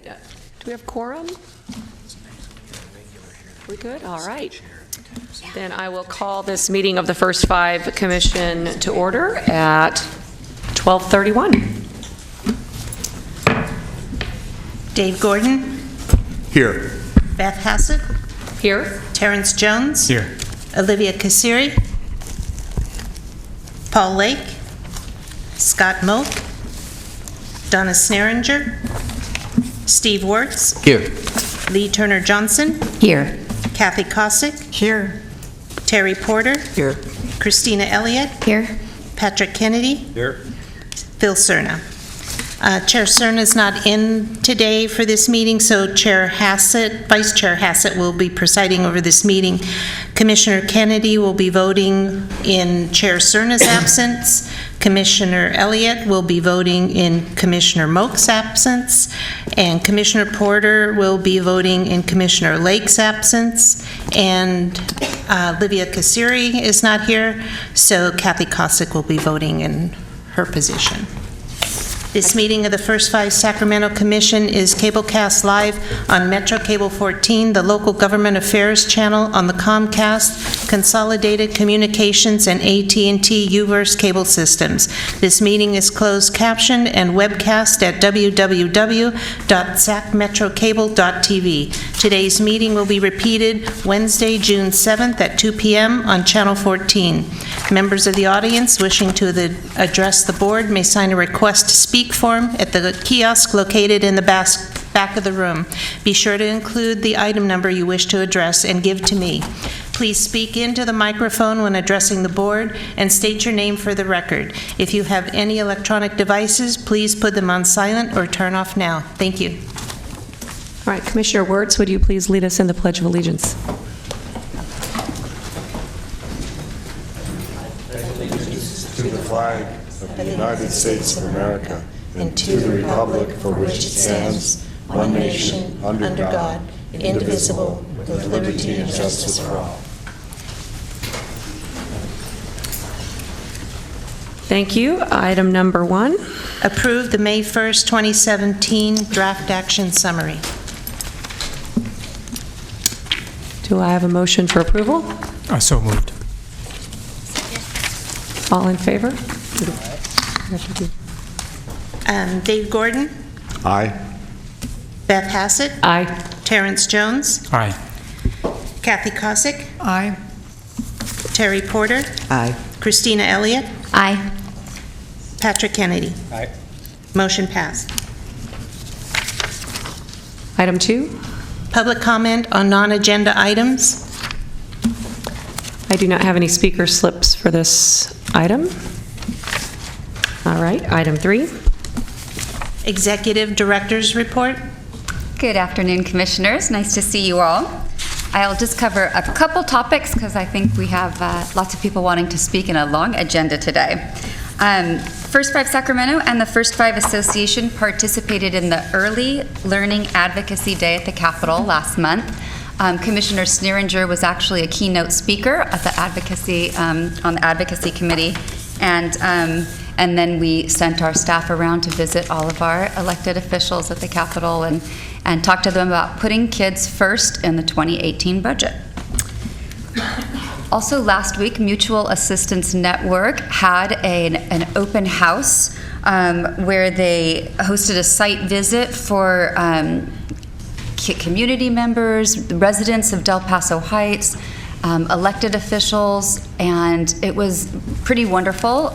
right. Do we have quorum? We good? All right. Then I will call this meeting of the First Five Commission to order at 12:31. Dave Gordon. Here. Beth Hassett. Here. Terrence Jones. Here. Olivia Kassiri. Paul Lake. Scott Moak. Donna Sneringer. Steve Wertz. Here. Lee Turner Johnson. Here. Kathy Kosick. Here. Terry Porter. Here. Christina Elliott. Here. Patrick Kennedy. Here. Phil Cerna. Chair Cerna is not in today for this meeting, so Vice Chair Hassett will be presiding over this meeting. Commissioner Kennedy will be voting in Chair Cerna's absence. Commissioner Elliott will be voting in Commissioner Moak's absence, and Commissioner Porter will be voting in Commissioner Lake's absence, and Olivia Kassiri is not here, so Kathy Kosick will be voting in her position. This meeting of the First Five Sacramento Commission is cablecast live on Metro Cable 14, the Local Government Affairs channel on the Comcast, Consolidated Communications, and AT&T UVerse cable systems. This meeting is closed captioned and webcast at www.sacmetrocable.tv. Today's meeting will be repeated Wednesday, June 7th at 2 p.m. on Channel 14. Members of the audience wishing to address the board may sign a request to speak form at the kiosk located in the back of the room. Be sure to include the item number you wish to address and give to me. Please speak into the microphone when addressing the board and state your name for the record. If you have any electronic devices, please put them on silent or turn off now. Thank you. All right, Commissioner Wertz, would you please lead us in the Pledge of Allegiance? To the flag of the United States of America and to the republic for which it stands, one nation, under God, indivisible, with liberty and justice for all. Thank you. Item number 1. Approve the May 1st, 2017 draft action summary. Do I have a motion for approval? So moved. All in favor? Dave Gordon. Aye. Beth Hassett. Aye. Terrence Jones. Aye. Kathy Kosick. Aye. Terry Porter. Aye. Christina Elliott. Aye. Patrick Kennedy. Aye. Motion passed. Item 2. Public comment on non-agenda items. I do not have any speaker slips for this item. All right, item 3. Executive Director's Report. Good afternoon, Commissioners. Nice to see you all. I'll just cover a couple topics because I think we have lots of people wanting to speak in a long agenda today. First Five Sacramento and the First Five Association participated in the Early Learning Advocacy Day at the Capitol last month. Commissioner Sneringer was actually a keynote speaker at the advocacy on the advocacy committee, and then we sent our staff around to visit all of our elected officials at the Capitol and talk to them about putting kids first in the 2018 budget. Also last week, Mutual Assistance Network had an open house where they hosted a site visit for community members, residents of Del Paso Heights, elected officials, and it was a pretty wonderful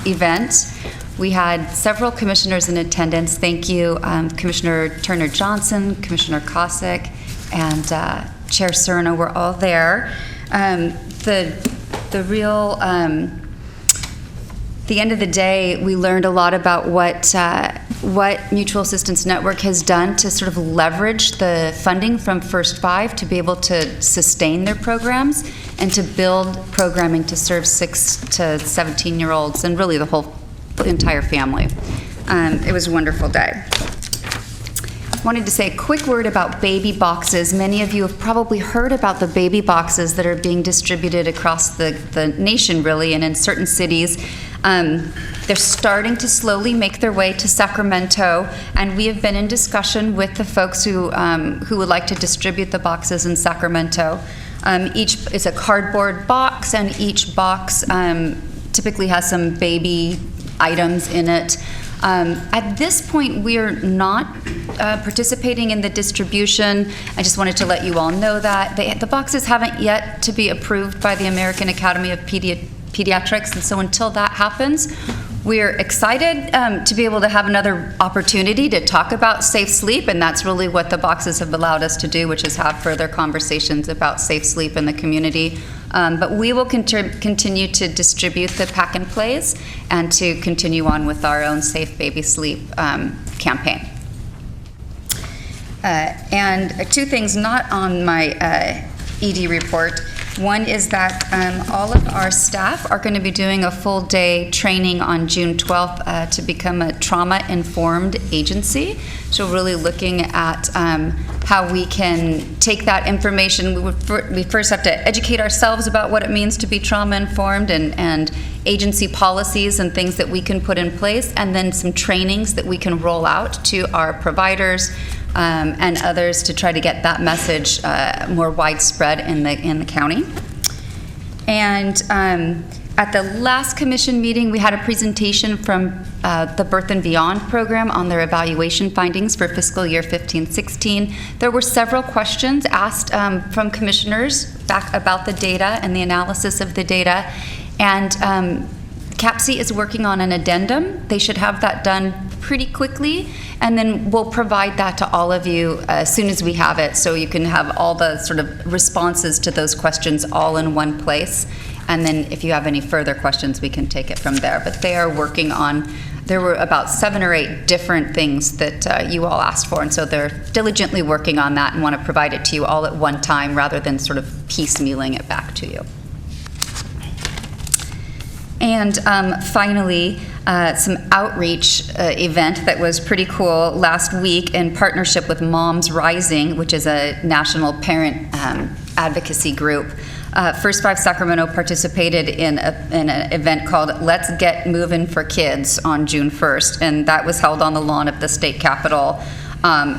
event. We had several commissioners in attendance. Thank you, Commissioner Turner Johnson, Commissioner Kosick, and Chair Cerna were all there. The end of the day, we learned a lot about what Mutual Assistance Network has done to sort of leverage the funding from First Five to be able to sustain their programs and to build programming to serve 6 to 17-year-olds and really the entire family. It was a wonderful day. Wanted to say a quick word about baby boxes. Many of you have probably heard about the baby boxes that are being distributed across the nation, really, and in certain cities. They're starting to slowly make their way to Sacramento, and we have been in discussion with the folks who would like to distribute the boxes in Sacramento. Each is a cardboard box, and each box typically has some baby items in it. At this point, we are not participating in the distribution. I just wanted to let you all know that. The boxes haven't yet to be approved by the American Academy of Pediatrics, and so until that happens, we're excited to be able to have another opportunity to talk about safe sleep, and that's really what the boxes have allowed us to do, which is have further conversations about safe sleep in the community. But we will continue to distribute the pack and plays and to continue on with our own Safe Baby Sleep campaign. And two things not on my ED report. One is that all of our staff are going to be doing a full day training on June 12th to become a trauma-informed agency. So really looking at how we can take that information. We first have to educate ourselves about what it means to be trauma-informed and agency policies and things that we can put in place, and then some trainings that we can roll out to our providers and others to try to get that message more widespread in the county. And at the last commission meeting, we had a presentation from the Birth and Beyond program on their evaluation findings for fiscal year 15-16. There were several questions asked from commissioners back about the data and the analysis of the data. And CAPC is working on an addendum. They should have that done pretty quickly, and then we'll provide that to all of you as soon as we have it, so you can have all the sort of responses to those questions all in one place. And then if you have any further questions, we can take it from there. But they are working on, there were about 7 or 8 different things that you all asked for, and so they're diligently working on that and want to provide it to you all at one time rather than sort of piecemealing it back to you. And finally, some outreach event that was pretty cool last week in partnership with Moms Rising, which is a national parent advocacy group. First Five Sacramento participated in an event called Let's Get Movin' for Kids on June 1st, and that was held on the lawn of the state capitol.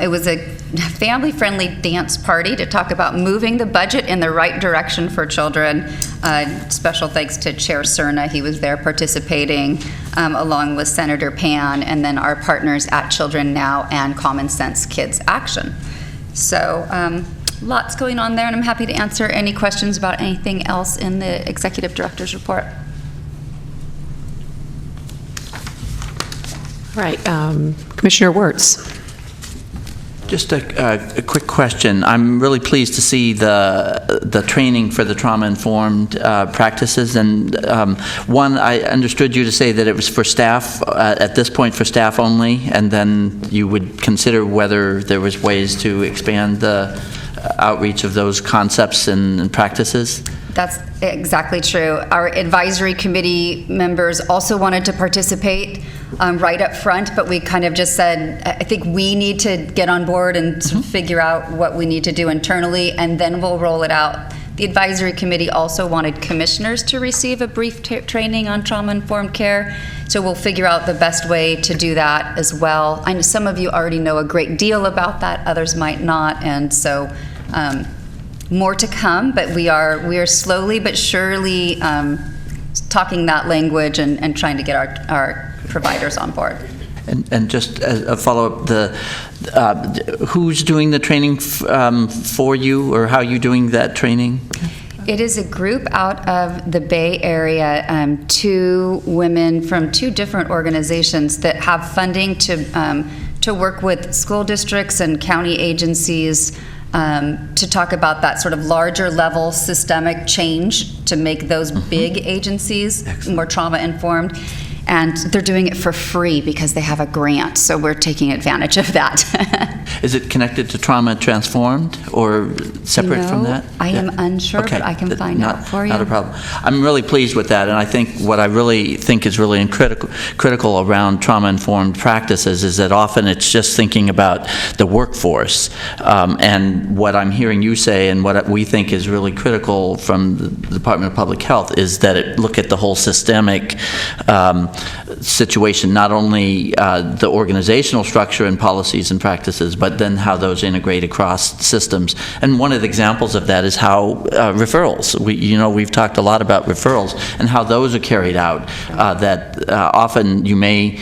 It was a family-friendly dance party to talk about moving the budget in the right direction for children. Special thanks to Chair Cerna. He was there participating along with Senator Pan, and then our partners at Children Now and Common Sense Kids Action. So lots going on there, and I'm happy to answer any questions about anything else in the Executive Director's report. All right, Commissioner Wirtz. Just a quick question. I'm really pleased to see the training for the trauma-informed practices. And one, I understood you to say that it was for staff, at this point for staff only, and then you would consider whether there was ways to expand the outreach of those concepts and practices? That's exactly true. Our advisory committee members also wanted to participate right up front, but we kind of just said, I think we need to get on board and sort of figure out what we need to do internally, and then we'll roll it out. The advisory committee also wanted commissioners to receive a brief training on trauma-informed care, so we'll figure out the best way to do that as well. I know some of you already know a great deal about that, others might not, and so more to come, but we are slowly but surely talking that language and trying to get our providers on board. And just as a follow-up, who's doing the training for you, or how are you doing that training? It is a group out of the Bay Area, 2 women from 2 different organizations that have funding to work with school districts and county agencies to talk about that sort of larger level systemic change to make those big agencies more trauma-informed. And they're doing it for free because they have a grant, so we're taking advantage of that. Is it connected to Trauma Transformed or separate from that? I am unsure, Okay. but I can find out for you. Not a problem. I'm really pleased with that, and I think what I really think is really critical around trauma-informed practices is that often it's just thinking about the workforce. And what I'm hearing you say, and what we think is really critical from the Department of Public Health, is that it look at the whole systemic situation, not only the organizational structure and policies and practices, but then how those integrate across systems. And one of the examples of that is how referrals, we've talked a lot about referrals and how those are carried out, that often you may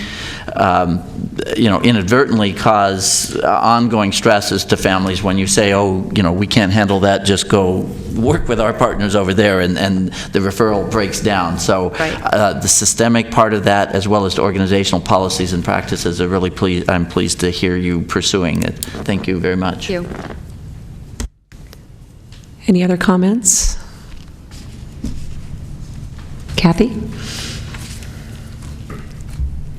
inadvertently cause ongoing stresses to families when you say, we can't handle that, just go work with our partners over there, and the referral breaks down. So the systemic part of that, as well as the organizational policies and practices, I'm pleased to hear you pursuing it. Thank you very much. Thank you. Any other comments? Kathy?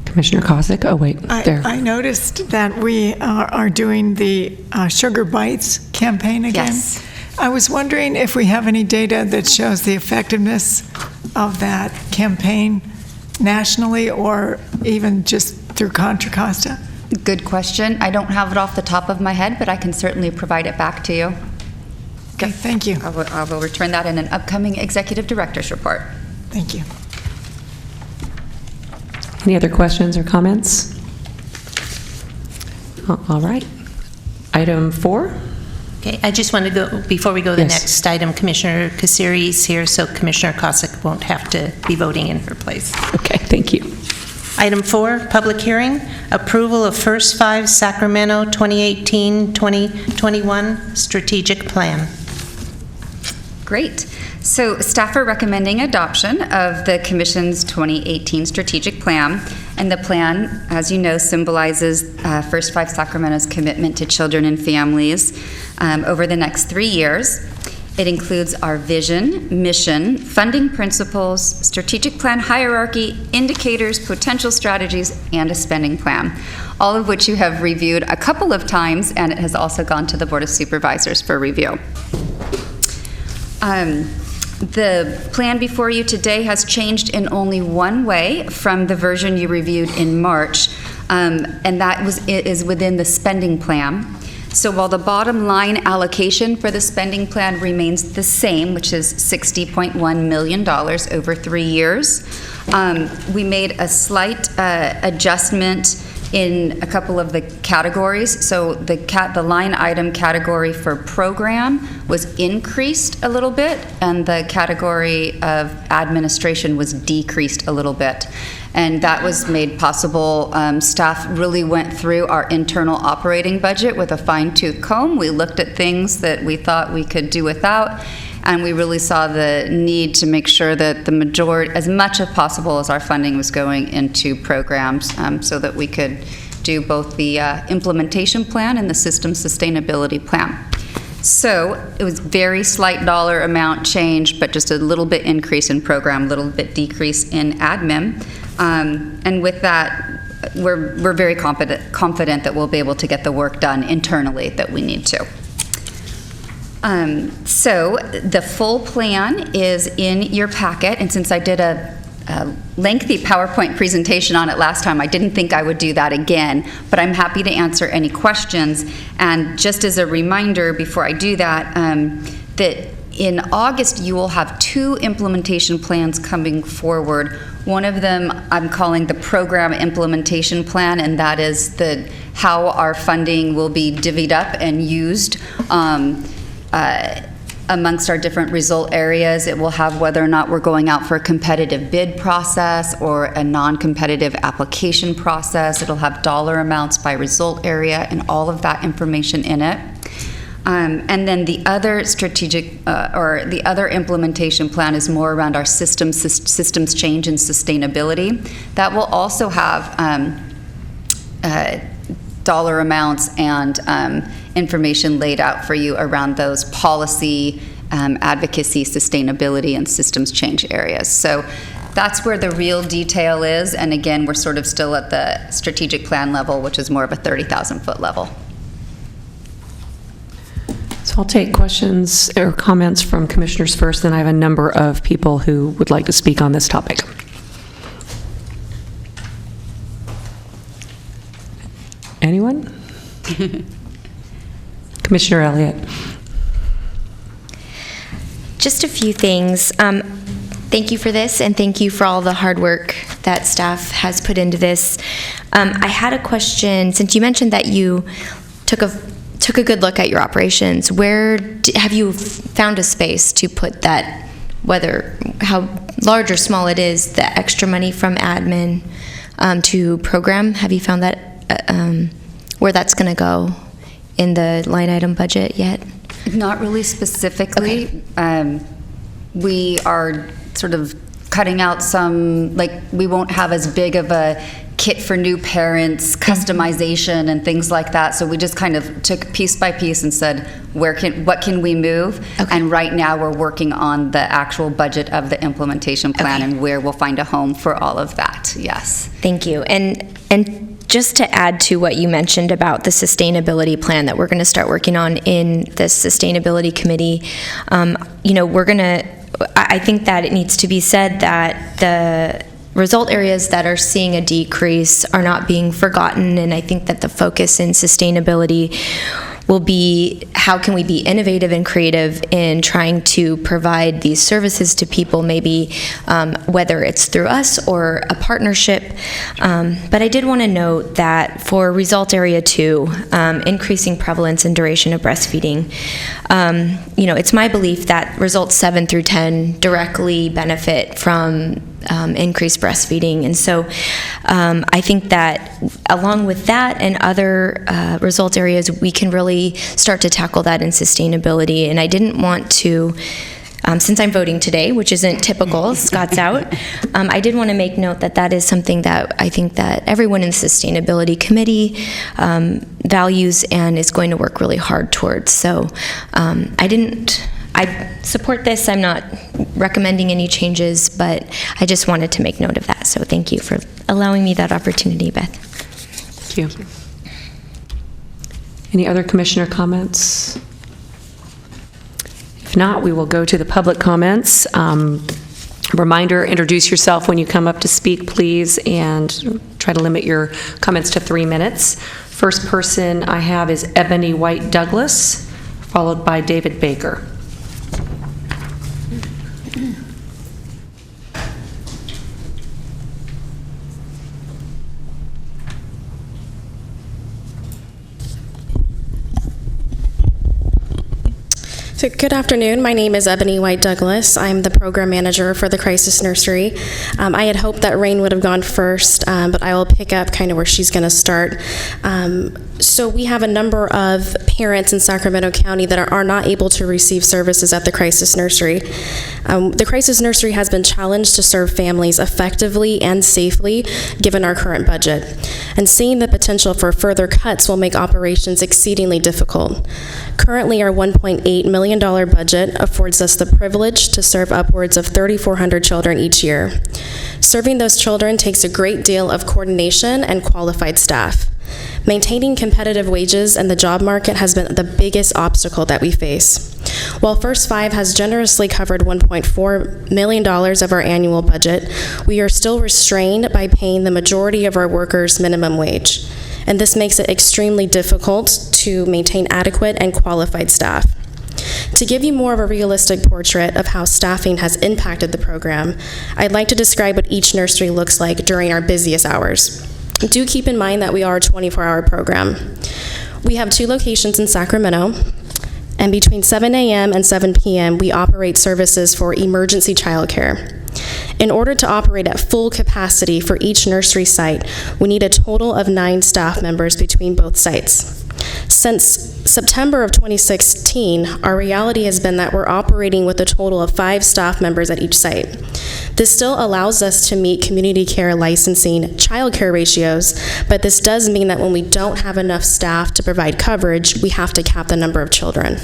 Commissioner Kozik? Oh, wait, there. I noticed that we are doing the Sugar Bites campaign again. Yes. I was wondering if we have any data that shows the effectiveness of that campaign nationally or even just through Contra Costa. Good question. I don't have it off the top of my head, but I can certainly provide it back to you. Okay, thank you. I will return that in an upcoming executive director's report. Thank you. Any other questions or comments? All right. Item 4. Okay, I just want to go, before we go to the Yes. next item, Commissioner Kasiri is here, so Commissioner Kosick won't have to be voting in her place. Okay, thank you. Item 4, public hearing, approval of First 5 Sacramento 2018-2021 strategic plan. Great. So staff are recommending adoption of the Commission's 2018 strategic plan. And the plan, as you know, symbolizes First 5 Sacramento's commitment to children and families over the next 3 years. It includes our vision, mission, funding principles, strategic plan hierarchy, indicators, potential strategies, and a spending plan, all of which you have reviewed a couple of times, and it has also gone to the Board of Supervisors for review. The plan before you today has changed in only one way from the version you reviewed in March, and that is within the spending plan. So while the bottom line allocation for the spending plan remains the same, which is $60.1 million over 3 years, we made a slight adjustment in a couple of the categories. So the line item category for program was increased a little bit, and the category of administration was decreased a little bit. And that was made possible. Staff really went through our internal operating budget with a fine-tooth comb. We looked at things that we thought we could do without, and we really saw the need to make sure that the majority, as much as possible as our funding was going into programs, so that we could do both the implementation plan and the system sustainability plan. So it was very slight dollar amount change, but just a little bit increase in program, a little bit decrease in admin. And with that, we're very confident that we'll be able to get the work done internally that we need to. So the full plan is in your packet, and since I did a lengthy PowerPoint presentation on it last time, I didn't think I would do that again, but I'm happy to answer any questions. And just as a reminder before I do that, that in August you will have 2 implementation plans coming forward. One of them I'm calling the program implementation plan, and that is how our funding will be divvied up and used amongst our different result areas. It will have whether or not we're going out for a competitive bid process or a non-competitive application process. It'll have dollar amounts by result area and all of that information in it. And then the other strategic or the other implementation plan is more around our systems change and sustainability. That will also have dollar amounts and information laid out for you around those policy, advocacy, sustainability, and systems change areas. So that's where the real detail is. And again, we're sort of still at the strategic plan level, which is more of a 30,000-foot level. So I'll take questions or comments from commissioners first, then I have a number of people who would like to speak on this topic. Anyone? Commissioner Elliott. Just a few things. Thank you for this, and thank you for all the hard work that staff has put into this. I had a question, since you mentioned that you took a good look at your operations. Have you found a space to put that, whether how large or small it is, the extra money from admin to program? Have you found that where that's going to go in the line item budget yet? Not really specifically. Okay. We are sort of cutting out some, like, we won't have as big of a kit for new parents, customization and things like that. So we just kind of took piece by piece and said, what can we move? Okay. And right now we're working on the actual budget of the implementation plan, okay, and where we'll find a home for all of that. Yes. Thank you. And just to add to what you mentioned about the sustainability plan that we're going to start working on in the sustainability committee, I think that it needs to be said that the result areas that are seeing a decrease are not being forgotten, and I think that the focus in sustainability will be how can we be innovative and creative in trying to provide these services to people, maybe whether it's through us or a partnership. But I did want to note that for result area 2, increasing prevalence and duration of breastfeeding, it's my belief that results 7 through 10 directly benefit from increased breastfeeding. And so I think that along with that and other result areas, we can really start to tackle that in sustainability. And I didn't want to, since I'm voting today, which isn't typical, Scott's out, I did want to make note that that is something that I think that everyone in the sustainability committee values and is going to work really hard towards. So I support this. I'm not recommending any changes, but I just wanted to make note of that. So thank you for allowing me that opportunity, Beth. Thank you. Any other commissioner comments? If not, we will go to the public comments. Reminder, introduce yourself when you come up to speak, please, and try to limit your comments to 3 minutes. First person I have is Ebony White Douglas, followed by David Baker. So good afternoon. My name is Ebony White Douglas. I'm the program manager for the Crisis Nursery. I had hoped that Rain would have gone first, but I will pick up kind of where she's going to start. So we have a number of parents in Sacramento County that are not able to receive services at the Crisis Nursery. The Crisis Nursery has been challenged to serve families effectively and safely given our current budget. And seeing the potential for further cuts will make operations exceedingly difficult. Currently, our $1.8 million budget affords us the privilege to serve upwards of 3,400 children each year. Serving those children takes a great deal of coordination and qualified staff. Maintaining competitive wages in the job market has been the biggest obstacle that we face. While First Five has generously covered $1.4 million of our annual budget, we are still restrained by paying the majority of our workers minimum wage. And this makes it extremely difficult to maintain adequate and qualified staff. To give you more of a realistic portrait of how staffing has impacted the program, I'd like to describe what each nursery looks like during our busiest hours. Do keep in mind that we are a 24-hour program. We have 2 locations in Sacramento, and between 7 a.m. and 7 p.m., we operate services for emergency childcare. In order to operate at full capacity for each nursery site, we need a total of 9 staff members between both sites. Since September of 2016, our reality has been that we're operating with a total of 5 staff members at each site. This still allows us to meet community care licensing childcare ratios, but this does mean that when we don't have enough staff to provide coverage, we have to cap the number of children.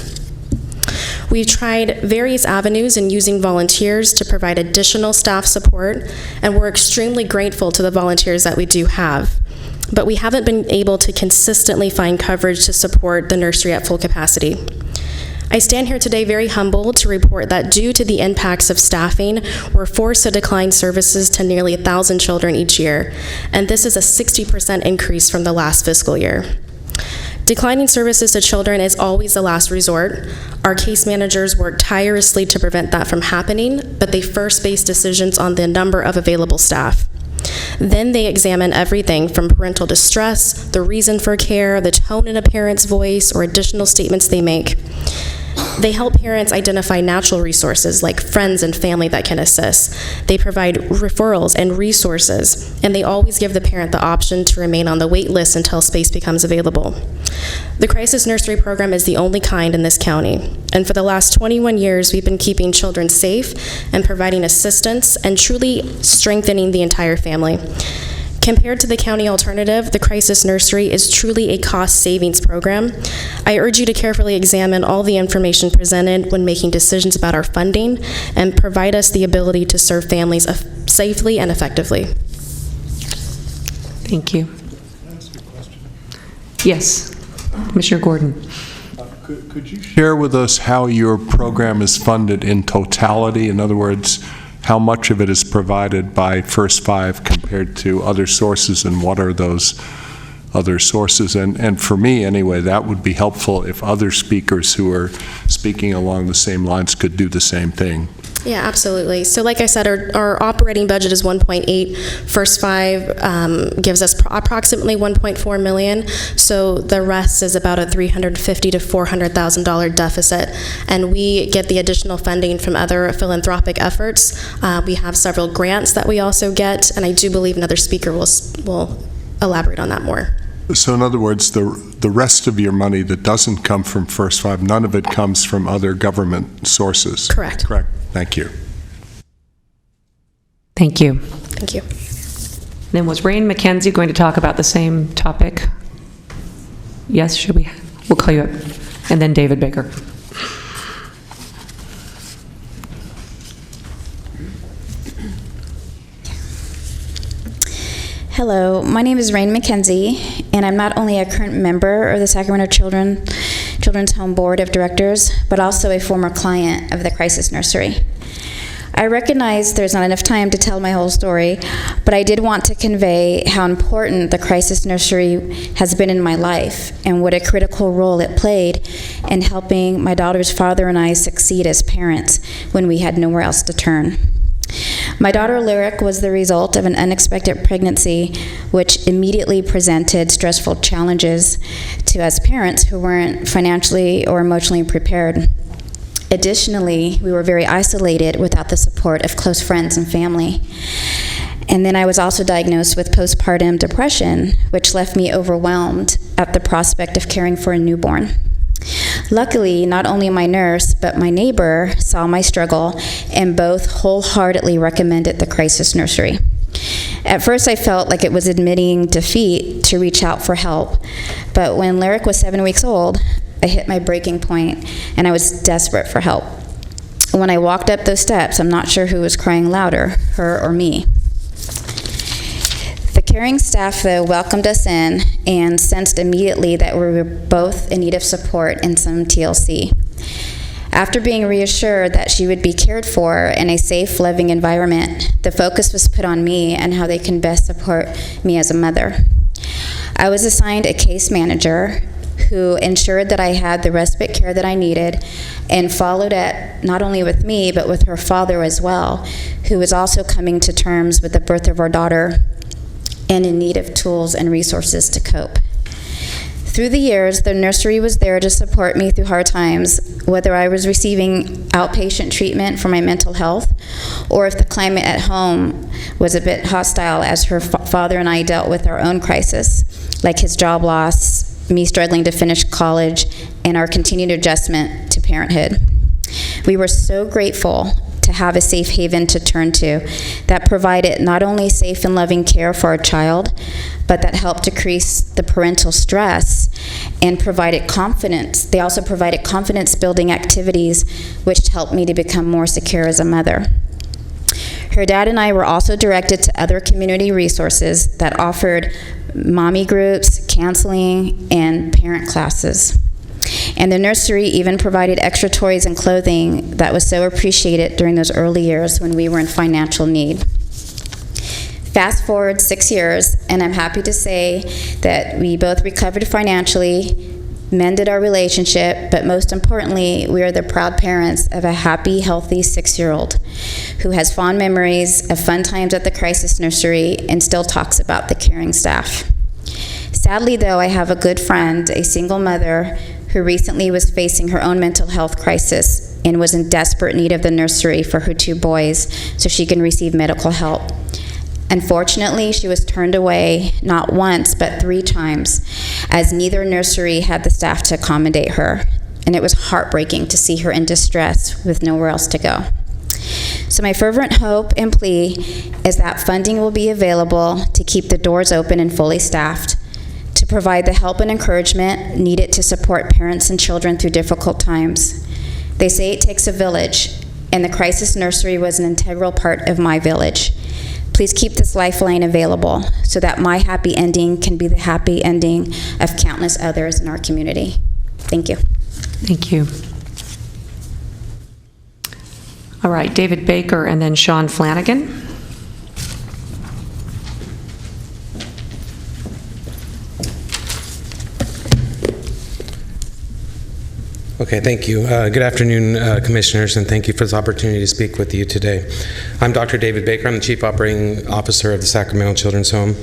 We've tried various avenues in using volunteers to provide additional staff support, and we're extremely grateful to the volunteers that we do have. But we haven't been able to consistently find coverage to support the nursery at full capacity. I stand here today very humbled to report that due to the impacts of staffing, we're forced to decline services to nearly 1,000 children each year, and this is a 60% increase from the last fiscal year. Declining services to children is always the last resort. Our case managers work tirelessly to prevent that from happening, but they first base decisions on the number of available staff. Then they examine everything from parental distress, the reason for care, the tone in a parent's voice, or additional statements they make. They help parents identify natural resources like friends and family that can assist. They provide referrals and resources, and they always give the parent the option to remain on the wait list until space becomes available. The Crisis Nursery program is the only kind in this county, and for the last 21 years, we've been keeping children safe and providing assistance and truly strengthening the entire family. Compared to the county alternative, the Crisis Nursery is truly a cost savings program. I urge you to carefully examine all the information presented when making decisions about our funding and provide us the ability to serve families safely and effectively. Thank you. Yes, Commissioner Gordon. Could you share with us how your program is funded in totality? In other words, how much of it is provided by First Five compared to other sources, and what are those other sources? And for me, anyway, that would be helpful if other speakers who are speaking along the same lines could do the same thing. Yeah, absolutely. So like I said, our operating budget is 1.8. First Five gives us approximately 1.4 million. So the rest is about a $350,000 to $400,000 deficit. And we get the additional funding from other philanthropic efforts. We have several grants that we also get, and I do believe another speaker will elaborate on that more. So in other words, the rest of your money that doesn't come from First Five, none of it comes from other government sources? Correct. Correct. Thank you. Thank you. Thank you. Then was Rain McKenzie going to talk about the same topic? Yes, should we? We'll call you up. And then David Baker. Hello, my name is Rain McKenzie, and I'm not only a current member of the Sacramento Children's Home Board of Directors, but also a former client of the Crisis Nursery. I recognize there's not enough time to tell my whole story, but I did want to convey how important the Crisis Nursery has been in my life and what a critical role it played in helping my daughter's father and I succeed as parents when we had nowhere else to turn. My daughter Lyric was the result of an unexpected pregnancy, which immediately presented stressful challenges to us parents who weren't financially or emotionally prepared. Additionally, we were very isolated without the support of close friends and family. And then I was also diagnosed with postpartum depression, which left me overwhelmed at the prospect of caring for a newborn. Luckily, not only my nurse, but my neighbor saw my struggle and both wholeheartedly recommended the Crisis Nursery. At first, I felt like it was admitting defeat to reach out for help, but when Lyric was 7 weeks old, I hit my breaking point and I was desperate for help. When I walked up those steps, I'm not sure who was crying louder, her or me. The caring staff, though, welcomed us in and sensed immediately that we were both in need of support and some TLC. After being reassured that she would be cared for in a safe, loving environment, the focus was put on me and how they can best support me as a mother. I was assigned a case manager who ensured that I had the respite care that I needed and followed it not only with me, but with her father as well, who was also coming to terms with the birth of our daughter and in need of tools and resources to cope. Through the years, the nursery was there to support me through hard times, whether I was receiving outpatient treatment for my mental health, or if the climate at home was a bit hostile as her father and I dealt with our own crisis, like his job loss, me struggling to finish college, and our continued adjustment to parenthood. We were so grateful to have a safe haven to turn to that provided not only safe and loving care for our child, but that helped decrease the parental stress and provided confidence. They also provided confidence-building activities which helped me to become more secure as a mother. Her dad and I were also directed to other community resources that offered mommy groups, counseling, and parent classes. And the nursery even provided extra toys and clothing that was so appreciated during those early years when we were in financial need. Fast forward 6 years, and I'm happy to say that we both recovered financially, mended our relationship, but most importantly, we are the proud parents of a happy, healthy 6-year-old who has fond memories of fun times at the crisis nursery and still talks about the caring staff. Sadly, though, I have a good friend, a single mother, who recently was facing her own mental health crisis and was in desperate need of the nursery for her 2 boys so she can receive medical help. Unfortunately, she was turned away not once, but 3 times, as neither nursery had the staff to accommodate her, and it was heartbreaking to see her in distress with nowhere else to go. So my fervent hope and plea is that funding will be available to keep the doors open and fully staffed, to provide the help and encouragement needed to support parents and children through difficult times. They say it takes a village, and the crisis nursery was an integral part of my village. Please keep this lifeline available so that my happy ending can be the happy ending of countless others in our community. Thank you. Thank you. All right, David Baker and then Sean Flanagan. Okay, thank you. Good afternoon, Commissioners, and thank you for this opportunity to speak with you today. I'm Dr. David Baker. I'm the Chief Operating Officer of the Sacramento Children's Home.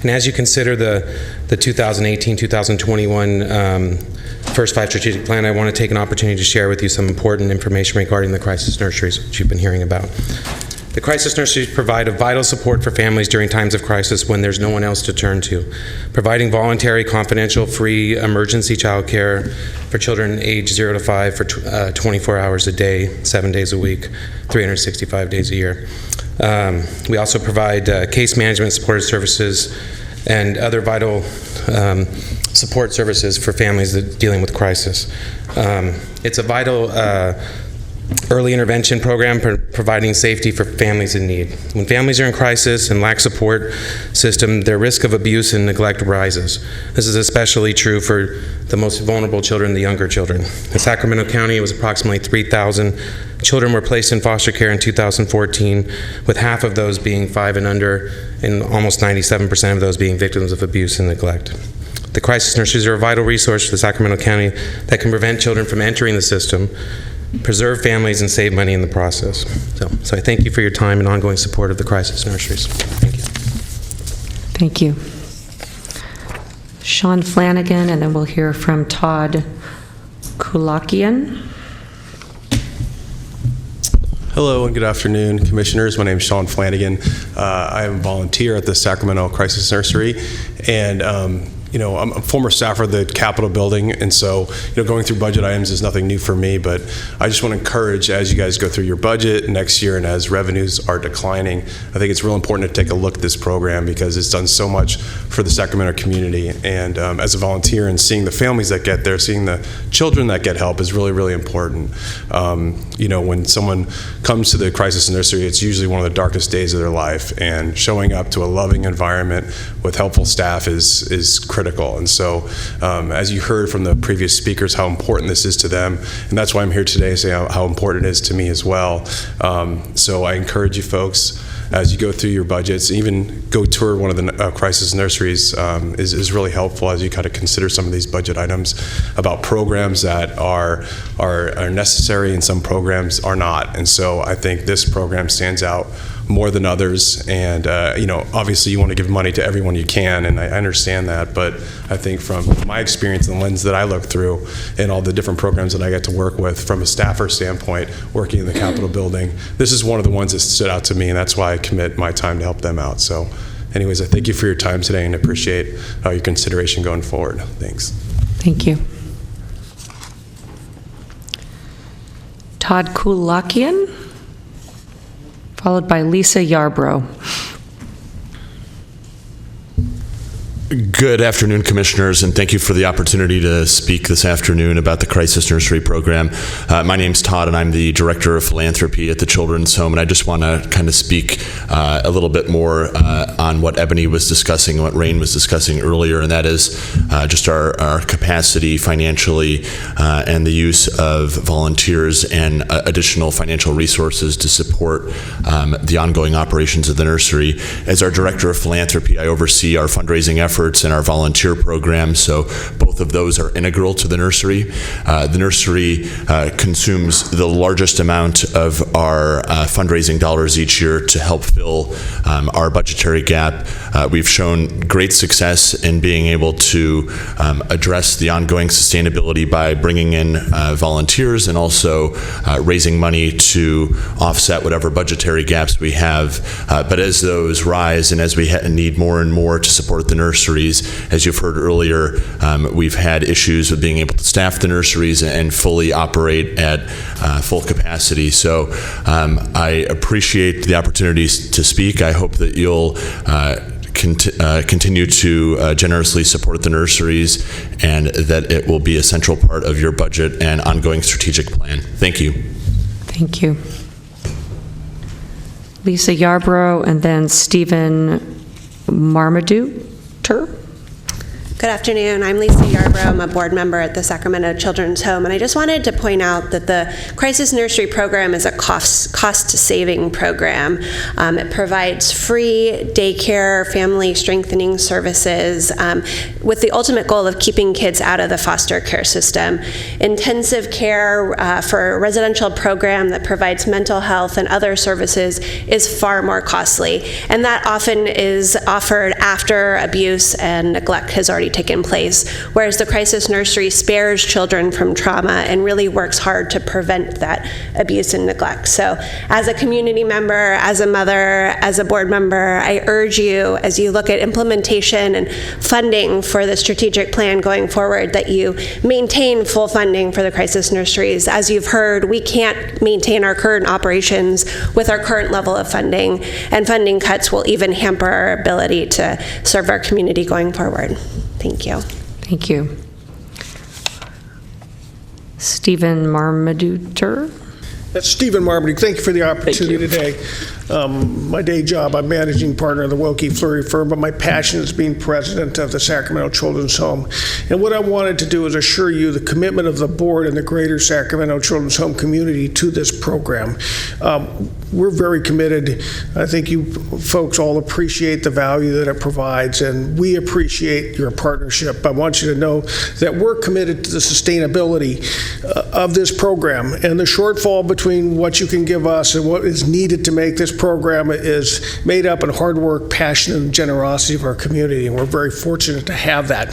And as you consider the 2018-2021 First 5 Strategic Plan, I want to take an opportunity to share with you some important information regarding the crisis nurseries, which you've been hearing about. The crisis nurseries provide a vital support for families during times of crisis when there's no one else to turn to, providing voluntary, confidential, free emergency child care for children aged 0 to 5 for 24 hours a day, 7 days a week, 365 days a year. We also provide case management supported services and other vital support services for families that dealing with crisis. It's a vital early intervention program providing safety for families in need. When families are in crisis and lack support system, their risk of abuse and neglect rises. This is especially true for the most vulnerable children, the younger children. In Sacramento County, it was approximately 3,000 children were placed in foster care in 2014, with half of those being 5 and under, and almost 97% of those being victims of abuse and neglect. The crisis nurseries are a vital resource for the Sacramento County that can prevent children from entering the system, preserve families, and save money in the process. So I thank you for your time and ongoing support of the crisis nurseries. Thank you. Thank you. Sean Flanagan, and then we'll hear from Todd Kulakian. Hello and good afternoon, Commissioners. My name is Sean Flanagan. I am a volunteer at the Sacramento Crisis Nursery, and I'm a former staffer of the Capitol building, and so going through budget items is nothing new for me, but I just want to encourage, as you guys go through your budget next year and as revenues are declining, I think it's real important to take a look at this program because it's done so much for the Sacramento community. And as a volunteer and seeing the families that get there, seeing the children that get help is really, really important. When someone comes to the crisis nursery, it's usually one of the darkest days of their life, and showing up to a loving environment with helpful staff is critical. And so, as you heard from the previous speakers, how important this is to them, and that's why I'm here today to say how important it is to me as well. So I encourage you folks, as you go through your budgets, even go tour one of the crisis nurseries is really helpful as you kind of consider some of these budget items about programs that are necessary and some programs are not. And so I think this program stands out more than others, and obviously you want to give money to everyone you can, and I understand that, but I think from my experience and the lens that I look through and all the different programs that I get to work with from a staffer standpoint, working in the Capitol building, this is one of the ones that stood out to me, and that's why I commit my time to help them out. So anyways, I thank you for your time today and appreciate your consideration going forward. Thanks. Thank you. Todd Kulakian, followed by Lisa Yarbrough. Good afternoon, Commissioners, and thank you for the opportunity to speak this afternoon about the Crisis Nursery Program. My name's Todd, and I'm the Director of Philanthropy at the Children's Home, and I just want to kind of speak a little bit more on what Ebony was discussing, what Rain was discussing earlier, and that is just our capacity financially and the use of volunteers and additional financial resources to support the ongoing operations of the nursery. As our Director of Philanthropy, I oversee our fundraising efforts efforts and our volunteer program. So both of those are integral to the nursery. The nursery consumes the largest amount of our fundraising dollars each year to help fill our budgetary gap. We've shown great success in being able to address the ongoing sustainability by bringing in volunteers and also raising money to offset whatever budgetary gaps we have. But as those rise and as we need more and more to support the nurseries, as you've heard earlier, we've had issues with being able to staff the nurseries and fully operate at full capacity. So I appreciate the opportunities to speak. I hope that you'll continue to generously support the nurseries and that it will be a central part of your budget and ongoing strategic plan. Thank you. Thank you. Lisa Yarbrough and then Stephen Marmaduke. Good afternoon. I'm Lisa Yarbrough. I'm a board member at the Sacramento Children's Home, and I just wanted to point out that the Crisis Nursery Program is a cost-saving program. It provides free daycare, family strengthening services, with the ultimate goal of keeping kids out of the foster care system. Intensive care for a residential program that provides mental health and other services is far more costly, and that often is offered after abuse and neglect has already taken place, whereas the Crisis Nursery spares children from trauma and really works hard to prevent that abuse and neglect. So as a community member, as a mother, as a board member, I urge you, as you look at implementation and funding for the strategic plan going forward, that you maintain full funding for the Crisis Nurseries. As you've heard, we can't maintain our current operations with our current level of funding, and funding cuts will even hamper our ability to serve our community going forward. Thank you. Thank you. Stephen Marmaduke. That's Stephen Marmaduke. Thank you for the opportunity today. My day job, I'm managing partner of the Wilkie Fleury firm, but my passion is being president of the Sacramento Children's Home. And what I wanted to do is assure you the commitment of the board and the greater Sacramento Children's Home community to this program. We're very committed. I think you folks all appreciate the value that it provides, and we appreciate your partnership. I want you to know that we're committed to the sustainability of this program, and the shortfall between what you can give us and what is needed to make this program is made up in hard work, passion, and generosity of our community, and we're very fortunate to have that.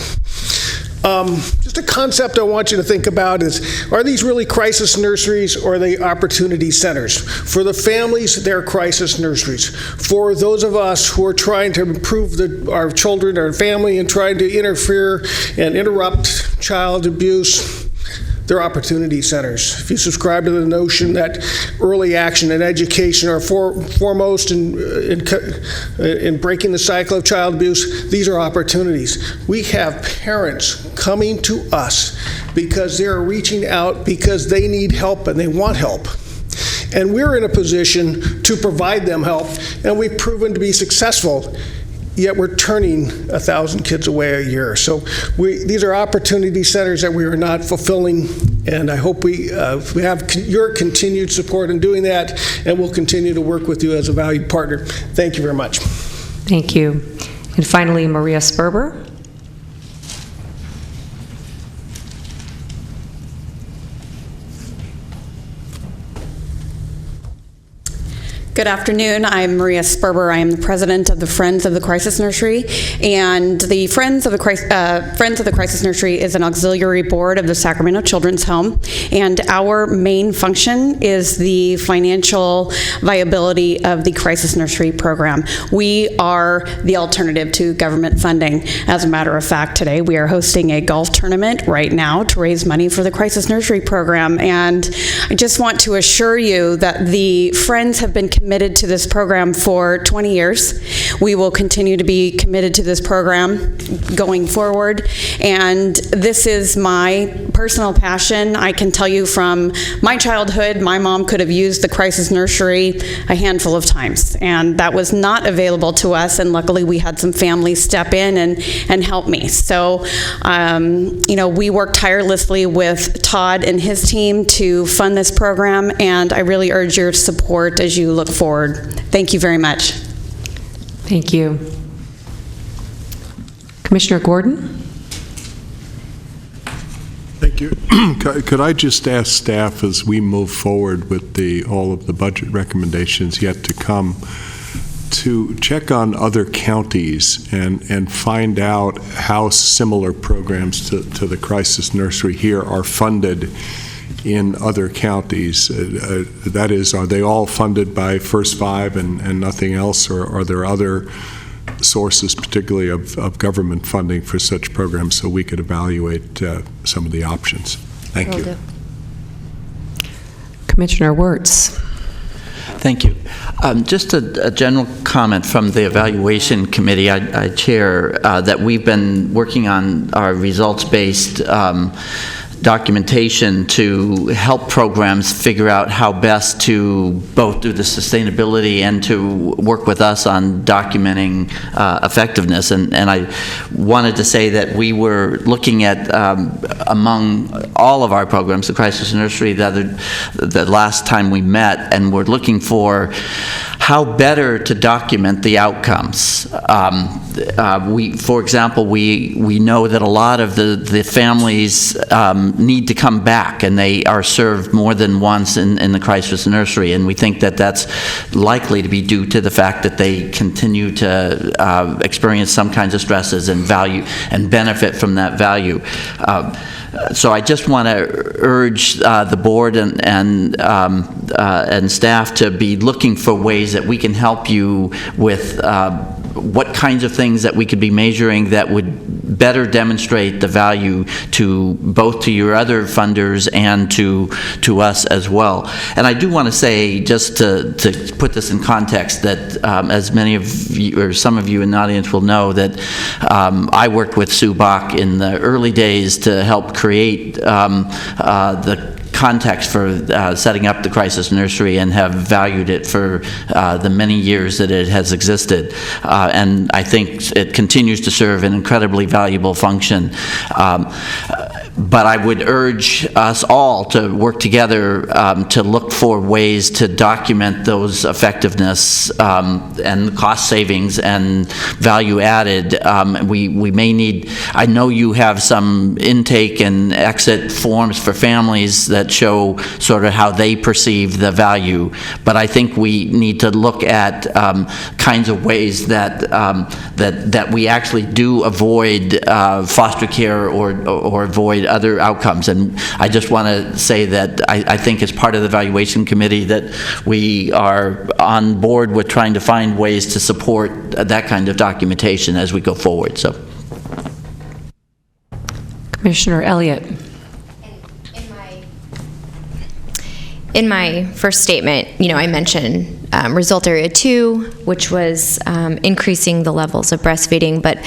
Just a concept I want you to think about is, are these really crisis nurseries or are they opportunity centers? For the families, they're crisis nurseries. For those of us who are trying to improve our children, our family, and trying to interfere and interrupt child abuse, they're opportunity centers. If you subscribe to the notion that early action and education are foremost in breaking the cycle of child abuse, these are opportunities. We have parents coming to us because they're reaching out because they need help and they want help. And we're in a position to provide them help, and we've proven to be successful. Yet we're turning 1,000 kids away a year. So these are opportunity centers that we are not fulfilling, and I hope we have your continued support in doing that, and we'll continue to work with you as a valued partner. Thank you very much. Thank you. And finally, Maria Sperber. Good afternoon. I'm Maria Sperber. I am the president of the Friends of the Crisis Nursery, and the Friends of the Crisis Nursery is an auxiliary board of the Sacramento Children's Home, and our main function is the financial viability of the Crisis Nursery program. We are the alternative to government funding. As a matter of fact, today we are hosting a golf tournament right now to raise money for the Crisis Nursery program, and I just want to assure you that the Friends have been committed to this program for 20 years. We will continue to be committed to this program going forward, and this is my personal passion. I can tell you from my childhood, my mom could have used the Crisis Nursery a handful of times, and that was not available to us, and luckily we had some families step in and help me. So, we work tirelessly with Todd and his team to fund this program, and I really urge your support as you look forward. Thank you very much. Thank you. Commissioner Gordon? Thank you. Could I just ask staff, as we move forward with all of the budget recommendations yet to come, to check on other counties and find out how similar programs to the crisis nursery here are funded in other counties? That is, are they all funded by First Five and nothing else, or are there other sources, particularly of government funding for such programs, so we could evaluate some of the options? Thank you. Commissioner Wirtz. Thank you. Just a general comment from the evaluation committee I chair, that we've been working on our results-based documentation to help programs figure out how best to both do the sustainability and to work with us on documenting effectiveness. And I wanted to say that we were looking at, among all of our programs, the Crisis Nursery, the last time we met, and we're looking for how better to document the outcomes. For example, we know that a lot of the families need to come back, and they are served more than once in the crisis nursery, and we think that that's likely to be due to the fact that they continue to experience some kinds of stresses and value and benefit from that value. So I just want to urge the board and staff to be looking for ways that we can help you with what kinds of things that we could be measuring that would better demonstrate the value to both to your other funders and to us as well. And I do want to say, just to put this in context, that as many of you, or some of you in the audience will know, that I worked with Sue Bach in the early days to help create the context for setting up the crisis nursery, and have valued it for the many years that it has existed. And I think it continues to serve an incredibly valuable function. But I would urge us all to work together to look for ways to document those effectiveness and cost savings and value added. We may need, I know you have some intake and exit forms for families that show sort of how they perceive the value, but I think we need to look at kinds of ways that that we actually do avoid foster care or avoid other outcomes. And I just want to say that I think as part of the evaluation committee that we are on board with trying to find ways to support that kind of documentation as we go forward. So, Commissioner Elliott. In my first statement, I mentioned result area 2, which was increasing the levels of breastfeeding, but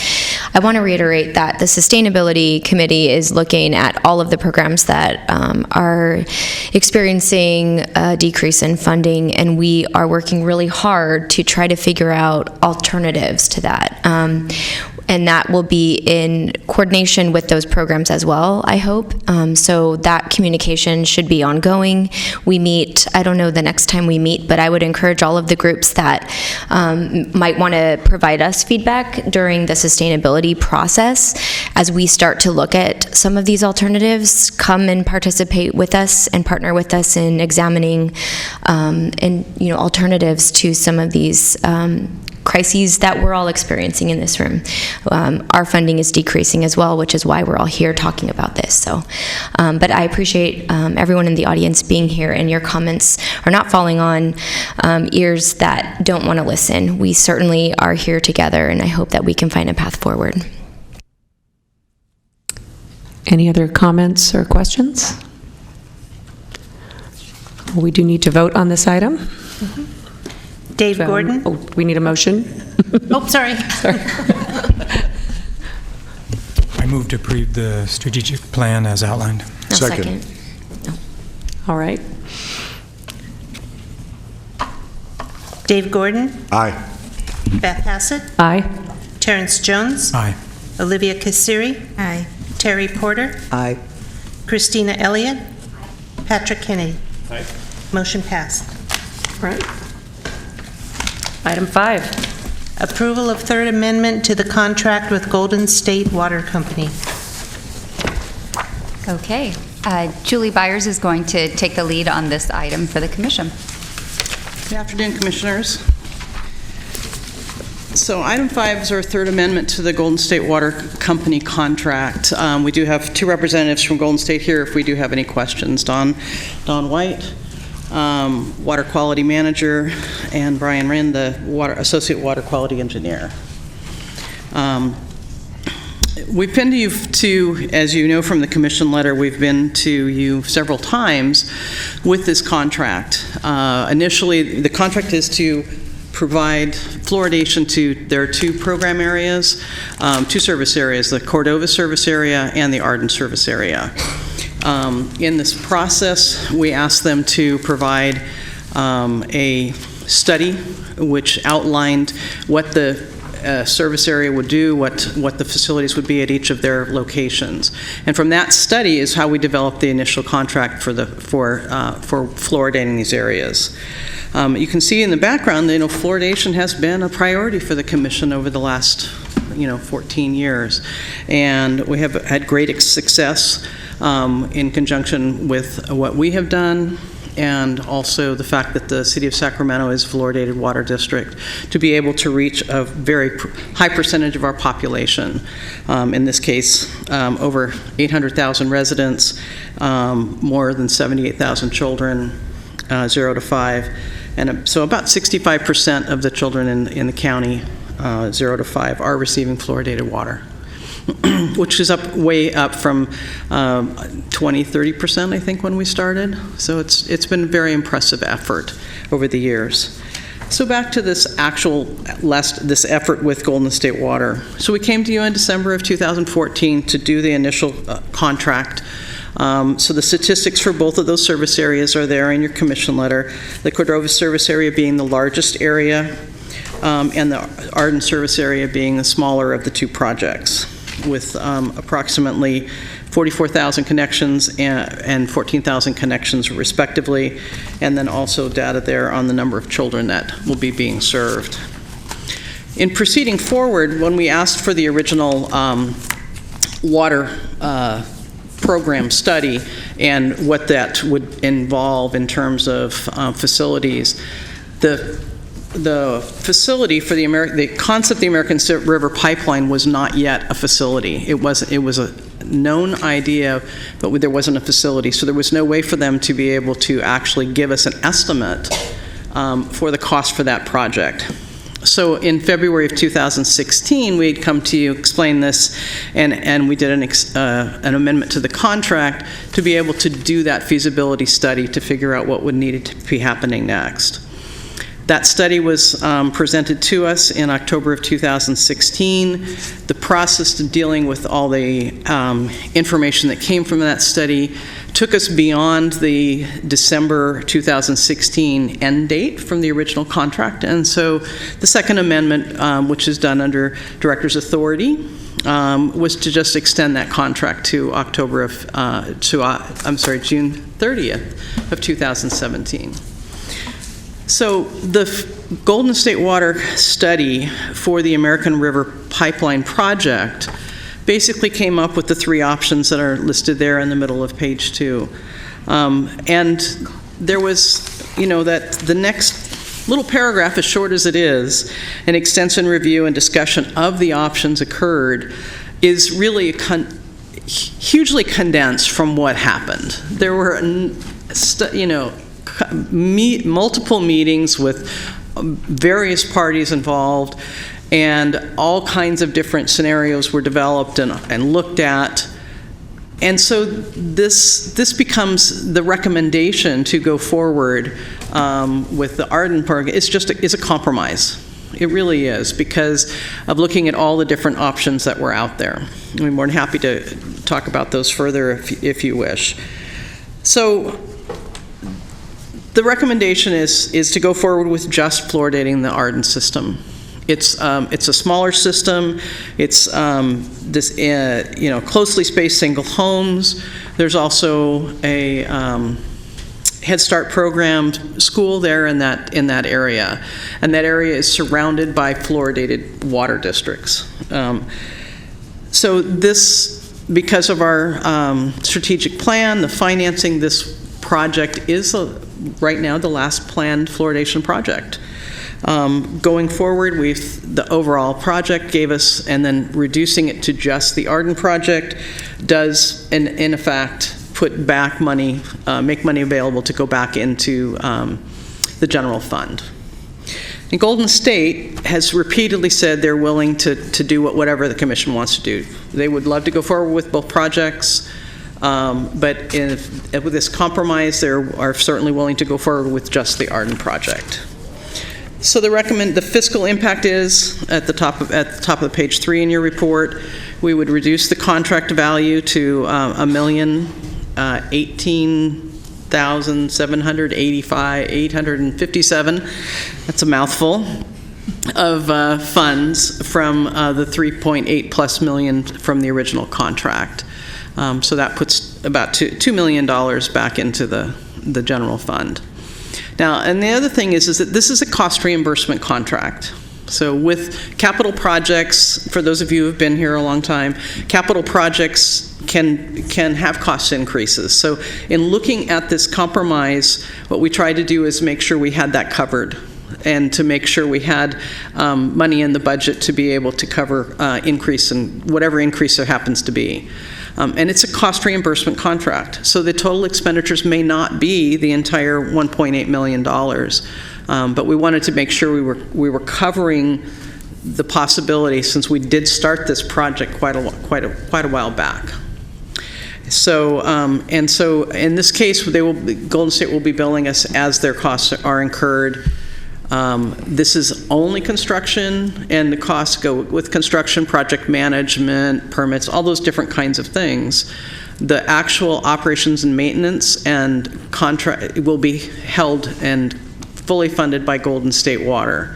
I want to reiterate that the Sustainability Committee is looking at all of the programs that are experiencing a decrease in funding, and we are working really hard to try to figure out alternatives to that. And that will be in coordination with those programs as well, I hope. So that communication should be ongoing. We meet, I don't know the next time we meet, but I would encourage all of the groups that might want to provide us feedback during the sustainability process as we start to look at some of these alternatives. Come and participate with us and partner with us in examining alternatives to some of these crises that we're all experiencing in this room. Our funding is decreasing as well, which is why we're all here talking about this. So, but I appreciate everyone in the audience being here, and your comments are not falling on ears that don't want to listen. We certainly are here together, and I hope that we can find a path forward. Any other comments or questions? We do need to vote on this item. Mm-hmm. Dave Gordon? Oh, we need a motion? Oh, sorry. I move to approve the strategic plan as outlined. Second. All right. Dave Gordon? Aye. Beth Hassett? Aye. Terrence Jones? Aye. Olivia Kassiri? Aye. Terry Porter? Aye. Christina Elliott? Patrick Kennedy? Aye. Motion passed. All right. Item 5. Approval of Third Amendment to the contract with Golden State Water Company. Okay. Julie Byers is going to take the lead on this item for the commission. Good afternoon, Commissioners. So item 5 is our third amendment to the Golden State Water Company contract. We do have 2 representatives from Golden State here if we do have any questions. Don White, Water Quality Manager, and Brian Rinn, the Associate Water Quality Engineer. We've been to you, as you know from the commission letter, we've been to you several times with this contract. Initially, the contract is to provide fluoridation to their 2 program areas, 2 service areas, the Cordova service area and the Arden service area. In this process, we asked them to provide a study which outlined what the service area would do, what the facilities would be at each of their locations. And from that study is how we developed the initial contract for fluoridating these areas. You can see in the background, fluoridation has been a priority for the Commission over the last 14 years. And we have had great success in conjunction with what we have done, and also the fact that the City of Sacramento is a fluoridated water district, to be able to reach a very high percentage of our population. In this case, over 800,000 residents, more than 78,000 children, 0 to 5, and so about 65% of the children in the county, 0 to 5, are receiving fluoridated water. Which is way up from 20-30%, I think, when we started. So it's been a very impressive effort over the years. So back to this this effort with Golden State Water. So we came to you in December of 2014 to do the initial contract. So the statistics for both of those service areas are there in your commission letter. The Cordova service area being the largest area, and the Arden service area being the smaller of the 2 projects, with approximately 44,000 connections and 14,000 connections respectively, and then also data there on the number of children that will be being served. In proceeding forward, when we asked for the original water program study and what that would involve in terms of facilities, the facility for the concept of the American River Pipeline was not yet a facility. It was a known idea, but there wasn't a facility, so there was no way for them to be able to actually give us an estimate for the cost for that project. So in February of 2016, we had come to you, explain this, and we did an amendment to the contract to be able to do that feasibility study to figure out what would need to be happening next. That study was presented to us in October of 2016. The process of dealing with all the information that came from that study took us beyond the December 2016 end date from the original contract. And so the second amendment, which is done under Director's authority, was to just extend that contract to June 30th of 2017. So the Golden State Water study for the American River Pipeline project basically came up with the 3 options that are listed there in the middle of page 2. And there was, that the next little paragraph, as short as it is, an extensive review and discussion of the options occurred, is really hugely condensed from what happened. There were, multiple meetings with various parties involved, and all kinds of different scenarios were developed and looked at. And so this becomes the recommendation to go forward with the Arden program. It's a compromise. It really is, because of looking at all the different options that were out there. I'm more than happy to talk about those further if you wish. So the recommendation is to go forward with just fluoridating the Arden system. It's a smaller system. It's closely spaced single homes. There's also a Head Start program school there in that area, and that area is surrounded by fluoridated water districts. So this, because of our strategic plan, the financing, this project is right now the last planned fluoridation project. Going forward, the overall project gave us, and then reducing it to just the Arden project does, in effect, put back money, make money available to go back into the general fund. And Golden State has repeatedly said they're willing to do whatever the commission wants to do. They would love to go forward with both projects, but with this compromise, they are certainly willing to go forward with just the Arden project. So the fiscal impact is at the top of page 3 in your report. We would reduce the contract value to $1,018,785,857. That's a mouthful of funds from the 3.8 plus million from the original contract. So that puts about $2 million back into the general fund. Now, and the other thing is that this is a cost reimbursement contract. So with capital projects, for those of you who have been here a long time, capital projects can have cost increases. So in looking at this compromise, what we tried to do is make sure we had that covered, and to make sure we had money in the budget to be able to cover increase in whatever increase there happens to be. And it's a cost reimbursement contract, so the total expenditures may not be the entire $1.8 million, but we wanted to make sure we were covering the possibility, since we did start this project quite a while back. So and so in this case, Golden State will be billing us as their costs are incurred. This is only construction, and the costs go with construction, project management, permits, all those different kinds of things. The actual operations and maintenance and contract will be held and fully funded by Golden State Water.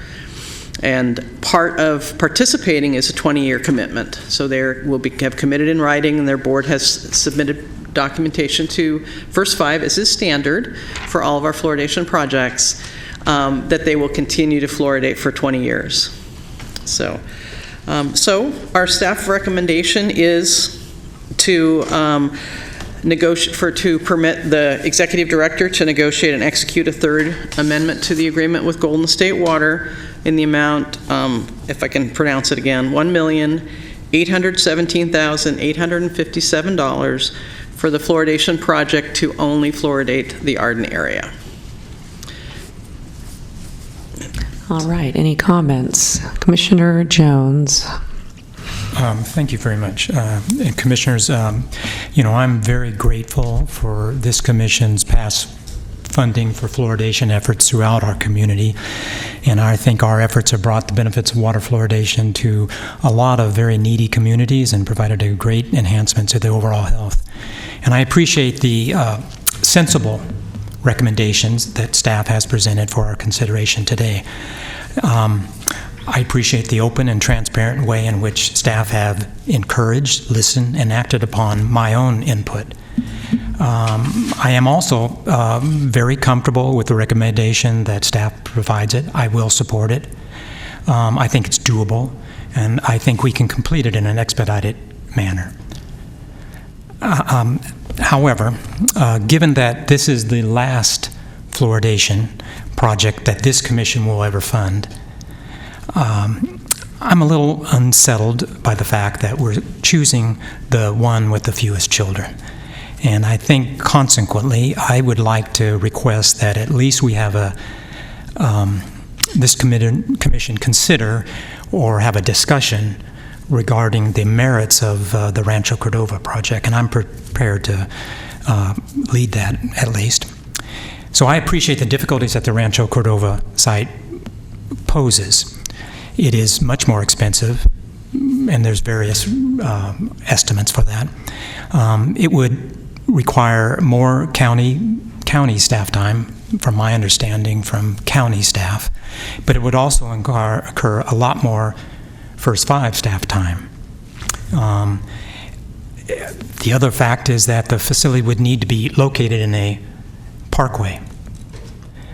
And part of participating is a 20-year commitment. So they have committed in writing, and their board has submitted documentation to First Five, as is standard for all of our fluoridation projects, that they will continue to fluoridate for 20 years. So our staff recommendation is to permit the executive director to negotiate and execute a third amendment to the agreement with Golden State Water in the amount, if I can pronounce it again, $1,817,857 for the fluoridation project to only fluoridate the Arden area. All right, any comments? Commissioner Jones. Thank you very much. And Commissioners, I'm very grateful for this Commission's past funding for fluoridation efforts throughout our community, and I think our efforts have brought the benefits of water fluoridation to a lot of very needy communities and provided a great enhancement to the overall health. And I appreciate the sensible recommendations that staff has presented for our consideration today. I appreciate the open and transparent way in which staff have encouraged, listened, and acted upon my own input. I am also very comfortable with the recommendation that staff provides it. I will support it. I think it's doable, and I think we can complete it in an expedited manner. However, given that this is the last fluoridation project that this commission will ever fund, I'm a little unsettled by the fact that we're choosing the one with the fewest children. And I think, consequently, I would like to request that at least we have this commission consider or have a discussion regarding the merits of the Rancho Cordova project, and I'm prepared to lead that at least. So I appreciate the difficulties that the Rancho Cordova site poses. It is much more expensive, and there's various estimates for that. It would require more county staff time, from my understanding, from county staff, but it would also incur a lot more First Five staff time. The other fact is that the facility would need to be located in a parkway.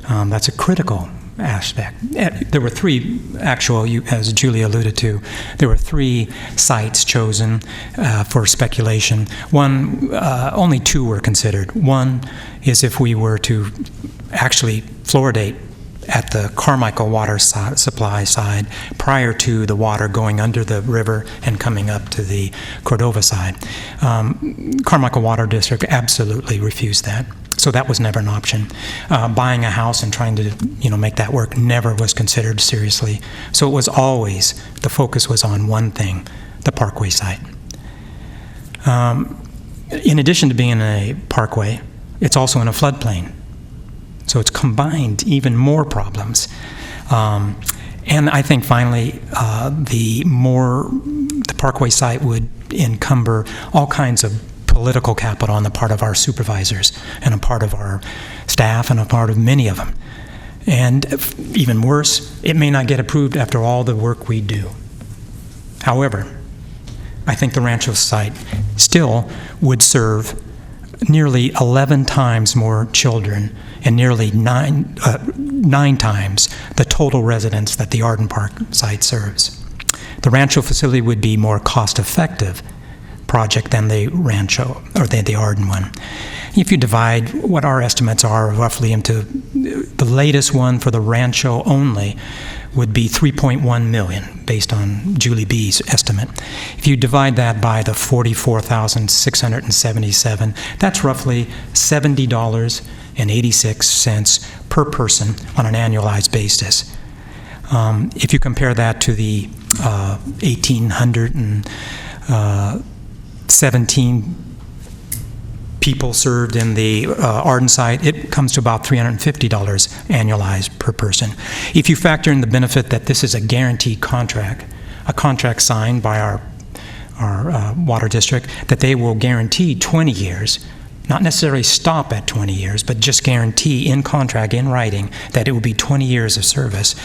That's a critical aspect. There were three, as Julie alluded to, there were three sites chosen for speculation. Only two were considered. One is if we were to actually fluoridate at the Carmichael water supply side prior to the water going under the river and coming up to the Cordova side. Carmichael Water District absolutely refused that. So that was never an option. Buying a house and trying to, make that work never was considered seriously. So it was always, the focus was on one thing, the parkway site. In addition to being in a parkway, it's also in a floodplain. So it's combined even more problems. And I think finally, the parkway site would encumber all kinds of political capital on the part of our supervisors and a part of our staff and a part of many of them. And even worse, it may not get approved after all the work we do. However, I think the Rancho site still would serve nearly 11 times more children and nearly nine times the total residents that the Arden Park site serves. The Rancho facility would be more cost-effective project than the Rancho, or the Arden one. If you divide what our estimates are roughly into, the latest one for the Rancho only would be $3.1 million, based on Julie B's estimate. If you divide that by the 44,677, that's roughly $70.86 per person on an annualized basis. If you compare that to the 1,817 people served in the Arden site, it comes to about $350 annualized per person. If you factor in the benefit that this is a guaranteed contract, a contract signed by our water district, that they will guarantee 20 years, not necessarily stop at 20 years, but just guarantee in contract, in writing, that it will be 20 years of service.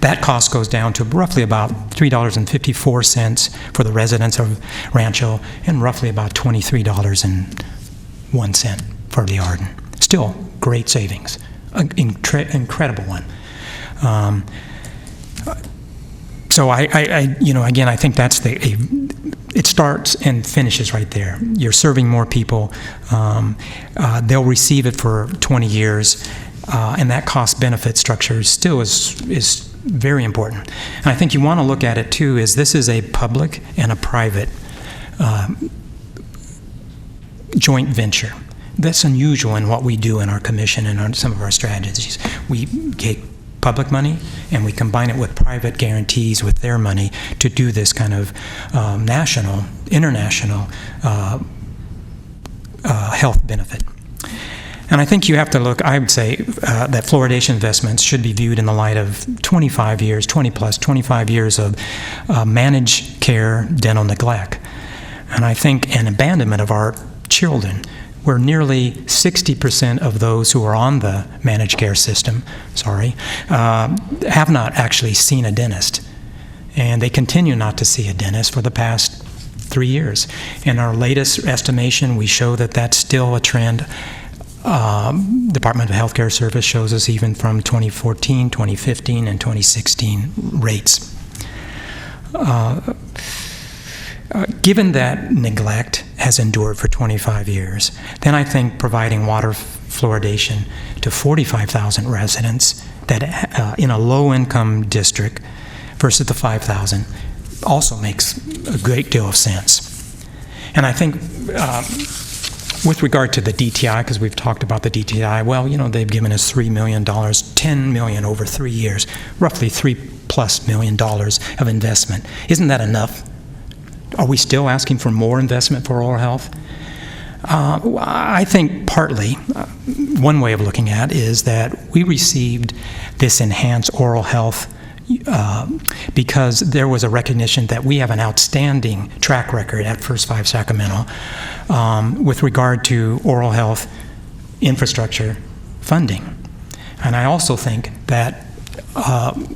That cost goes down to roughly about $3.54 for the residents of Rancho, and roughly about $23.01 for the Arden. Still, great savings. Incredible one. So again, I think that's it starts and finishes right there. You're serving more people. They'll receive it for 20 years, and that cost-benefit structure still is very important. And I think you want to look at it, too, is this is a public and a private joint venture. That's unusual in what we do in our commission and on some of our strategies. We take public money and we combine it with private guarantees with their money to do this kind of national, international health benefit. And I think you have to look, I would say, that fluoridation investments should be viewed in the light of 25 years of managed care dental neglect. And I think an abandonment of our children, where nearly 60% of those who are on the managed care system, have not actually seen a dentist. And they continue not to see a dentist for the past 3 years. In our latest estimation, we show that that's still a trend. Department of Healthcare Service shows us even from 2014, 2015, and 2016 rates. Given that neglect has endured for 25 years, then I think providing water fluoridation to 45,000 residents that in a low-income district versus the 5,000 also makes a great deal of sense. And I think with regard to the DTI, because we've talked about the DTI, well, they've given us $3 million, $10 million over 3 years, roughly $3+ million of investment. Isn't that enough? Are we still asking for more investment for oral health? I think partly, one way of looking at it is that we received this enhanced oral health because there was a recognition that we have an outstanding track record at First 5 Sacramento with regard to oral health infrastructure funding. And I also think that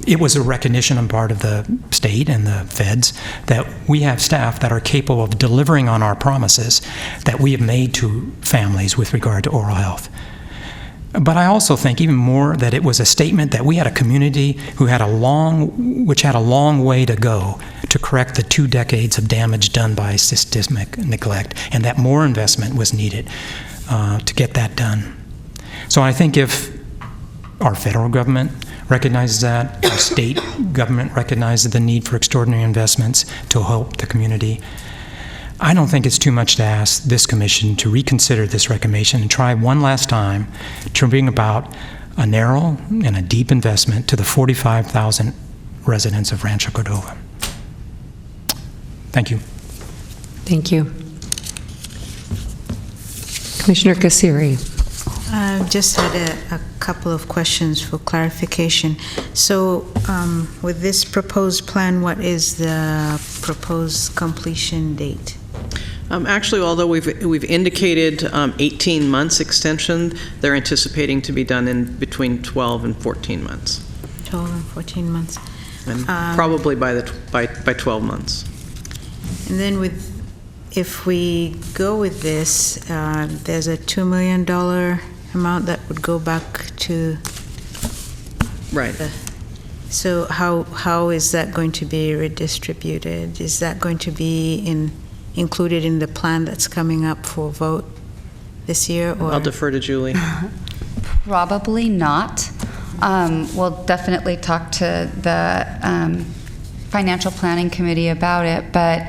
it was a recognition on part of the state and the feds that we have staff that are capable of delivering on our promises that we have made to families with regard to oral health. But I also think even more that it was a statement that we had a community which had a long way to go to correct the 2 decades of damage done by systemic neglect, and that more investment was needed to get that done. So I think if our federal government recognizes that, our state government recognizes the need for extraordinary investments to help the community, I don't think it's too much to ask this commission to reconsider this recommendation and try one last time to bring about a narrow and a deep investment to the 45,000 residents of Rancho Cordova. Thank you. Thank you. Commissioner Kasiri. Just had a couple of questions for clarification. So with this proposed plan, what is the proposed completion date? Actually, although we've indicated 18 months extension, they're anticipating to be done in between 12 and 14 months. 12 and 14 months. And probably by 12 months. And then if we go with this, there's a $2 million amount that would go back to. Right. So how is that going to be redistributed? Is that going to be included in the plan that's coming up for vote this year? Or? I'll defer to Julie. Probably not. We'll definitely talk to the Financial Planning Committee about it, but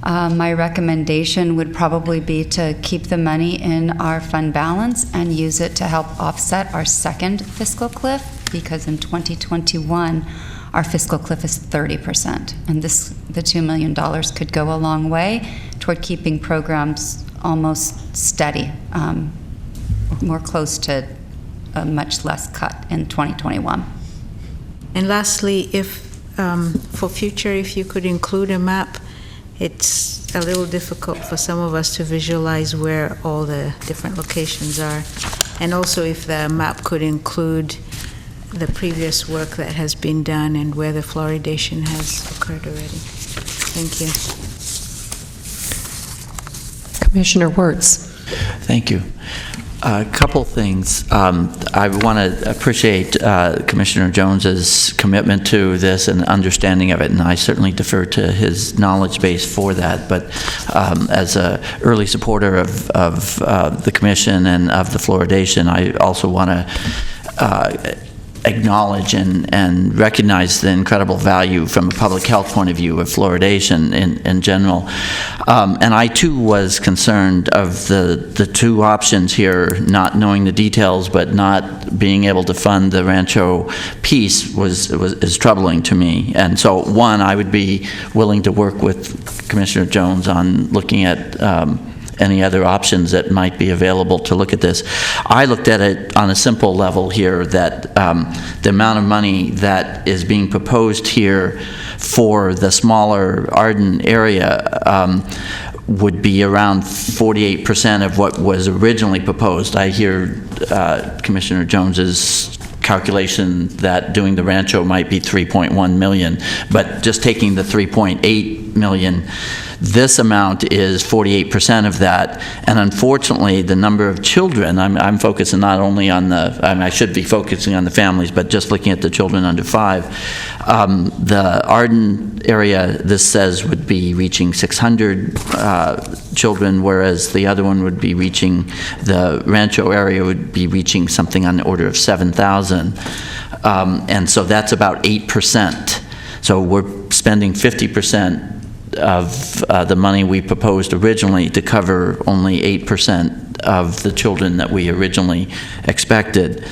my recommendation would probably be to keep the money in our fund balance and use it to help offset our second fiscal cliff, because in 2021, our fiscal cliff is 30%, and the $2 million could go a long way toward keeping programs almost steady, more close to a much less cut in 2021. And lastly, if for future, if you could include a map, it's a little difficult for some of us to visualize where all the different locations are. And also if the map could include the previous work that has been done and where the fluoridation has occurred already. Thank you. Commissioner Wirtz. Thank you. A couple things. I want to appreciate Commissioner Jones's commitment to this and understanding of it, and I certainly defer to his knowledge base for that. But as an early supporter of the Commission and of the fluoridation, I also want to acknowledge and recognize the incredible value from a public health point of view of fluoridation in general. And I too was concerned of the two options here, not knowing the details but not being able to fund the Rancho piece is troubling to me. And so one, I would be willing to work with Commissioner Jones on looking at any other options that might be available to look at this. I looked at it on a simple level here, that the amount of money that is being proposed here for the smaller Arden area would be around 48% of what was originally proposed. I hear Commissioner Jones's calculation that doing the Rancho might be 3.1 million, but just taking the 3.8 million, this amount is 48% of that. And unfortunately, the number of children, I'm focusing not only on I should be focusing on the families, but just looking at the children under 5. The Arden area, this says, would be reaching 600 children, whereas the other one would be reaching, the Rancho area would be reaching something on the order of 7,000. And so that's about 8%. So we're spending 50% of the money we proposed originally to cover only 8% of the children that we originally expected.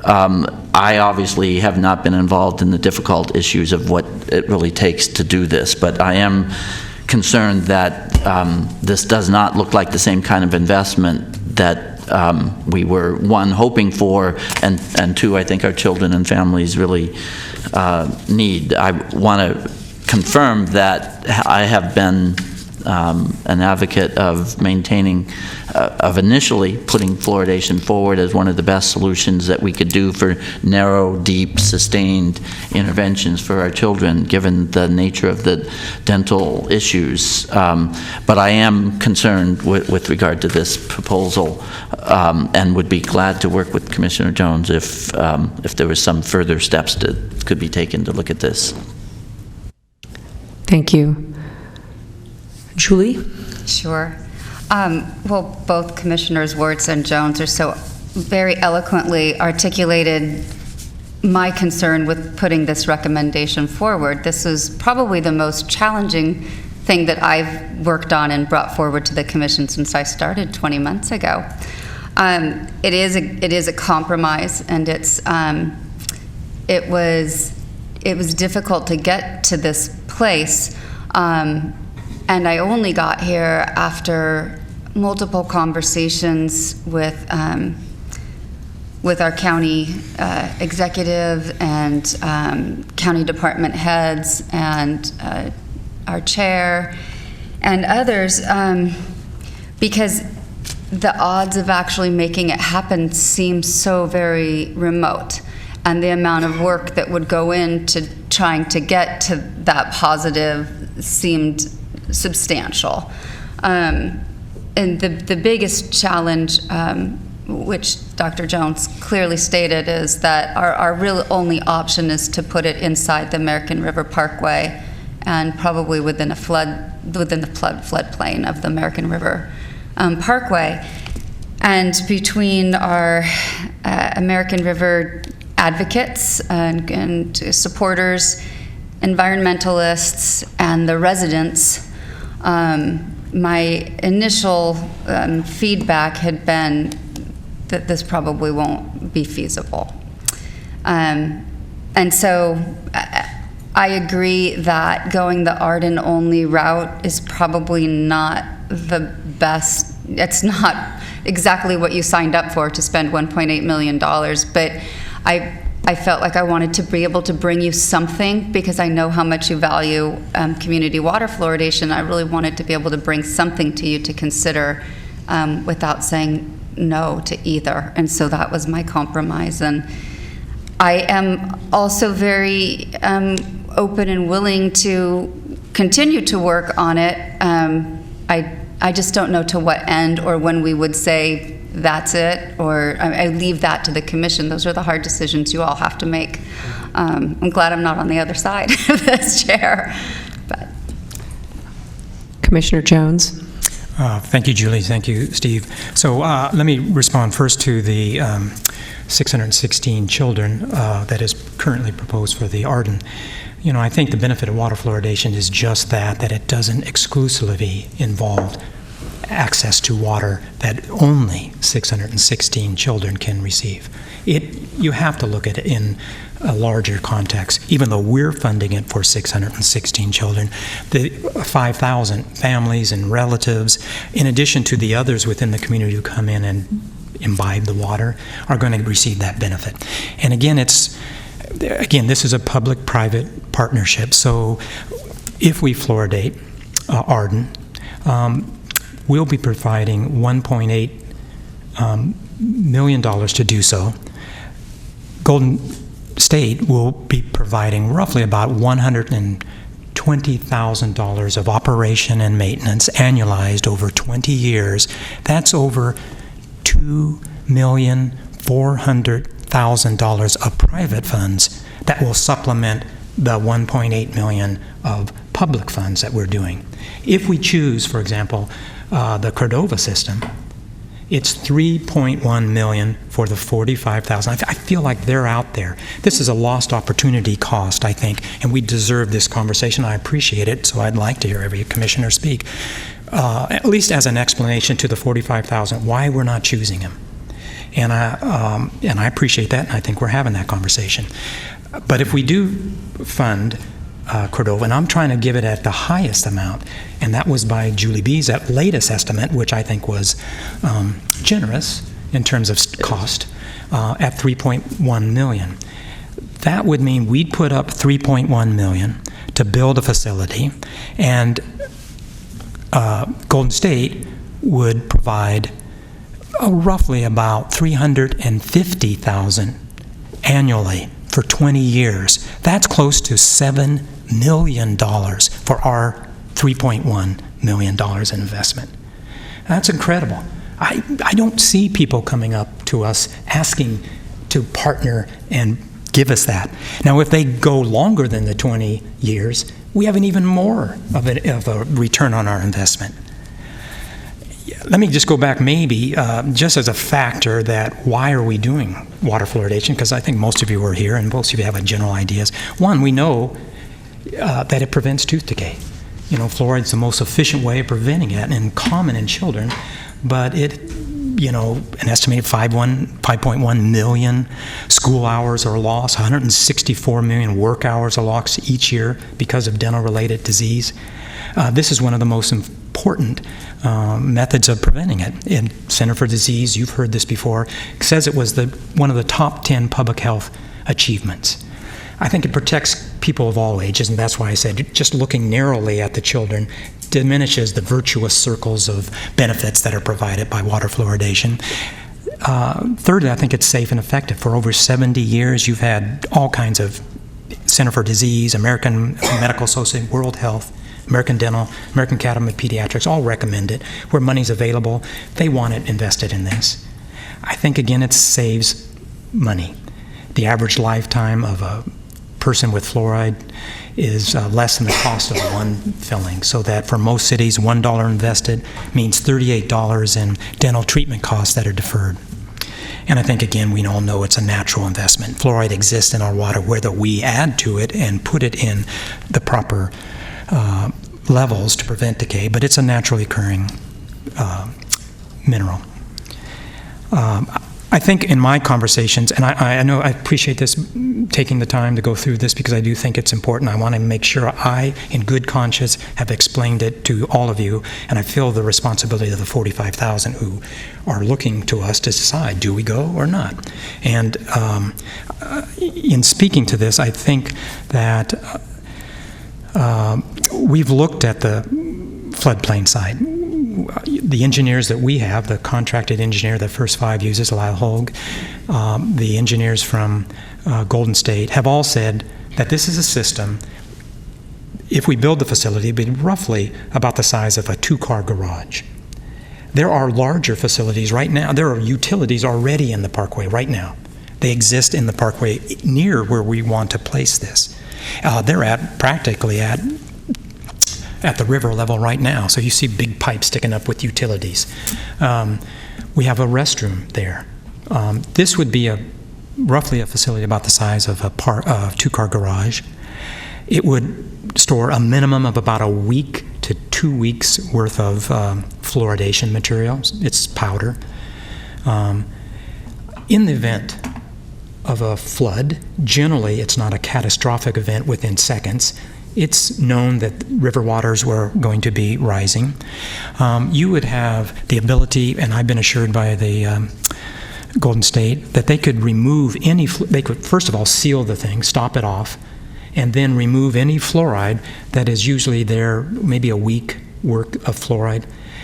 I obviously have not been involved in the difficult issues of what it really takes to do this, but I am concerned that this does not look like the same kind of investment that we were, one, hoping for, and two, I think our children and families really need. I want to confirm that I have been an advocate of maintaining, of initially putting fluoridation forward as one of the best solutions that we could do for narrow, deep, sustained interventions for our children, given the nature of the dental issues. But I am concerned with regard to this proposal, and would be glad to work with Commissioner Jones if there was some further steps that could be taken to look at this. Thank you. Julie? Sure. Well, both Commissioners Wirtz and Jones are so very eloquently articulated my concern with putting this recommendation forward. This is probably the most challenging thing that I've worked on and brought forward to the Commission since I started 20 months ago. It is a compromise, and it was difficult to get to this place, and I only got here after multiple conversations with our county executive and county department heads and our chair and others, because the odds of actually making it happen seem so very remote, and the amount of work that would go into trying to get to that positive seemed substantial. And the biggest challenge, which Dr. Jones clearly stated, is that our real only option is to put it inside the American River Parkway, and probably within the floodplain of the American River Parkway. And between our American River advocates and supporters, environmentalists, and the residents, my initial feedback had been that this probably won't be feasible. And so I agree that going the Arden-only route is probably not the best. It's not exactly what you signed up for, to spend $1.8 million, but I felt like I wanted to be able to bring you something, because I know how much you value community water fluoridation. I really wanted to be able to bring something to you to consider without saying no to either. And so that was my compromise. And I am also very open and willing to continue to work on it. I just don't know to what end or when we would say that's it, or I leave that to the Commission. Those are the hard decisions you all have to make. I'm glad I'm not on the other side of this chair. But. Commissioner Jones. Thank you, Julie. Thank you, Steve. So let me respond first to the 616 children that is currently proposed for the Arden. You know, I think the benefit of water fluoridation is just that it doesn't exclusively involve access to water that only 616 children can receive. You have to look at it in a larger context. Even though we're funding it for 616 children, the 5,000 families and relatives, in addition to the others within the community who come in and imbibe the water, are going to receive that benefit. And again, this is a public-private partnership. So if we fluoridate Arden, we'll be providing $1.8 million to do so. Golden State will be providing roughly about $120,000 of operation and maintenance annualized over 20 years. That's over $2,400,000 of private funds that will supplement the $1.8 million of public funds that we're doing. If we choose, for example, the Cordova system, it's $3.1 million for the 45,000. I feel like they're out there. This is a lost opportunity cost, I think, and we deserve this conversation. I appreciate it, so I'd like to hear every commissioner speak, at least as an explanation to the 45,000, why we're not choosing them. And I appreciate that, and I think we're having that conversation. But if we do fund Cordova, and I'm trying to give it at the highest amount, and that was by Julie B's latest estimate, which I think was generous in terms of cost, at $3.1 million. That would mean we'd put up $3.1 million to build a facility, and Golden State would provide roughly about $350,000 annually for 20 years. That's close to $7 million for our $3.1 million in investment. That's incredible. I don't see people coming up to us asking to partner and give us that. Now, if they go longer than the 20 years, we have an even more of a return on our investment. Let me just go back maybe just as a factor that why are we doing water fluoridation? Because I think most of you are here and most of you have general ideas. One, we know that it prevents tooth decay. You know, fluoride's the most efficient way of preventing it and common in children, but it, you know, an estimated 5.1 million school hours are lost, 164 million work hours are lost each year because of dental-related disease. This is one of the most important methods of preventing it. And Center for Disease, you've heard this before, says it was one of the top 10 public health achievements. I think it protects people of all ages, and that's why I said just looking narrowly at the children diminishes the virtuous circles of benefits that are provided by water fluoridation. Thirdly, I think it's safe and effective. For over 70 years, you've had all kinds of Center for Disease, American Medical Association, World Health, American Dental, American Academy of Pediatrics, all recommend it. Where money's available, they want it invested in this. I think, again, it saves money. The average lifetime of a person with fluoride is less than the cost of one filling, so that for most cities, $1 invested means $38 in dental treatment costs that are deferred. And I think, again, we all know it's a natural investment. Fluoride exists in our water, whether we add to it and put it in the proper levels to prevent decay, but it's a naturally occurring mineral. I think in my conversations, and I know I appreciate this, taking the time to go through this because I do think it's important. I want to make sure I, in good conscience, have explained it to all of you, and I feel the responsibility of the 45,000 who are looking to us to decide, do we go or not? And in speaking to this, I think that we've looked at the floodplain side. The engineers that we have, the contracted engineer that First 5 uses, Lyle Hogue, the engineers from Golden State, have all said that this is a system, if we build the facility, it'd be roughly about the size of a 2-car garage. There are larger facilities right now. There are utilities already in the parkway right now. They exist in the parkway near where we want to place this. They're practically at the river level right now, so you see big pipes sticking up with utilities. We have a restroom there. This would be roughly a facility about the size of a 2-car garage. It would store a minimum of about a week to 2 weeks worth of fluoridation materials. It's powder. In the event of a flood, generally it's not a catastrophic event within seconds. It's known that river waters were going to be rising. You would have the ability, and I've been assured by the Golden State, that they could remove they could first of all seal the thing, stop it off, and then remove any fluoride that is usually there, maybe a week worth of fluoride,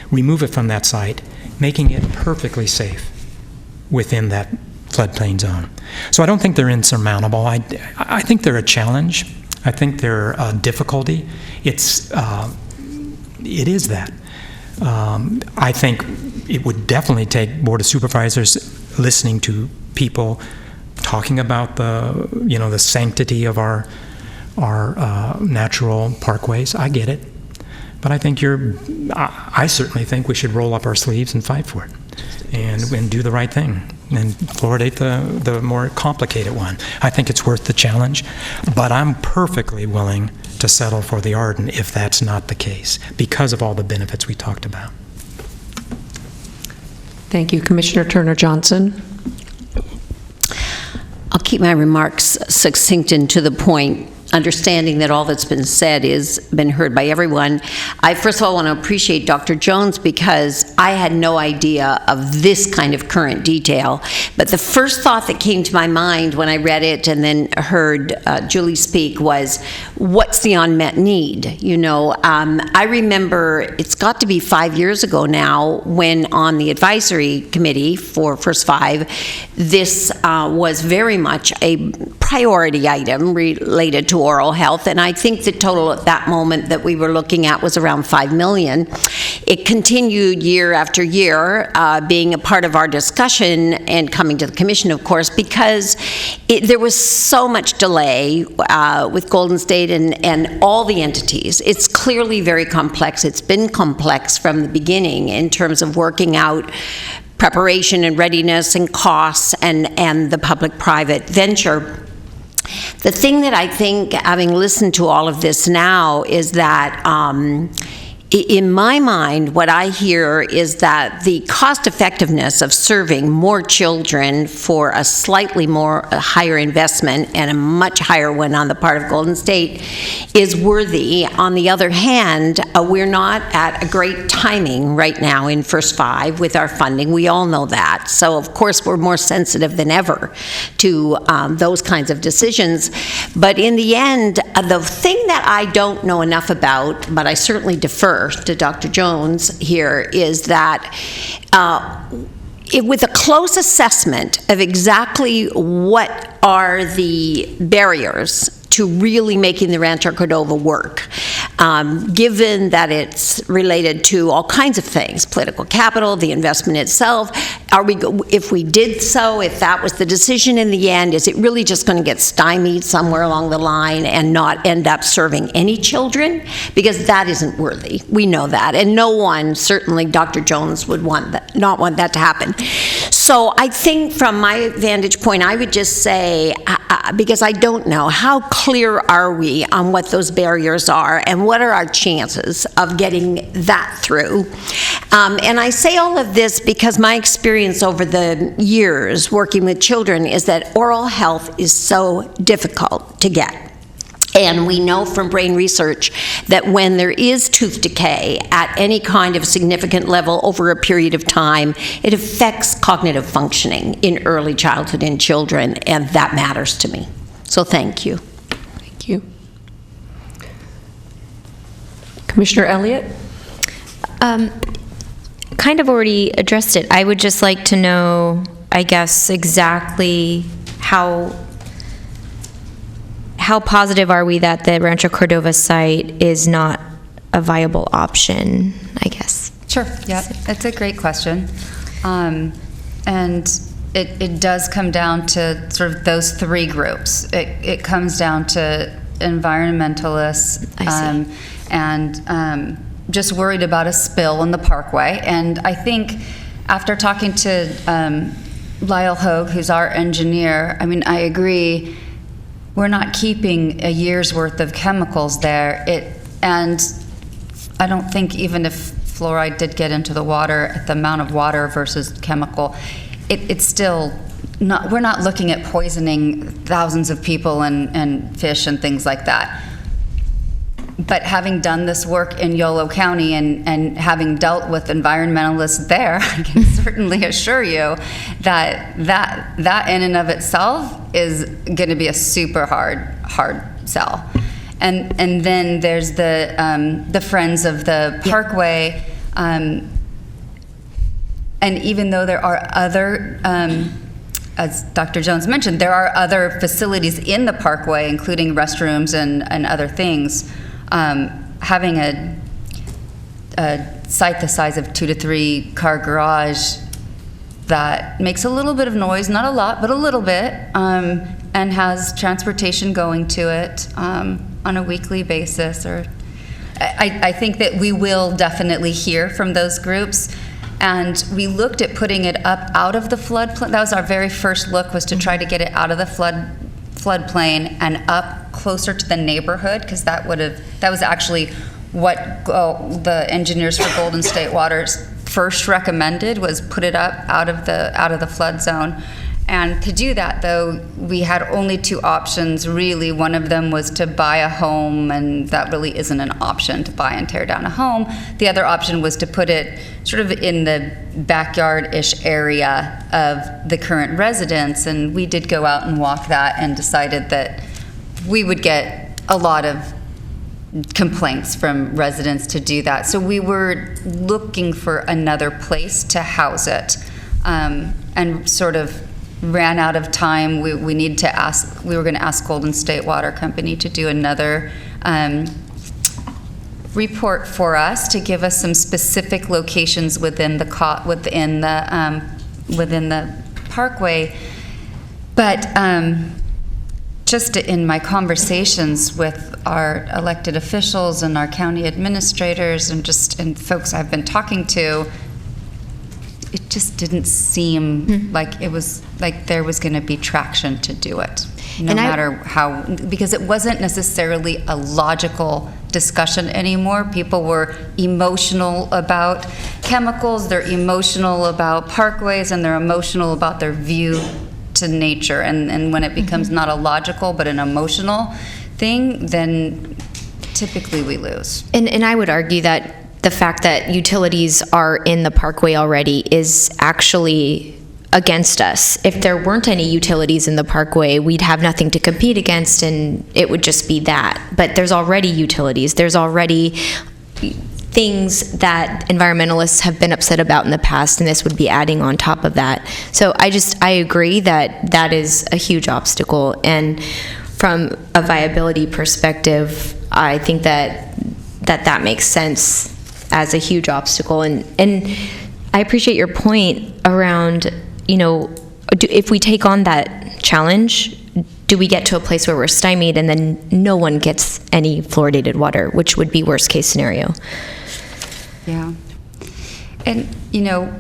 remove it from that site, making it perfectly safe within that floodplain zone. So I don't think they're insurmountable. I think they're a challenge. I think they're a difficulty. It is that. I think it would definitely take Board of Supervisors listening to people talking about the sanctity of our natural parkways. I get it, but I think I certainly think we should roll up our sleeves and fight for it, and do the right thing. And fluoridate the more complicated one. I think it's worth the challenge, but I'm perfectly willing to settle for the Arden if that's not the case, because of all the benefits we talked about. Thank you. Commissioner Turner-Johnson. I'll keep my remarks succinct and to the point. understanding that all that's been said is been heard by everyone. I first of all want to appreciate Dr. Jones because I had no idea of this kind of current detail. But the first thought that came to my mind when I read it and then heard Julie speak was, what's the unmet need? You know, I remember it's got to be 5 years ago now when on the advisory committee for First Five, this was very much a priority item related to oral health, and I think the total at that moment that we were looking at was around $5 million. It continued year after year, being a part of our discussion and coming to the commission, of course, because there was so much delay with Golden State and all the entities. It's clearly very complex. It's been complex from the beginning in terms of working out preparation and readiness and costs and the public-private venture. The thing that I think, having listened to all of this now, is that in my mind, what I hear is that the cost effectiveness of serving more children for a slightly higher investment and a much higher one on the part of Golden State is worthy. On the other hand, we're not at a great timing right now in First Five with our funding. We all know that. So of course we're more sensitive than ever to those kinds of decisions. But in the end, the thing that I don't know enough about, but I certainly defer to Dr. Jones here, is that with a close assessment of exactly what are the barriers to really making the Rancho Cordova work, given that it's related to all kinds of things, political capital, the investment itself. If we did so, if that was the decision in the end, is it really just going to get stymied somewhere along the line and not end up serving any children? Because that isn't worthy. We know that. And no one, certainly Dr. Jones, would not want that to happen. So I think from my vantage point, I would just say, because I don't know, how clear are we on what those barriers are and what are our chances of getting that through? And I say all of this because my experience over the years working with children is that oral health is so difficult to get. And we know from brain research that when there is tooth decay at any kind of significant level over a period of time, it affects cognitive functioning in early childhood in children, and that matters to me. So thank you. Thank you. Commissioner Elliott? Kind of already addressed it. I would just like to know, I guess, exactly how positive are we that the Rancho Cordova site is not a viable option, I guess? Sure, yeah, it's a great question. And it does come down to sort of those three groups. It comes down to environmentalists and just worried about a spill in the parkway. And I think after talking to Lyle Hogue, who's our engineer, I mean, I agree, we're not keeping a year's worth of chemicals there. And I don't think even if fluoride did get into the water, the amount of water versus chemical, it's still not, we're not looking at poisoning thousands of people and fish and things like that. But having done this work in Yolo County and having dealt with environmentalists there, I can certainly assure you that in and of itself is going to be a super hard sell. And then there's the Friends of the Parkway, and even though there are other, as Dr. Jones mentioned, there are other facilities in the Parkway, including restrooms and other things. Having a site the size of 2 to 3 car garage that makes a little bit of noise, not a lot, but a little bit, and has transportation going to it on a weekly basis. I think that we will definitely hear from those groups. And we looked at putting it up out of the floodplain. That was our very first look, was to try to get it out of the floodplain and up closer to the neighborhood, because that was actually what the engineers for Golden State Water's first recommended, was put it up out of the flood zone. And to do that, though, we had only two options, really. One of them was to buy a home, and that really isn't an option, to buy and tear down a home. The other option was to put it sort of in the backyard-ish area of the current residence, and we did go out and walk that and decided that we would get a lot of complaints from residents to do that. So we were looking for another place to house it, and sort of ran out of time. We were going to ask Golden State Water Company to do another report for us, to give us some specific locations within the parkway. But just in my conversations with our elected officials and our county administrators and folks I've been talking to, it just didn't seem like it was like there was going to be traction to do it, no matter how, because it wasn't necessarily a logical discussion anymore. People were emotional about chemicals, they're emotional about parkways, and they're emotional about their view to nature. And when it becomes not a logical but an emotional thing, then typically we lose. And I would argue that the fact that utilities are in the parkway already is actually against us. If there weren't any utilities in the parkway, we'd have nothing to compete against, and it would just be that. But there's already utilities. There's already things that environmentalists have been upset about in the past, and this would be adding on top of that. So I agree that that is a huge obstacle, and from a viability perspective, I think that makes sense as a huge obstacle. And I appreciate your point around, if we take on that challenge, do we get to a place where we're stymied and then no one gets any fluoridated water, which would be worst case scenario? Yeah. And,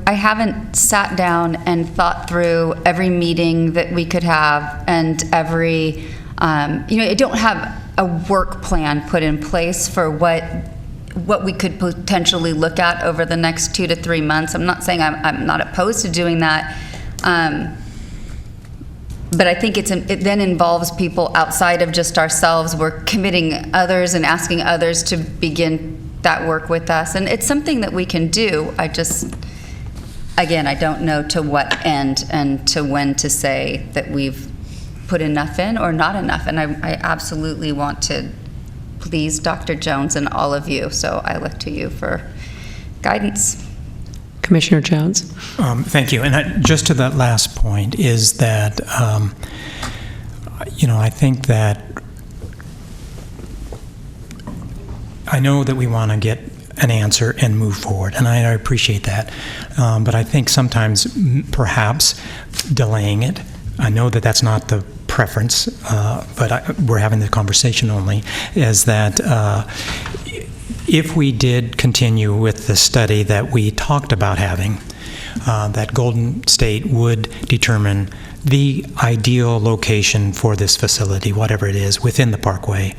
I haven't sat down and thought through every meeting that we could have and every, I don't have a work plan put in place for what we could potentially look at over the next 2 to 3 months. I'm not saying I'm not opposed to doing that, but I think it then involves people outside of just ourselves. We're committing others and asking others to begin that work with us, and it's something that we can do. I don't know to what end and to when to say that we've put enough in or not enough, and I absolutely want to please Dr. Jones and all of you, so I look to you for guidance. Commissioner Jones. Thank you. And just to that last point is that, I think that I know that we want to get an answer and move forward, and I appreciate that. But I think sometimes perhaps delaying it, I know that that's not the preference, but we're having the conversation only, is that if we did continue with the study that we talked about having, that Golden State would determine the ideal location for this facility, whatever it is, within the parkway.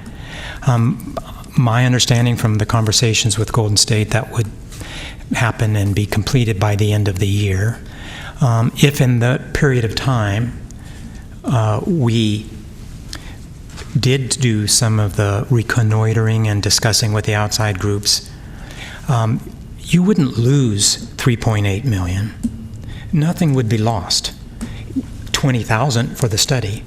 My understanding from the conversations with Golden State, that would happen and be completed by the end of the year. If in the period of time we did do some of the reconnoitering and discussing with the outside groups, you wouldn't lose $3.8 million. Nothing would be lost. $20,000 for the study,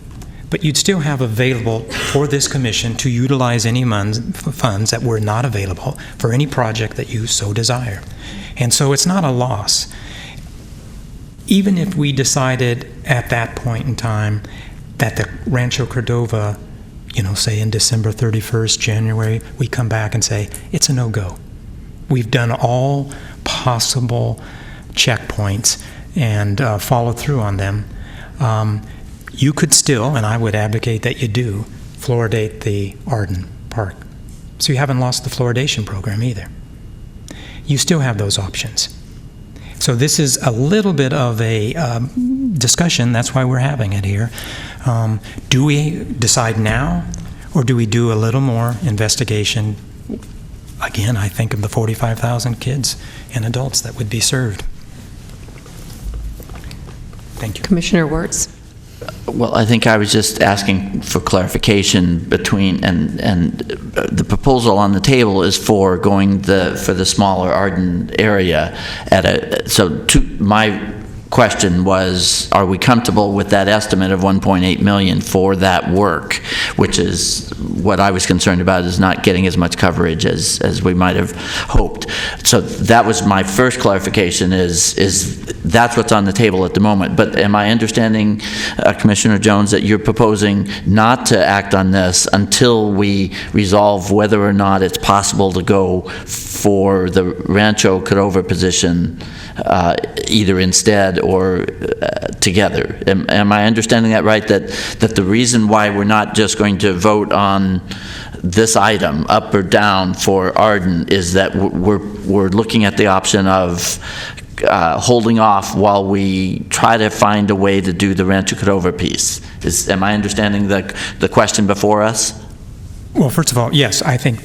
but you'd still have available for this commission to utilize any funds that were not available for any project that you so desire. And so it's not a loss. Even if we decided at that point in time that the Rancho Cordova, say in December 31st, January, we come back and say, it's a no-go. We've done all possible checkpoints and follow through on them. You could still, and I would advocate that you do, fluoridate the Arden Park. So you haven't lost the fluoridation program either. You still have those options. So this is a little bit of a discussion. That's why we're having it here. Do we decide now, or do we do a little more investigation? Again, I think of the 45,000 kids and adults that would be served. Thank you. Commissioner Wirtz? Well, I think I was just asking for clarification between, and the proposal on the table is for going for the smaller Arden area my question was, are we comfortable with that estimate of 1.8 million for that work, which is what I was concerned about, is not getting as much coverage as we might have hoped. So that was my first clarification, is that's what's on the table at the moment. But am I understanding, Commissioner Jones, that you're proposing not to act on this until we resolve whether or not it's possible to go for the Rancho Cordova position either instead or together? Am I understanding that right, that the reason why we're not just going to vote on this item up or down for Arden is that we're looking at the option of holding off while we try to find a way to do the Rancho Cordova piece? Am I understanding the question before us? Well, first of all, yes, I think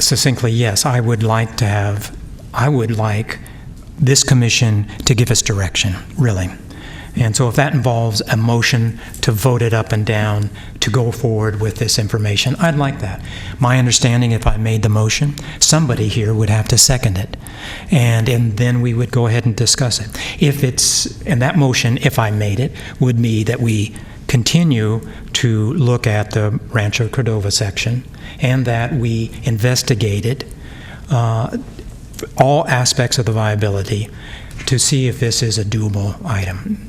succinctly, yes, I would like this commission to give us direction, really. And so if that involves a motion to vote it up and down to go forward with this information, I'd like that. My understanding, if I made the motion, somebody here would have to second it. And then we would go ahead and discuss it. And that motion, if I made it, would be that we continue to look at the Rancho Cordova section and that we investigated all aspects of the viability to see if this is a doable item,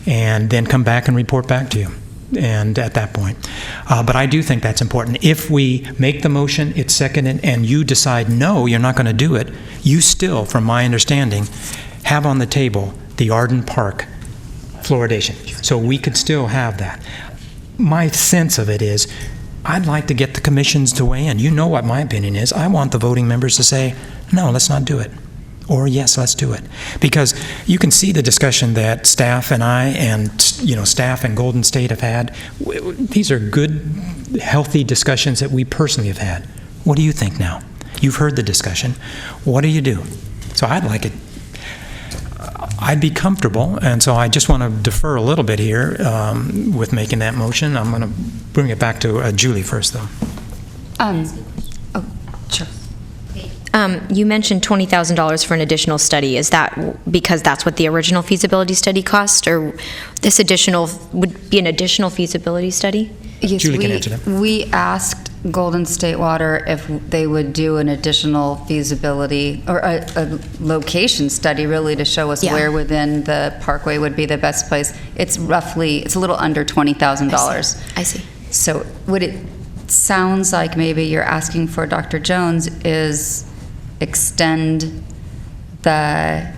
and then come back and report back to you. And at that point, but I do think that's important. If we make the motion, it's seconded, and you decide no, you're not going to do it, you still, from my understanding, have on the table the Arden Park fluoridation. So we could still have that. My sense of it is, I'd like to get the commissions to weigh in. You know what my opinion is. I want the voting members to say, no, let's not do it. Or yes, let's do it. Because you can see the discussion that staff and I and staff in Golden State have had. These are good, healthy discussions that we personally have had. What do you think now? You've heard the discussion. What do you do? So I'd like it. I'd be comfortable, and so I just want to defer a little bit here with making that motion. I'm going to bring it back to Julie first, though. Sure. You mentioned $20,000 for an additional study. Is that because that's what the original feasibility study cost, or this additional would be an additional feasibility study? Yes, Julie can answer that. We asked Golden State Water if they would do an additional feasibility or a location study, really, to show us where within the parkway would be the best place. It's a little under $20,000. I see. So what it sounds like maybe you're asking for, Dr. Jones, is extend the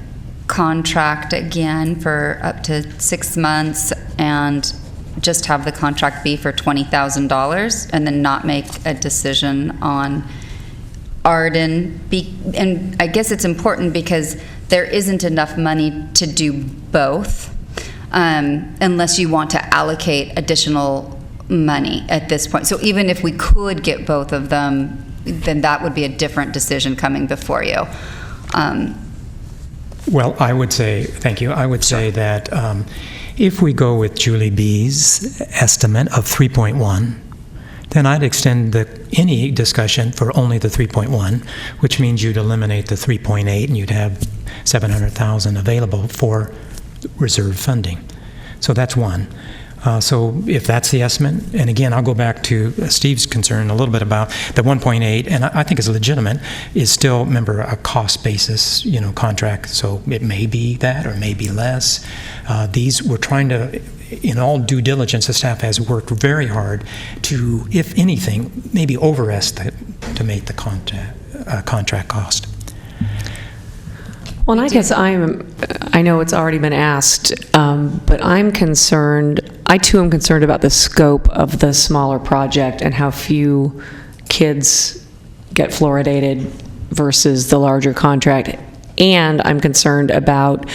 contract again for up to 6 months and just have the contract be for $20,000 and then not make a decision on Arden. And I guess it's important because there isn't enough money to do both unless you want to allocate additional money at this point. So even if we could get both of them, then that would be a different decision coming before you. Well, I would say, thank you, I would say that if we go with Julie B's estimate of 3.1, then I'd extend any discussion for only the 3.1, which means you'd eliminate the 3.8 and you'd have $700,000 available for reserve funding. So that's one. So if that's the estimate, and again, I'll go back to Steve's concern a little bit about the 1.8, and I think it's legitimate, is still, remember, a cost basis, contract. So it may be that, or may be less. We're trying to, in all due diligence, the staff has worked very hard to, if anything, maybe overestimate the contract cost. Well, and I guess I know it's already been asked, but I too am concerned about the scope of the smaller project and how few kids get fluoridated versus the larger contract. And I'm concerned about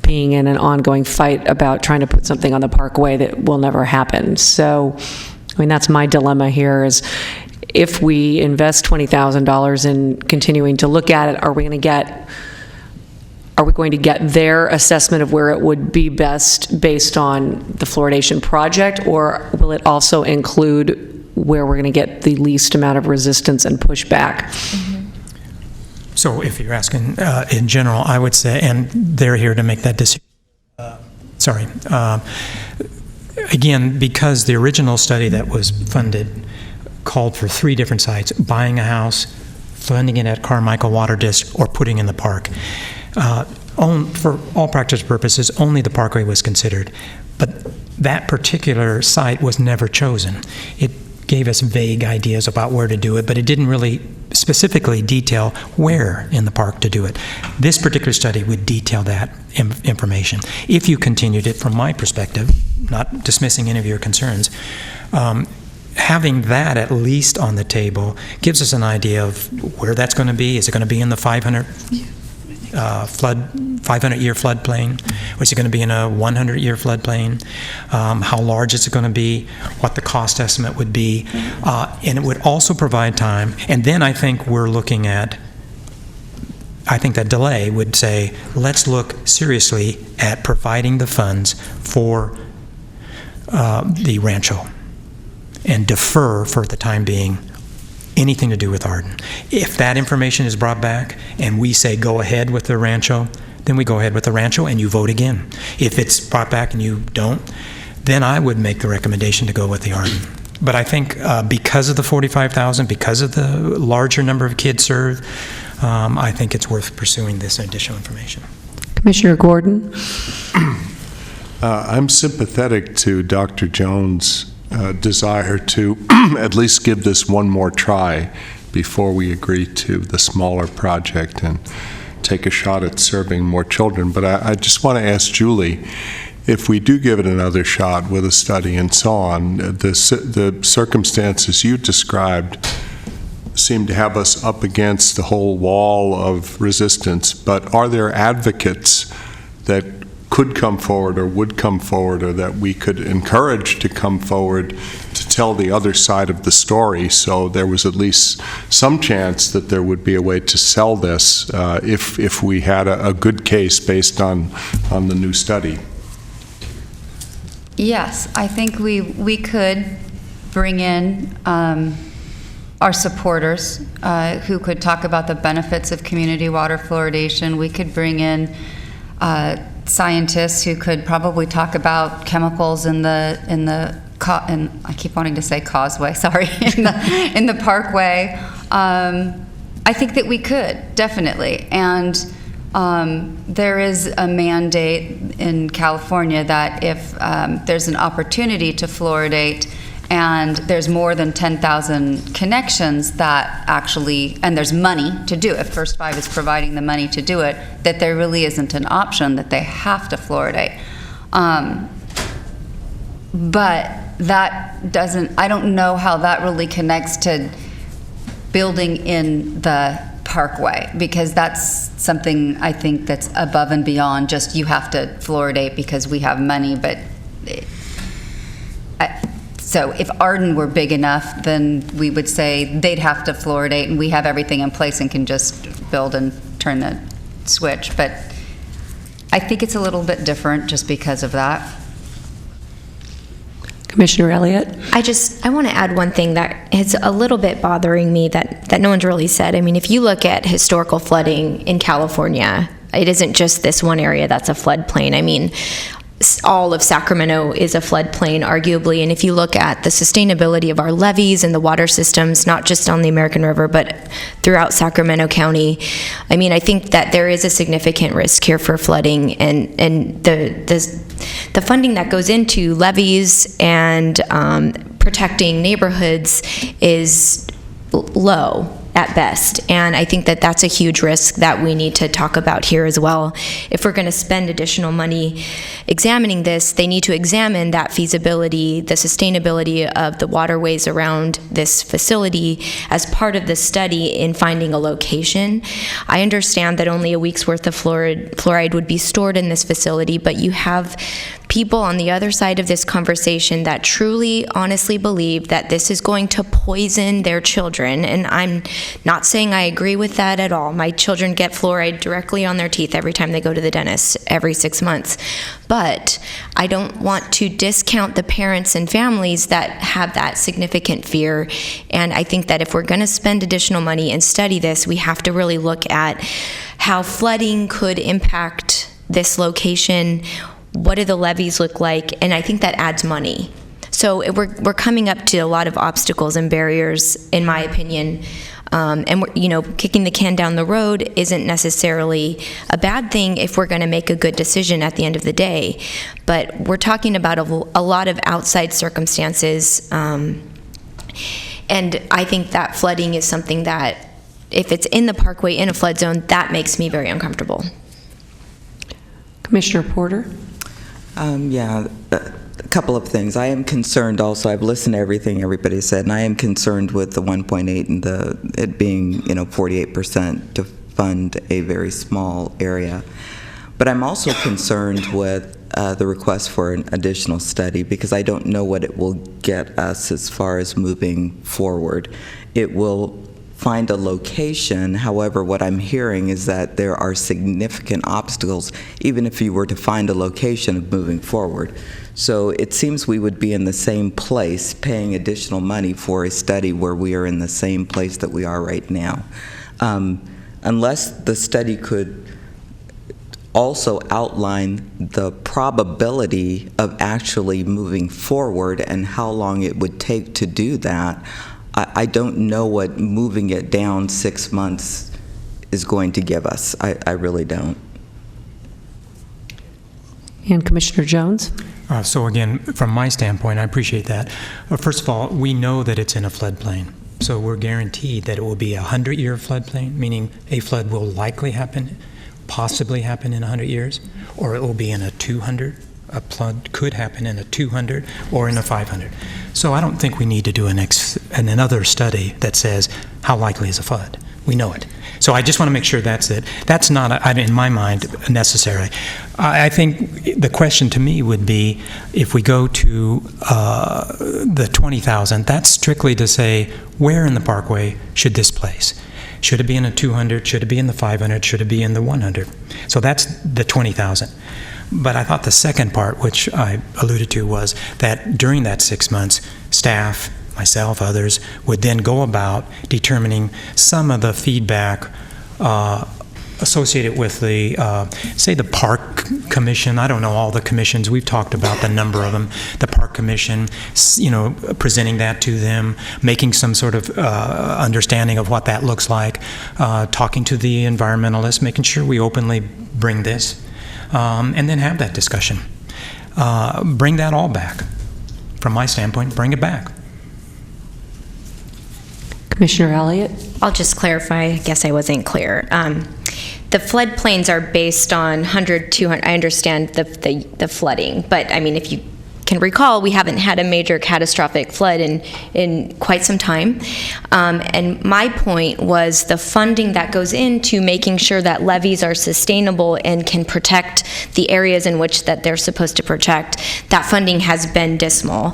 being in an ongoing fight about trying to put something on the parkway that will never happen. So, that's my dilemma here is, if we invest $20,000 in continuing to look at it, are we going to get are we going to get their assessment of where it would be best based on the fluoridation project, or will it also include where we're going to get the least amount of resistance and pushback? So if you're asking in general, I would say, and they're here to make that decision. Again, because the original study that was funded called for 3 different sites: buying a house, funding it at Carmichael Water District, or putting in the park. For all practical purposes, only the parkway was considered. But that particular site was never chosen. It gave us vague ideas about where to do it, but it didn't really specifically detail where in the park to do it. This particular study would detail that information. If you continued it, from my perspective, not dismissing any of your concerns, having that at least on the table gives us an idea of where that's going to be. Is it going to be in the 500-year floodplain? Or is it going to be in a 100-year floodplain? How large is it going to be? What the cost estimate would be? And it would also provide time. And then I think we're looking at, I think that delay would say, let's look seriously at providing the funds for the Rancho and defer for the time being anything to do with Arden. If that information is brought back and we say go ahead with the Rancho, then we go ahead with the Rancho and you vote again. If it's brought back and you don't, then I would make the recommendation to go with the Arden. But I think because of the 45,000, because of the larger number of kids served, I think it's worth pursuing this additional information. Commissioner Gordon? I'm sympathetic to Dr. Jones' desire to at least give this one more try before we agree to the smaller project and take a shot at serving more children. But I just want to ask Julie, if we do give it another shot with a study and so on, the circumstances you described seem to have us up against the whole wall of resistance, but are there advocates that could come forward or would come forward, or that we could encourage to come forward to tell the other side of the story, so there was at least some chance that there would be a way to sell this if we had a good case based on the new study? Yes, I think we could bring in our supporters who could talk about the benefits of community water fluoridation. We could bring in scientists who could probably talk about chemicals in I keep wanting to say causeway, sorry, in the parkway. I think that we could, definitely. And there is a mandate in California that if there's an opportunity to fluoridate and there's more than 10,000 connections that actually, and there's money to do it, First Five is providing the money to do it, that there really isn't an option that they have to fluoridate. But that doesn't, I don't know how that really connects to building in the parkway, because that's something I think that's above and beyond just you have to fluoridate because we have money. But so if Arden were big enough, then we would say they'd have to fluoridate, and we have everything in place and can just build and turn the switch. But I think it's a little bit different just because of that. Commissioner Elliott? I want to add one thing that is a little bit bothering me that no one's really said. I mean, if you look at historical flooding in California, it isn't just this one area that's a floodplain. I mean, all of Sacramento is a floodplain, arguably, and if you look at the sustainability of our levees and the water systems, not just on the American River, but throughout Sacramento County, I mean, I think that there is a significant risk here for flooding, and the funding that goes into levees and protecting neighborhoods is low at best, and I think that that's a huge risk that we need to talk about here as well. If we're going to spend additional money examining this, they need to examine that feasibility, the sustainability of the waterways around this facility as part of the study in finding a location. I understand that only a week's worth of fluoride would be stored in this facility, but you have people on the other side of this conversation that truly, honestly believe that this is going to poison their children, and I'm Not saying I agree with that at all. My children get fluoride directly on their teeth every time they go to the dentist every 6 months. But I don't want to discount the parents and families that have that significant fear. And I think that if we're going to spend additional money and study this, we have to really look at how flooding could impact this location. What do the levees look like? And I think that adds money. So we're coming up to a lot of obstacles and barriers, in my opinion. And we're, kicking the can down the road isn't necessarily a bad thing if we're going to make a good decision at the end of the day. But we're talking about a lot of outside circumstances. And I think that flooding is something that, if it's in the parkway, in a flood zone, that makes me very uncomfortable. Commissioner Porter? A couple of things. I am concerned also, I've listened to everything everybody said, and I am concerned with the 1.8 and it being 48% to fund a very small area. But I'm also concerned with the request for an additional study, because I don't know what it will get us as far as moving forward. It will find a location. However, what I'm hearing is that there are significant obstacles, even if you were to find a location of moving forward. So it seems we would be in the same place paying additional money for a study where we are in the same place that we are right now. Unless the study could also outline the probability of actually moving forward and how long it would take to do that, I don't know what moving it down 6 months is going to give us. I really don't. And Commissioner Jones? So again, from my standpoint, I appreciate that. First of all, we know that it's in a floodplain. So we're guaranteed that it will be a 100-year floodplain, meaning a flood will likely happen, possibly happen in 100 years, or it will be in a 200. A flood could happen in a 200 or in a 500. So I don't think we need to do another study that says how likely is a flood. We know it. So I just want to make sure that's it. That's not, in my mind, necessary. I think the question to me would be, if we go to the 20,000, that's strictly to say, where in the parkway should this place? Should it be in a 200? Should it be in the 500? Should it be in the 100? So that's the 20,000. But I thought the second part, which I alluded to, was that during that 6 months, staff, myself, others, would then go about determining some of the feedback associated with the, say, the Park Commission. I don't know all the commissions. We've talked about the number of them. The Park Commission, presenting that to them, making some sort of understanding of what that looks like, talking to the environmentalists, making sure we openly bring this, and then have that discussion. Bring that all back. From my standpoint, bring it back. Commissioner Elliott? I'll just clarify. I guess I wasn't clear. The floodplains are based on 100, 200. I understand the flooding, but I mean, if you can recall, we haven't had a major catastrophic flood in quite some time. And my point was the funding that goes into making sure that levees are sustainable and can protect the areas in which that they're supposed to protect. That funding has been dismal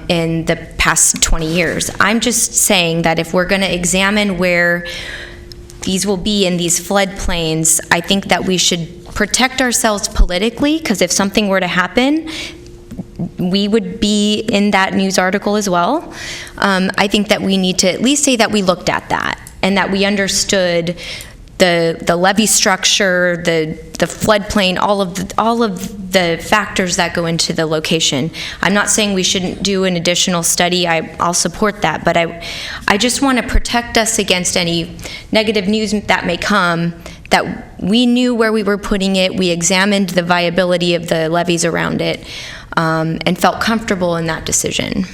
in the past 20 years. I'm just saying that if we're going to examine where these will be in these floodplains, I think that we should protect ourselves politically, because if something were to happen, we would be in that news article as well. I think that we need to at least say that we looked at that and that we understood the levee structure, the floodplain, all of the factors that go into the location. I'm not saying we shouldn't do an additional study. I'll support that, but I just want to protect us against any negative news that may come, that we knew where we were putting it, we examined the viability of the levees around it, and felt comfortable in that decision.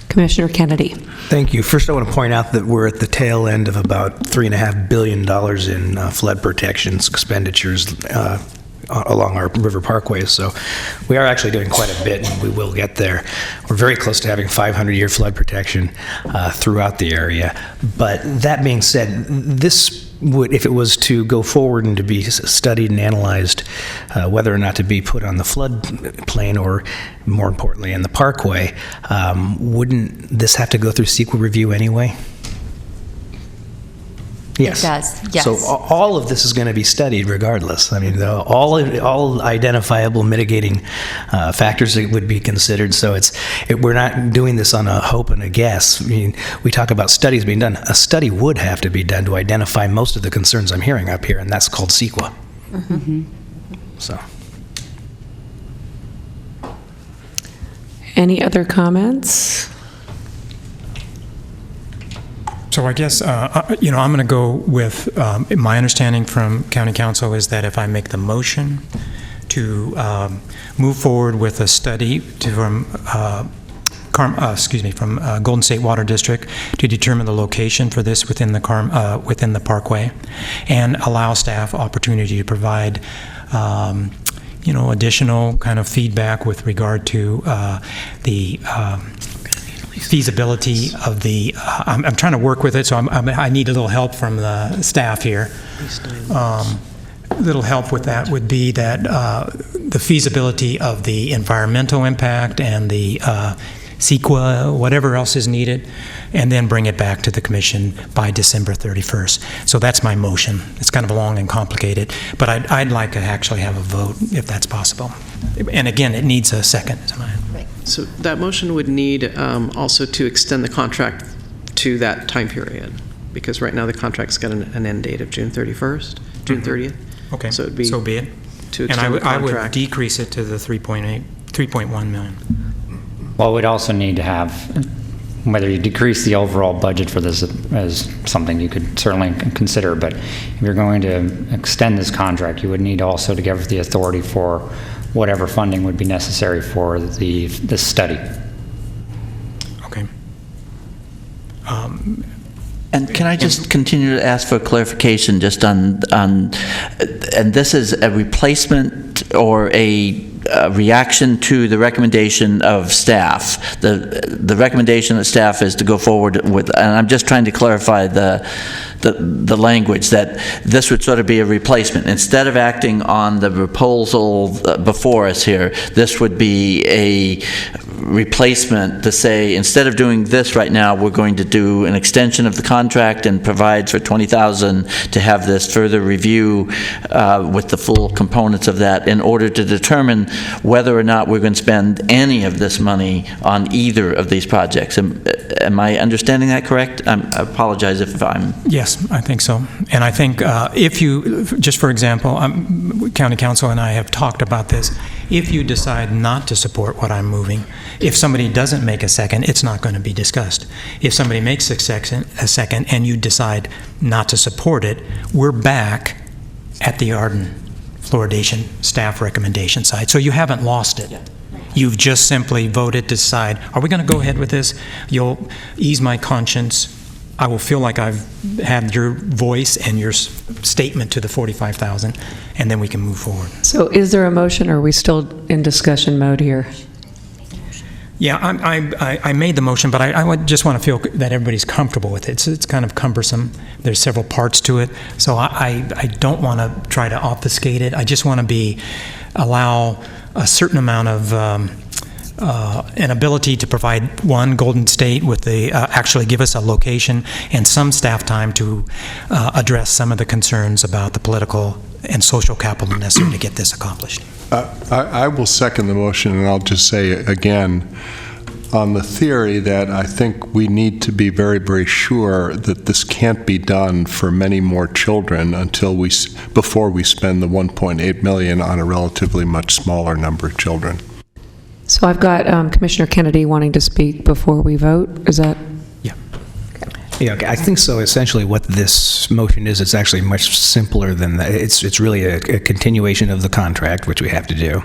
Commissioner Kennedy. Thank you. First, I want to point out that we're at the tail end of about $3.5 billion in flood protection expenditures along our river parkways. So we are actually doing quite a bit, and we will get there. We're very close to having 500-year flood protection throughout the area. But that being said, this would, if it was to go forward and to be studied and analyzed, whether or not to be put on the floodplain or, more importantly, in the parkway, wouldn't this have to go through CEQA review anyway? Yes. It does, yes. So all of this is going to be studied regardless. I mean, all identifiable mitigating factors that would be considered. So we're not doing this on a hope and a guess. I mean, we talk about studies being done. A study would have to be done to identify most of the concerns I'm hearing up here, and that's called CEQA. Mm-hmm. So. Any other comments? So I guess, I'm going to go with, my understanding from County Council is that if I make the motion to move forward with a study from Golden State Water District to determine the location for this within the Parkway, and allow staff opportunity to provide additional kind of feedback with regard to the feasibility of the, I'm trying to work with it, so I need a little help from the staff here. Little help with that would be that the feasibility of the environmental impact and the CEQA, whatever else is needed, and then bring it back to the commission by December 31st. So that's my motion. It's kind of long and complicated, but I'd like to actually have a vote if that's possible. And again, it needs a second. So that motion would need also to extend the contract to that time period, because right now the contract's got an end date of June 31st, June 30th. Okay, so it'd be so be it. To and extend the I would contract. decrease it to the 3.1 million. Well, we'd also need to have, whether you decrease the overall budget for this as something you could certainly consider, but if you're going to extend this contract, you would need also to give the authority for whatever funding would be necessary for this study. Okay. And can I just continue to ask for clarification just on and this is a replacement or a reaction to the recommendation of staff. The recommendation of staff is to go forward with, and I'm just trying to clarify the language, that this would sort of be a replacement. Instead of acting on the proposal before us here, this would be a replacement to say, instead of doing this right now, we're going to do an extension of the contract and provide for $20,000 to have this further review with the full components of that in order to determine whether or not we're going to spend any of this money on either of these projects. Am I understanding that correct? I apologize if I'm... Yes, I think so. And I think if you, just for example, County Council and I have talked about this. If you decide not to support what I'm moving, if somebody doesn't make a second, it's not going to be discussed. If somebody makes a second and you decide not to support it, we're back at the Arden fluoridation staff recommendation side. So you haven't lost it. You've just simply voted to decide, are we going to go ahead with this? You'll ease my conscience. I will feel like I've had your voice and your statement to the 45,000, and then we can move forward. So is there a motion, or are we still in discussion mode here? Yeah, I made the motion, but I would just want to feel that everybody's comfortable with it. It's kind of cumbersome. There's several parts to it. So I don't want to try to obfuscate it. I just want to allow a certain amount of an ability to provide Golden State with actually give us a location and some staff time to address some of the concerns about the political and social capital necessary to get this accomplished. I will second the motion, and I'll just say again, on the theory that I think we need to be very, very sure that this can't be done for many more children before we spend the $1.8 million on a relatively much smaller number of children. So I've got Commissioner Kennedy wanting to speak before we vote. Is that? Yeah, okay. I think so. Essentially, what this motion is, it's actually much simpler than that. It's really a continuation of the contract, which we have to do,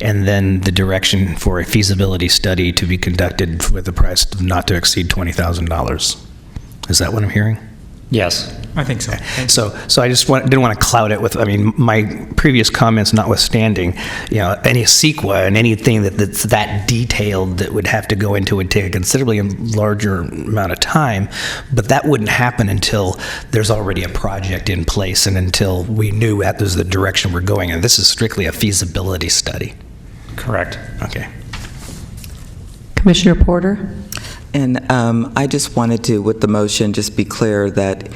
and then the direction for a feasibility study to be conducted with a price not to exceed $20,000. Is that what I'm hearing? Yes. I think so. So I just didn't want to cloud it with, my previous comments notwithstanding, any CEQA and anything that's that detailed that would have to go into would take a considerably larger amount of time, but that wouldn't happen until there's already a project in place and until we knew that was the direction we're going. And this is strictly a feasibility study. Correct. Okay. Commissioner Porter? And I just wanted to, with the motion, just be clear that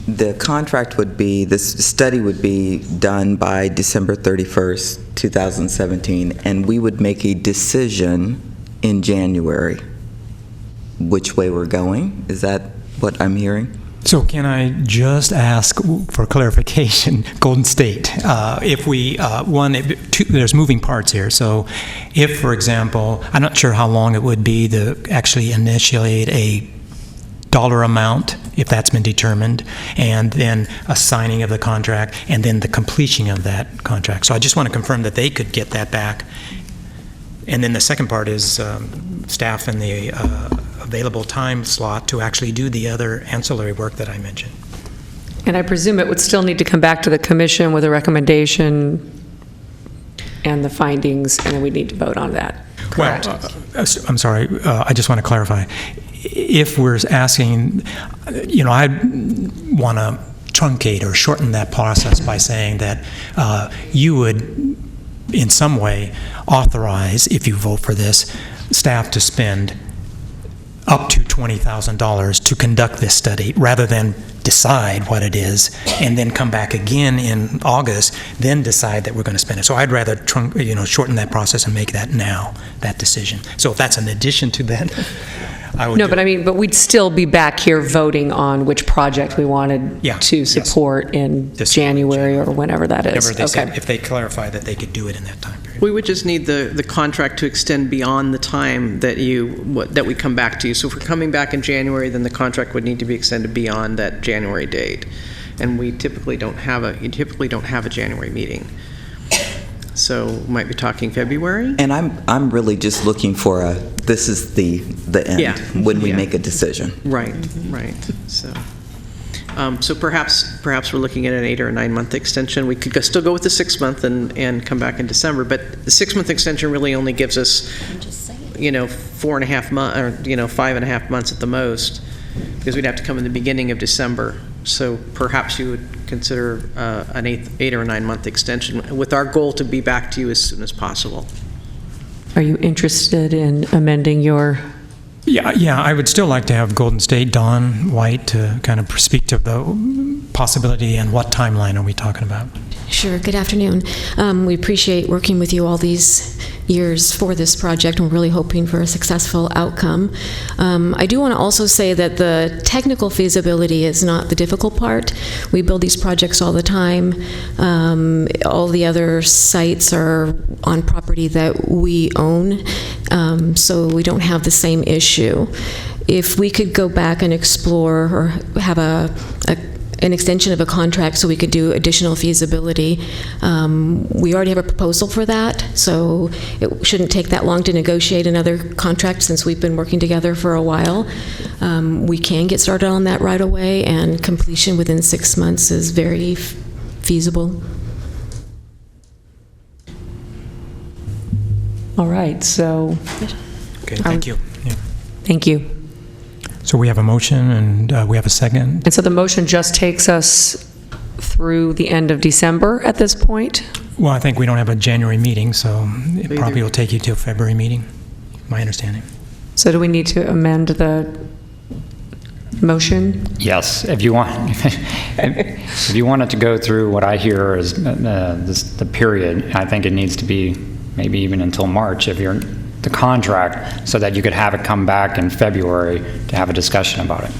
The contract would be, this study would be done by December 31st, 2017, and we would make a decision in January which way we're going. Is that what I'm hearing? So can I just ask for clarification, Golden State, if we, there's moving parts here. So if, for example, I'm not sure how long it would be to actually initiate a dollar amount, if that's been determined, and then a signing of the contract, and then the completion of that contract. So I just want to confirm that they could get that back. And then the second part is staff and the available time slot to actually do the other ancillary work that I mentioned. And I presume it would still need to come back to the commission with a recommendation and the findings, and then we need to vote on that. Correct. Well, I'm sorry, I just want to clarify. If we're asking, I want to truncate or shorten that process by saying that you would, in some way, authorize, if you vote for this, staff to spend up to $20,000 to conduct this study, rather than decide what it is and then come back again in August, then decide that we're going to spend it. So I'd rather shorten that process and make that now, that decision. So if that's an addition to that, I would. No, but we'd still be back here voting on which project we wanted to support in January or whenever that is. Whatever they said, if they clarify that they could do it in that time period. We would just need the contract to extend beyond the time that we come back to you. So if we're coming back in January, then the contract would need to be extended beyond that January date. And you typically don't have a January meeting. So we might be talking February. And I'm really just looking for this is the end when we make a decision. Right. So perhaps we're looking at an 8 or a 9 month extension. We could still go with the 6 month and come back in December, but the 6 month extension really only gives us 4.5 months, or 5.5 months at the most, because we'd have to come in the beginning of December. So perhaps you would consider an 8 or 9 month extension, with our goal to be back to you as soon as possible. Are you interested in amending your? Yeah, I would still like to have Golden State, Dawn White, to kind of speak to the possibility and what timeline are we talking about? Sure. Good afternoon. We appreciate working with you all these years for this project, and we're really hoping for a successful outcome. I do want to also say that the technical feasibility is not the difficult part. We build these projects all the time. All the other sites are on property that we own, so we don't have the same issue. If we could go back and explore or have an extension of a contract so we could do additional feasibility. We already have a proposal for that, so it shouldn't take that long to negotiate another contract since we've been working together for a while. We can get started on that right away, and completion within 6 months is very feasible. All right, so. Okay, thank you. Yeah. Thank you. So we have a motion and we have a second. And so the motion just takes us through the end of December at this point? Well, I think we don't have a January meeting, so it probably will take you to a February meeting, my understanding. So do we need to amend the motion? Yes, if you wanted to go through what I hear is the period, I think it needs to be maybe even until March if you're the contract, so that you could have it come back in February to have a discussion about it.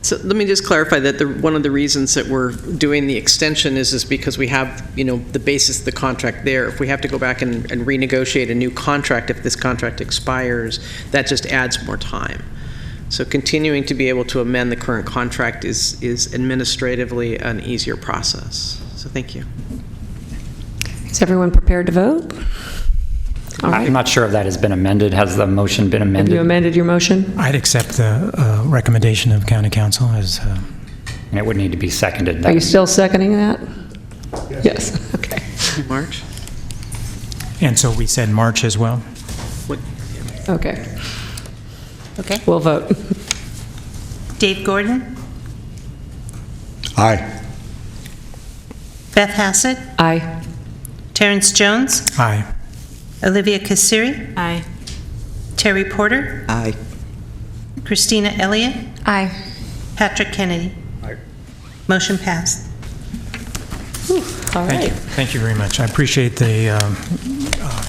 So let me just clarify that one of the reasons that we're doing the extension is because we have, the basis of the contract there. If we have to go back and renegotiate a new contract, if this contract expires, that just adds more time. So continuing to be able to amend the current contract is administratively an easier process. So thank you. Is everyone prepared to vote? I'm not sure if that has been amended. Has the motion been amended? Have you amended your motion? I'd accept the recommendation of County Council as... And it would need to be seconded. Are you still seconding that? Yes. Okay. March? And so we said March as well? Okay. Okay. We'll vote. Dave Gordon? Aye. Beth Hassett? Aye. Terrence Jones? Aye. Olivia Kassiri? Aye. Terry Porter? Aye. Christina Elliott? Aye. Patrick Kennedy. Motion passed. All right. Thank you very much. I appreciate the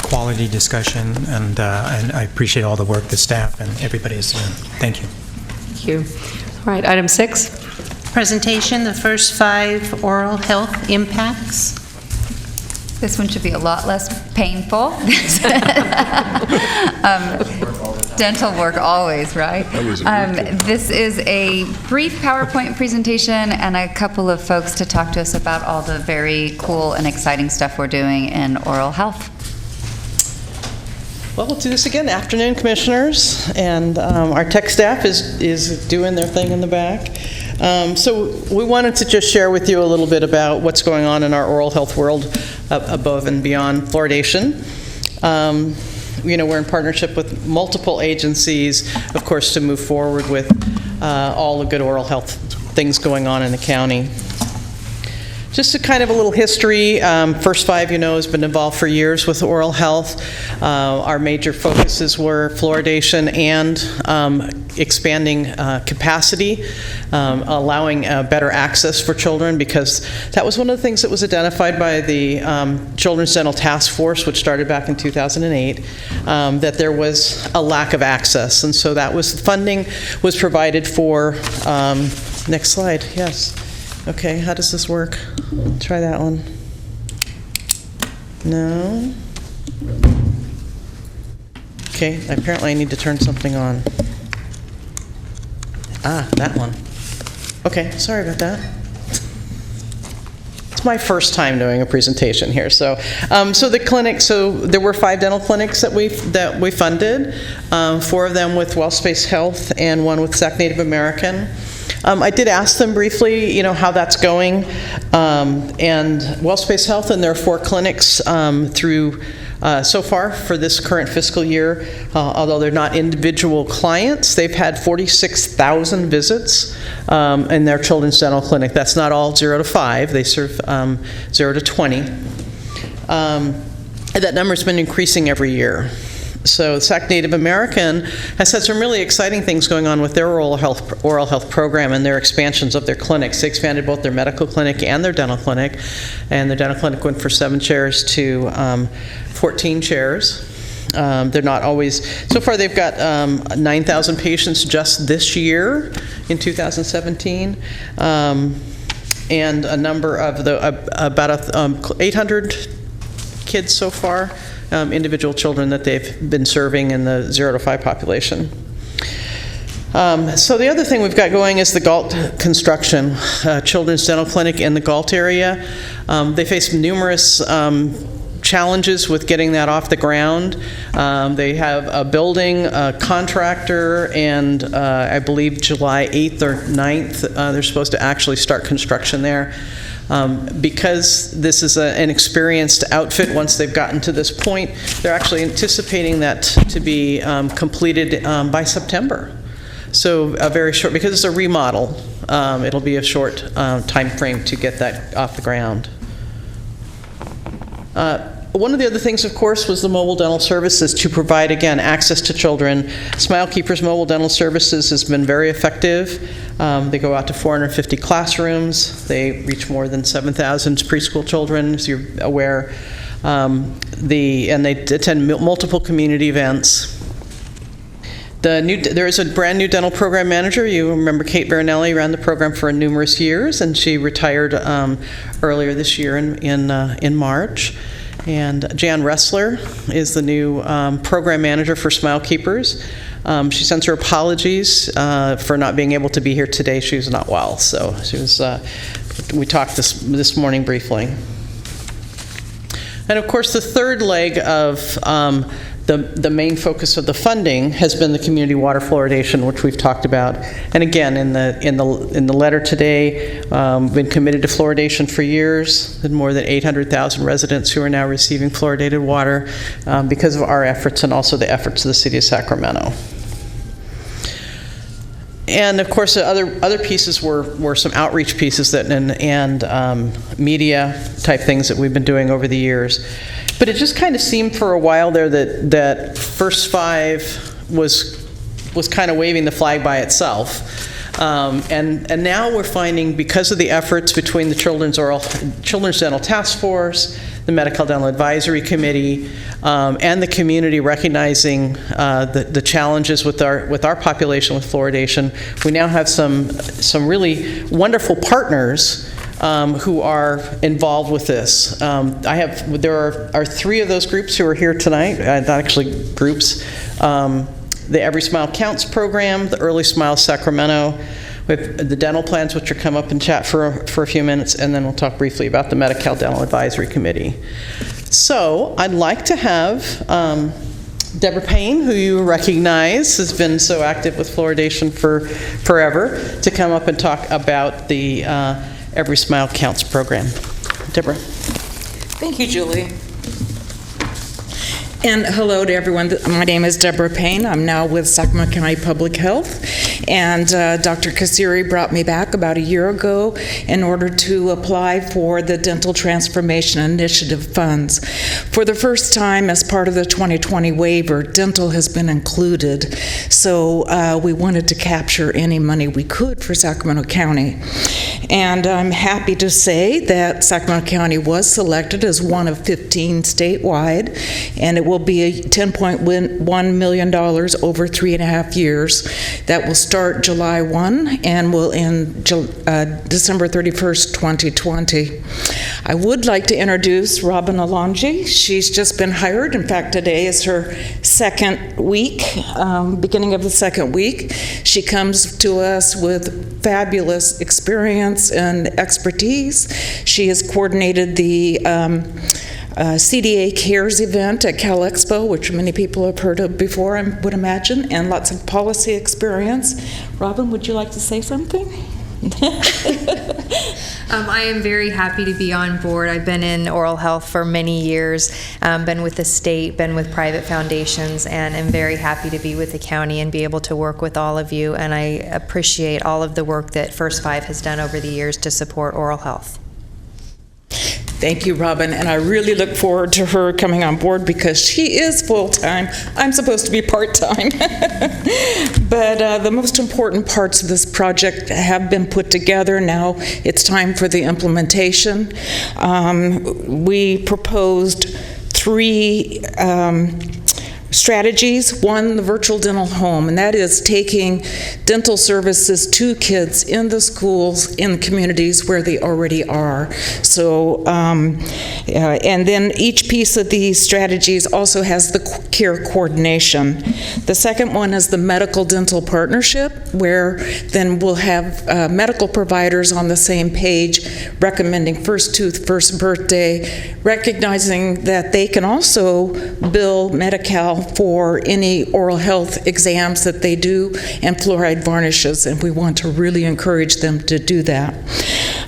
quality discussion, and I appreciate all the work the staff and everybody is doing. Thank you. Thank you. All right, item 6. Presentation, the first 5 oral health impacts. This one should be a lot less painful. Dental work always, right? This is a brief PowerPoint presentation and a couple of folks to talk to us about all the very cool and exciting stuff we're doing in oral health. Well, we'll do this again. Afternoon, commissioners, and our tech staff is doing their thing in the back. So we wanted to just share with you a little bit about what's going on in our oral health world above and beyond fluoridation. We're in partnership with multiple agencies, of course, to move forward with all the good oral health things going on in the county. Just a kind of a little history. First 5, has been involved for years with oral health. Our major focuses were fluoridation and expanding capacity, allowing better access for children, because that was one of the things that was identified by the Children's Dental Task Force, which started back in 2008, that there was a lack of access. And so that was, funding was provided for, next slide, yes. Okay, how does this work? Try that one. No. Okay, apparently I need to turn something on. Ah, that one. Okay, sorry about that. It's my first time doing a presentation here. So the clinic, there were 5 dental clinics that we funded, 4 of them with WellSpace Health and 1 with Sac Native American. I did ask them briefly, how that's going, and WellSpace Health, and there are 4 clinics through so far for this current fiscal year. Although they're not individual clients, they've had 46,000 visits in their children's dental clinic. That's not all 0 to 5. They serve 0 to 20. That number's been increasing every year. So Sac Native American has had some really exciting things going on with their oral health program and their expansions of their clinics. They expanded both their medical clinic and their dental clinic, and their dental clinic went from 7 chairs to 14 chairs. They're not always, so far they've got 9,000 patients just this year in 2017, and a number of about 800 kids so far. Individual children that they've been serving in the 0 to 5 population. So the other thing we've got going is the Galt construction, Children's Dental Clinic in the Galt area. They face numerous challenges with getting that off the ground. They have a building, a contractor, and I believe July 8th or 9th, they're supposed to actually start construction there. Because this is an experienced outfit, once they've gotten to this point, they're actually anticipating that to be completed by September. So a very short, because it's a remodel, it'll be a short time frame to get that off the ground. One of the other things, of course, was the mobile dental services to provide, again, access to children. SmileKeepers Mobile Dental Services has been very effective. They go out to 450 classrooms. They reach more than 7,000 preschool children, as you're aware. And they attend multiple community events. There is a brand new dental program manager. You remember Kate Barinelli ran the program for numerous years, and she retired earlier this year in March. And Jan Ressler is the new program manager for SmileKeepers. She sends her apologies for not being able to be here today. She was not well, so she was. We talked this morning briefly. And of course, the third leg of the main focus of the funding has been the community water fluoridation, which we've talked about. And again, in the letter today, been committed to fluoridation for years. There's more than 800,000 residents who are now receiving fluoridated water because of our efforts and also the efforts of the city of Sacramento. And of course, the other pieces were some outreach pieces and media type things that we've been doing over the years. But it just kind of seemed for a while there that First 5 was kind of waving the flag by itself. And now we're finding, because of the efforts between the Children's Dental Task Force, the Medical Dental Advisory Committee, and the community recognizing the challenges with our population with fluoridation, we now have some really wonderful partners who are involved with this. There are 3 of those groups who are here tonight, not actually groups. The Every Smile Counts program, the Early Smile Sacramento, we have the dental plans, which will come up and chat for a few minutes, and then we'll talk briefly about the Medi-Cal Dental Advisory Committee. So I'd like to have Deborah Payne, who you recognize has been so active with fluoridation for forever, to come up and talk about the Every Smile Counts program. Deborah. Thank you, Julie. And hello to everyone. My name is Deborah Payne. I'm now with Sacramento County Public Health. And Dr. Kasiri brought me back about a year ago in order to apply for the Dental Transformation Initiative funds. For the first time, as part of the 2020 waiver, dental has been included. So we wanted to capture any money we could for Sacramento County. And I'm happy to say that Sacramento County was selected as one of 15 statewide, and it will be a $10.1 million over 3.5 years. That will start July 1 and will end December 31st, 2020. I would like to introduce Robin Alonji. She's just been hired. In fact, today is her second week, beginning of the second week. She comes to us with fabulous experience and expertise. She has coordinated the CDA Cares event at Cal Expo, which many people have heard of before, I would imagine, and lots of policy experience. Robin, would you like to say something? I am very happy to be on board. I've been in oral health for many years, been with the state, been with private foundations, and am very happy to be with the county and be able to work with all of you. And I appreciate all of the work that First Five has done over the years to support oral health. Thank you, Robin, and I really look forward to her coming on board because she is full-time. I'm supposed to be part-time. But the most important parts of this project have been put together. Now it's time for the implementation. We proposed 3 strategies. One, the virtual dental home, and that is taking dental services to kids in the schools, in communities where they already are. So, and then each piece of these strategies also has the care coordination. The second one is the medical dental partnership, where then we'll have medical providers on the same page recommending first tooth, first birthday, recognizing that they can also bill Medi-Cal for any oral health exams that they do and fluoride varnishes, and we want to really encourage them to do that.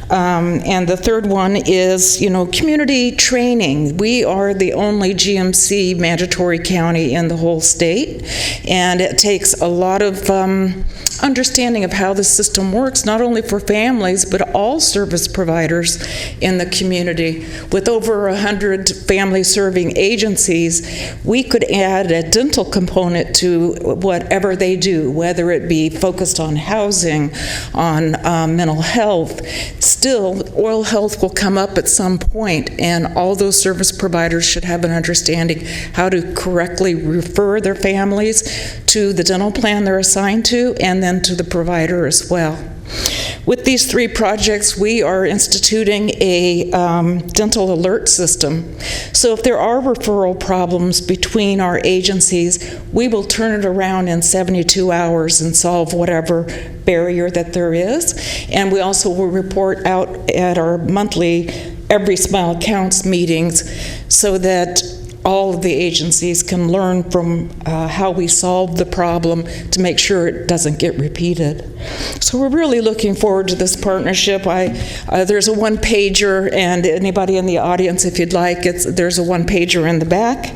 And the third one is, community training. We are the only GMC mandatory county in the whole state, and it takes a lot of understanding of how the system works, not only for families, but all service providers in the community. With over 100 family-serving agencies, we could add a dental component to whatever they do, whether it be focused on housing, on mental health. Still, oral health will come up at some point, and all those service providers should have an understanding how to correctly refer their families to the dental plan they're assigned to, and then to the provider as well. With these 3 projects, we are instituting a dental alert system. So if there are referral problems between our agencies, we will turn it around in 72 hours and solve whatever barrier that there is. And we also will report out at our monthly Every Smile Counts meetings so that all of the agencies can learn from how we solve the problem to make sure it doesn't get repeated. So we're really looking forward to this partnership. There's a one-pager, and anybody in the audience, if you'd like, there's a one-pager in the back.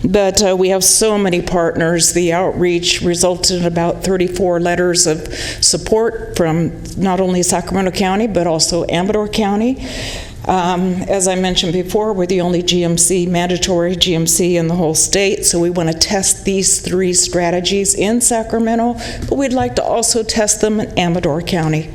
But we have so many partners. The outreach resulted in about 34 letters of support from not only Sacramento County, but also Amador County. As I mentioned before, we're the only mandatory GMC in the whole state, so we want to test these 3 strategies in Sacramento, but we'd like to also test them in Amador County.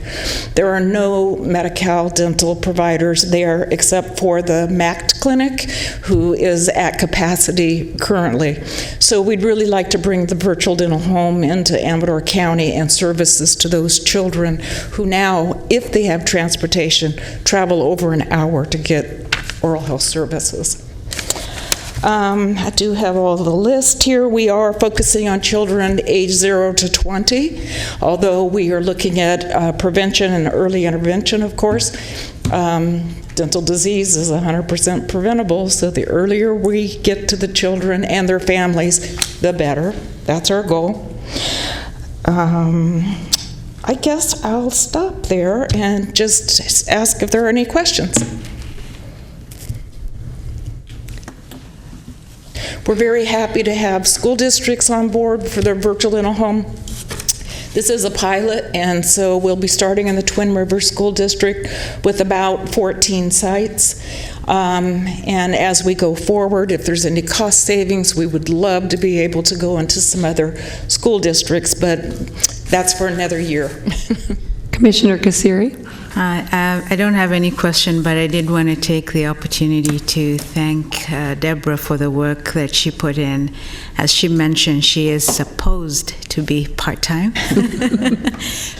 There are no Medi-Cal dental providers there except for the MACT clinic, who is at capacity currently. So we'd really like to bring the virtual dental home into Amador County and services to those children who now, if they have transportation, travel over an hour to get oral health services. I do have all the list here. We are focusing on children age 0 to 20, although we are looking at prevention and early intervention, of course. Dental disease is 100% preventable, so the earlier we get to the children and their families, the better. That's our goal. I guess I'll stop there and just ask if there are any questions. We're very happy to have school districts on board for their virtual dental home. This is a pilot, and so we'll be starting in the Twin Rivers School District with about 14 sites. And as we go forward, if there's any cost savings, we would love to be able to go into some other school districts, but that's for another year. Commissioner Kasiri? I don't have any question, but I did want to take the opportunity to thank Deborah for the work that she put in. As she mentioned, she is supposed to be part-time,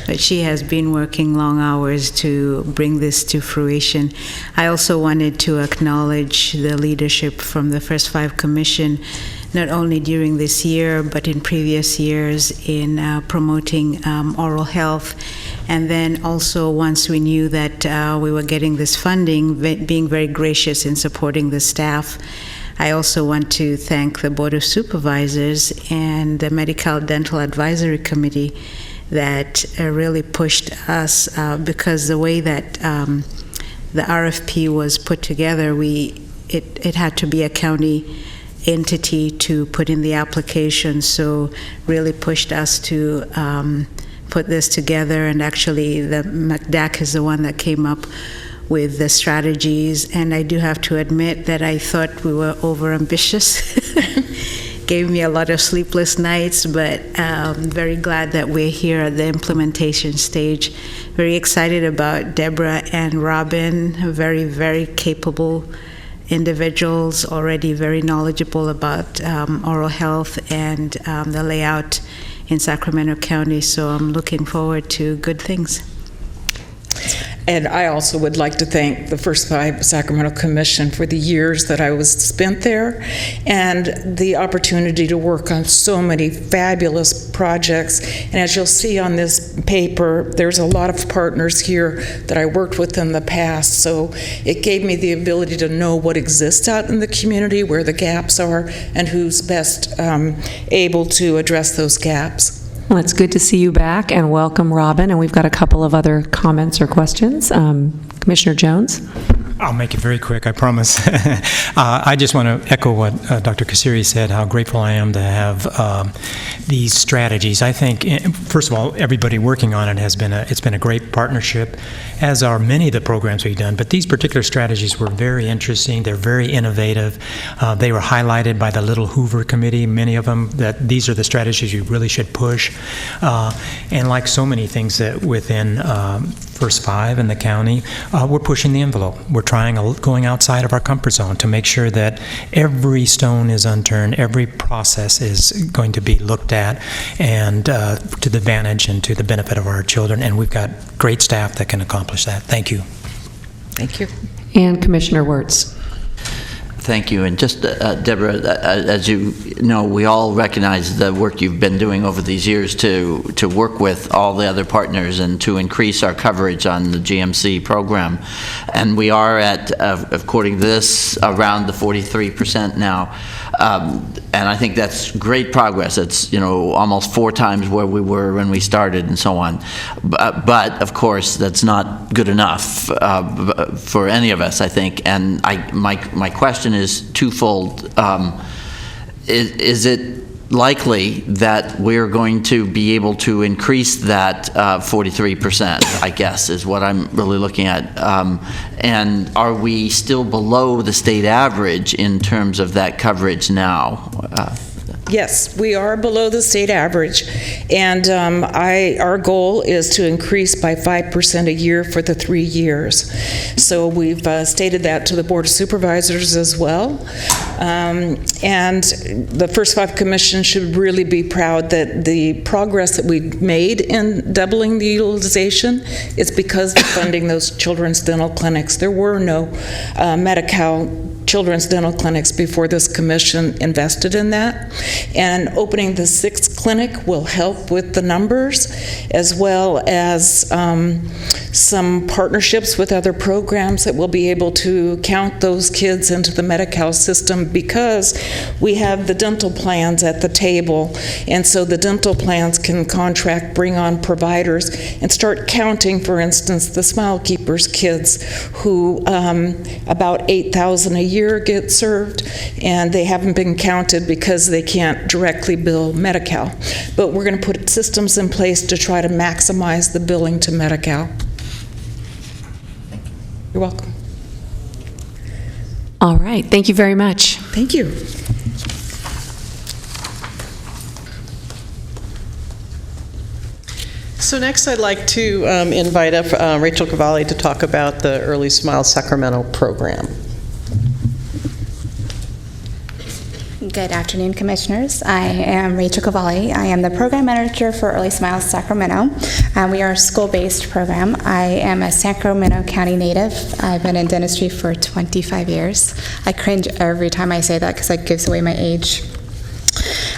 but she has been working long hours to bring this to fruition. I also wanted to acknowledge the leadership from the First Five Commission, not only during this year, but in previous years in promoting oral health. And then also, once we knew that we were getting this funding, being very gracious in supporting the staff. I also want to thank the Board of Supervisors and the Medical Dental Advisory Committee that really pushed us because the way that the RFP was put together, it had to be a county entity to put in the application, so really pushed us to put this together. And actually the MCDAC is the one that came up with the strategies, and I do have to admit that I thought we were overambitious. Gave me a lot of sleepless nights, but very glad that we're here at the implementation stage. Very excited about Deborah and Robin, very, very capable individuals, already very knowledgeable about oral health and the layout in Sacramento County, so I'm looking forward to good things. And I also would like to thank the First Five Sacramento Commission for the years that I was spent there and the opportunity to work on so many fabulous projects. And as you'll see on this paper, there's a lot of partners here that I worked with in the past, so it gave me the ability to know what exists out in the community, where the gaps are, and who's best able to address those gaps. Well, it's good to see you back, and welcome, Robin. And we've got a couple of other comments or questions. Commissioner Jones? I'll make it very quick, I promise. I just want to echo what Dr. Kasiri said, how grateful I am to have these strategies. I think, first of all, everybody working on it it's been a great partnership, as are many of the programs we've done. But these particular strategies were very interesting. They're very innovative. They were highlighted by the Little Hoover Committee, many of them, that these are the strategies you really should push. And like so many things that within First Five in the county, we're pushing the envelope. We're going outside of our comfort zone to make sure that every stone is unturned, every process is going to be looked at, and to the advantage and to the benefit of our children. And we've got great staff that can accomplish that. Thank you. Thank you. And Commissioner Wirtz. Thank you. And just, Deborah, as you know, we all recognize the work you've been doing over these years to work with all the other partners and to increase our coverage on the GMC program. And we are at, according to this, around the 43% now. And I think that's great progress. It's, almost 4 times where we were when we started and so on. But of course, that's not good enough for any of us, I think. And my question is twofold. Is it likely that we're going to be able to increase that 43%, I guess, is what I'm really looking at. And are we still below the state average in terms of that coverage now? Yes, we are below the state average, and our goal is to increase by 5% a year for the 3 years. So we've stated that to the Board of Supervisors as well. And the First Five Commission should really be proud that the progress that we've made in doubling the utilization is because of funding those children's dental clinics. There were no Medi-Cal children's dental clinics before this commission invested in that. And opening the 6th clinic will help with the numbers, as well as some partnerships with other programs that will be able to count those kids into the Medi-Cal system, because we have the dental plans at the table. And so the dental plans can contract, bring on providers, and start counting, for instance, the Smile Keepers kids, who about 8,000 a year get served, and they haven't been counted because they can't directly bill Medi-Cal. But we're going to put systems in place to try to maximize the billing to Medi-Cal. You're welcome. All right. Thank you very much. Thank you. So next I'd like to invite up Rachel Cavalli to talk about the Early Smile Sacramento program. Good afternoon, Commissioners. I am Rachel Cavalli. I am the Program Manager for Early Smiles Sacramento. We are a school-based program. I am a Sacramento County native. I've been in dentistry for 25 years. I cringe every time I say that because that gives away my age.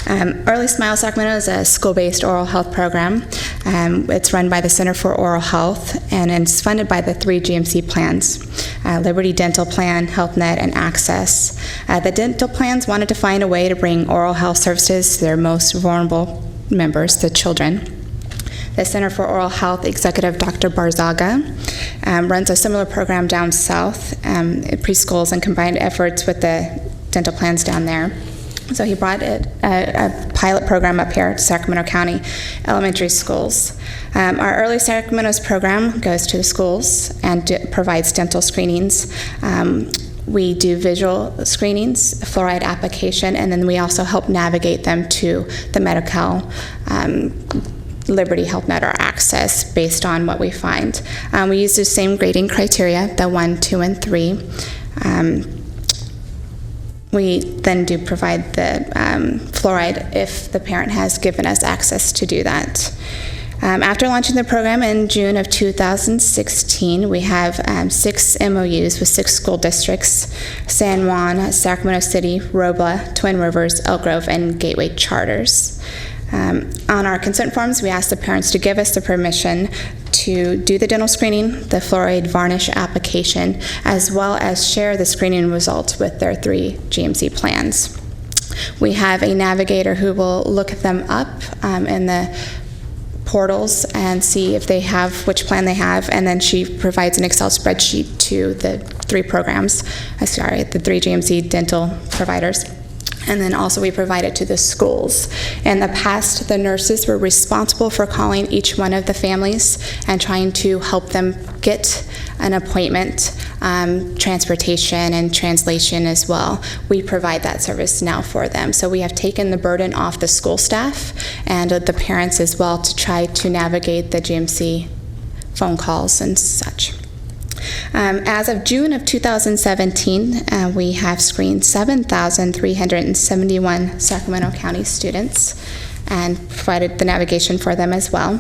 Early Smile Sacramento is a school-based oral health program. It's run by the Center for Oral Health, and it's funded by the 3 GMC plans, Liberty Dental Plan, HealthNet, and Access. The dental plans wanted to find a way to bring oral health services to their most vulnerable members, the children. The Center for Oral Health Executive Dr. Barzaga runs a similar program down south at preschools and combined efforts with the dental plans down there. So he brought a pilot program up here to Sacramento County elementary schools. Our Early Sacramento's program goes to the schools and provides dental screenings. We do visual screenings, fluoride application, and then we also help navigate them to the Medi-Cal, Liberty, HealthNet, or Access based on what we find. We use the same grading criteria, the 1, 2, and 3. We then do provide the fluoride if the parent has given us access to do that. After launching the program in June of 2016, we have 6 MOUs with 6 school districts: San Juan, Sacramento City, Robla, Twin Rivers, Elk Grove, and Gateway Charters. On our consent forms, we ask the parents to give us the permission to do the dental screening, the fluoride varnish application, as well as share the screening results with their 3 GMC plans. We have a navigator who will look them up in the portals and see if they have which plan they have, and then she provides an Excel spreadsheet to the 3 programs, the 3 GMC dental providers. And then also we provide it to the schools. In the past, the nurses were responsible for calling each one of the families and trying to help them get an appointment, transportation and translation as well. We provide that service now for them. So we have taken the burden off the school staff and the parents as well to try to navigate the GMC phone calls and such. As of June of 2017, we have screened 7,371 Sacramento County students and provided the navigation for them as well.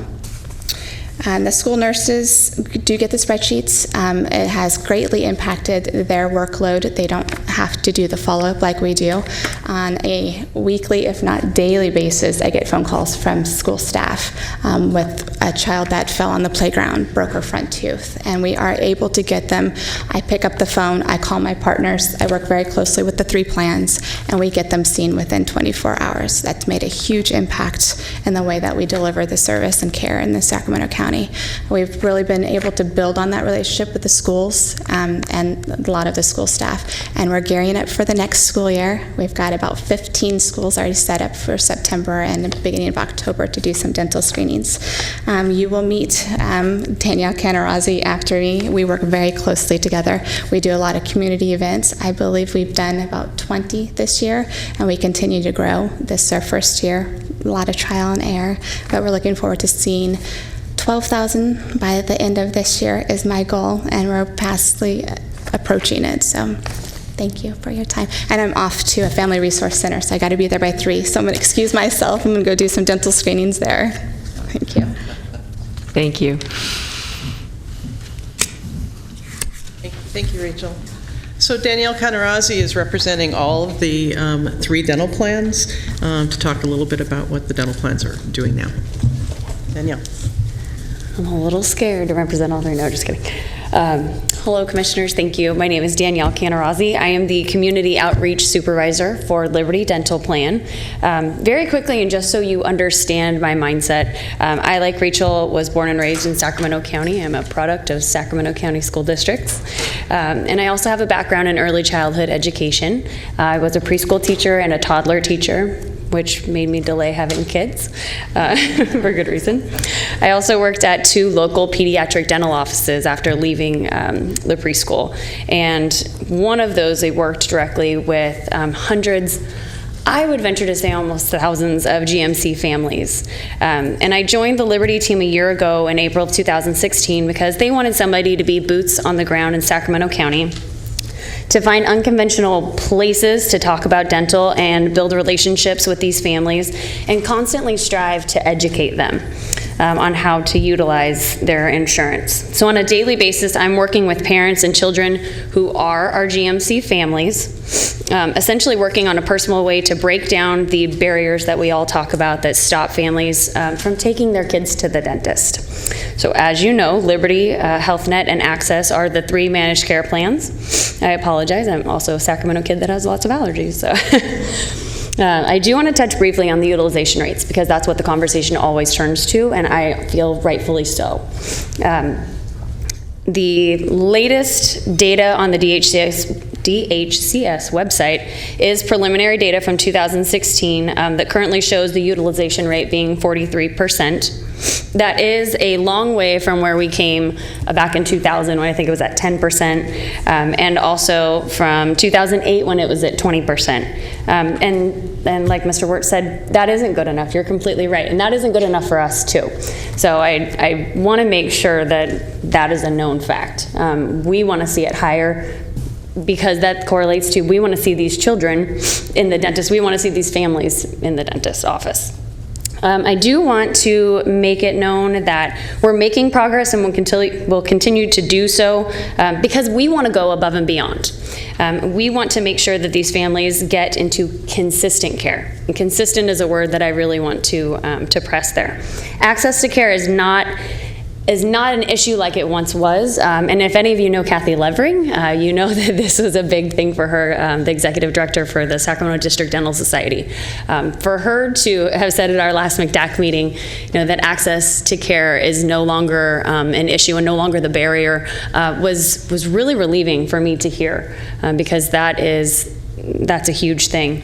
And the school nurses do get the spreadsheets. It has greatly impacted their workload. They don't have to do the follow-up like we do. On a weekly, if not daily basis, I get phone calls from school staff with a child that fell on the playground, broke her front tooth, and we are able to get them. I pick up the phone, I call my partners, I work very closely with the 3 plans, and we get them seen within 24 hours. That's made a huge impact in the way that we deliver the service and care in the Sacramento County. County. We've really been able to build on that relationship with the schools and a lot of the school staff, and we're gearing up for the next school year. We've got about 15 schools already set up for September and the beginning of October to do some dental screenings. You will meet Danielle Canarazi after me. We work very closely together. We do a lot of community events. I believe we've done about 20 this year, and we continue to grow. This is our first year, a lot of trial and error, but we're looking forward to seeing 12,000 by the end of this year is my goal, and we're fastly approaching it. So thank you for your time. And I'm off to a family resource center, so I got to be there by 3. So I'm going to excuse myself. I'm going to go do some dental screenings there. Thank you. Thank you. Thank you, Rachel. So Danielle Canarazi is representing all of the 3 dental plans to talk a little bit about what the dental plans are doing now. Danielle. I'm a little scared to represent all 3. No, just kidding. Hello, Commissioners. Thank you. My name is Danielle Canarazi. I am the Community Outreach Supervisor for Liberty Dental Plan. Very quickly, and just so you understand my mindset, I, like Rachel, was born and raised in Sacramento County. I'm a product of Sacramento County School Districts. And I also have a background in early childhood education. I was a preschool teacher and a toddler teacher, which made me delay having kids for good reason. I also worked at 2 local pediatric dental offices after leaving the preschool. And one of those, they worked directly with hundreds, I would venture to say almost thousands of GMC families. And I joined the Liberty team a year ago in April of 2016 because they wanted somebody to be boots on the ground in Sacramento County, to find unconventional places to talk about dental and build relationships with these families, and constantly strive to educate them on how to utilize their insurance. So on a daily basis, I'm working with parents and children who are our GMC families, essentially working on a personal way to break down the barriers that we all talk about that stop families from taking their kids to the dentist. So as you know, Liberty, HealthNet, and Access are the 3 managed care plans. I apologize, I'm also a Sacramento kid that has lots of allergies, so. I do want to touch briefly on the utilization rates because that's what the conversation always turns to, and I feel rightfully so. The latest data on the DHCS website is preliminary data from 2016 that currently shows the utilization rate being 43%. That is a long way from where we came back in 2000 when I think it was at 10%, and also from 2008 when it was at 20%. And like Mr. Wirt said, that isn't good enough. You're completely right. And that isn't good enough for us too. So I want to make sure that that is a known fact. We want to see it higher because that correlates to, we want to see these children in the dentist. We want to see these families in the dentist's office. I do want to make it known that we're making progress and we'll continue to do so because we want to go above and beyond. We want to make sure that these families get into consistent care. And consistent is a word that I really want to press there. Access to care is not an issue like it once was. And if any of you know Kathy Levering, you know that this was a big thing for her, the executive director for the Sacramento District Dental Society. For her to have said at our last McDAC meeting, that access to care is no longer an issue and no longer the barrier was really relieving for me to hear because that's a huge thing.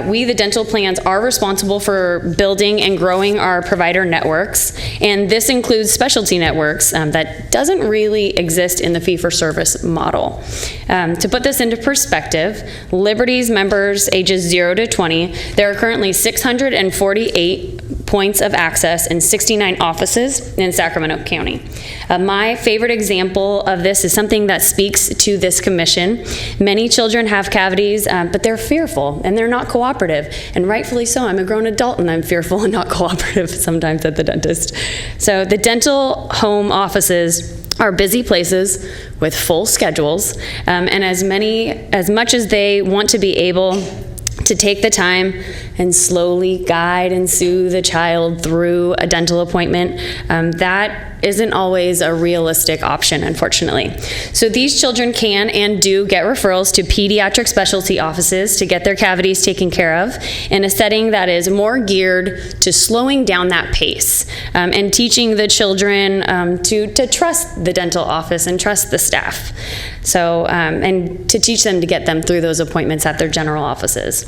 We, the dental plans, are responsible for building and growing our provider networks, and this includes specialty networks that doesn't really exist in the fee-for-service model. To put this into perspective, Liberty's members ages 0 to 20, there are currently 648 points of access in 69 offices in Sacramento County. My favorite example of this is something that speaks to this commission. Many children have cavities, but they're fearful and they're not cooperative, and rightfully so. I'm a grown adult and I'm fearful and not cooperative sometimes at the dentist. So the dental home offices are busy places with full schedules, and as much as they want to be able to take the time and slowly guide and soothe a child through a dental appointment, that isn't always a realistic option, unfortunately. So these children can and do get referrals to pediatric specialty offices to get their cavities taken care of in a setting that is more geared to slowing down that pace and teaching the children to trust the dental office and trust the staff. So, and to teach them to get them through those appointments at their general offices.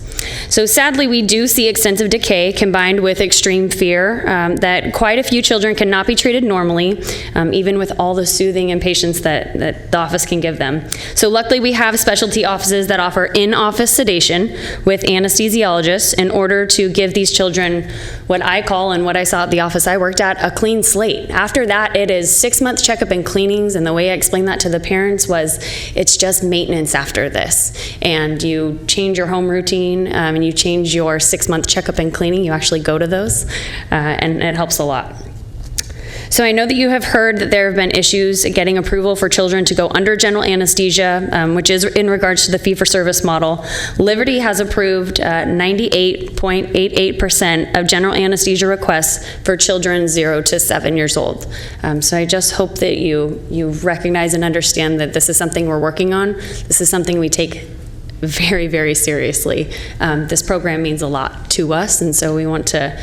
So sadly, we do see extensive decay combined with extreme fear that quite a few children cannot be treated normally, even with all the soothing and patience that the office can give them. So luckily, we have specialty offices that offer in-office sedation with anesthesiologists in order to give these children what I call, and what I saw at the office I worked at, a clean slate. After that, it is 6-month checkup and cleanings, and the way I explained that to the parents was, it's just maintenance after this. And you change your home routine, and you change your 6-month checkup and cleaning. You actually go to those, and it helps a lot. So I know that you have heard that there have been issues getting approval for children to go under general anesthesia, which is in regards to the fee-for-service model. Liberty has approved 98.88% of general anesthesia requests for children 0 to 7 years old. So I just hope that you recognize and understand that this is something we're working on. This is something we take very, very seriously. This program means a lot to us, and so we want to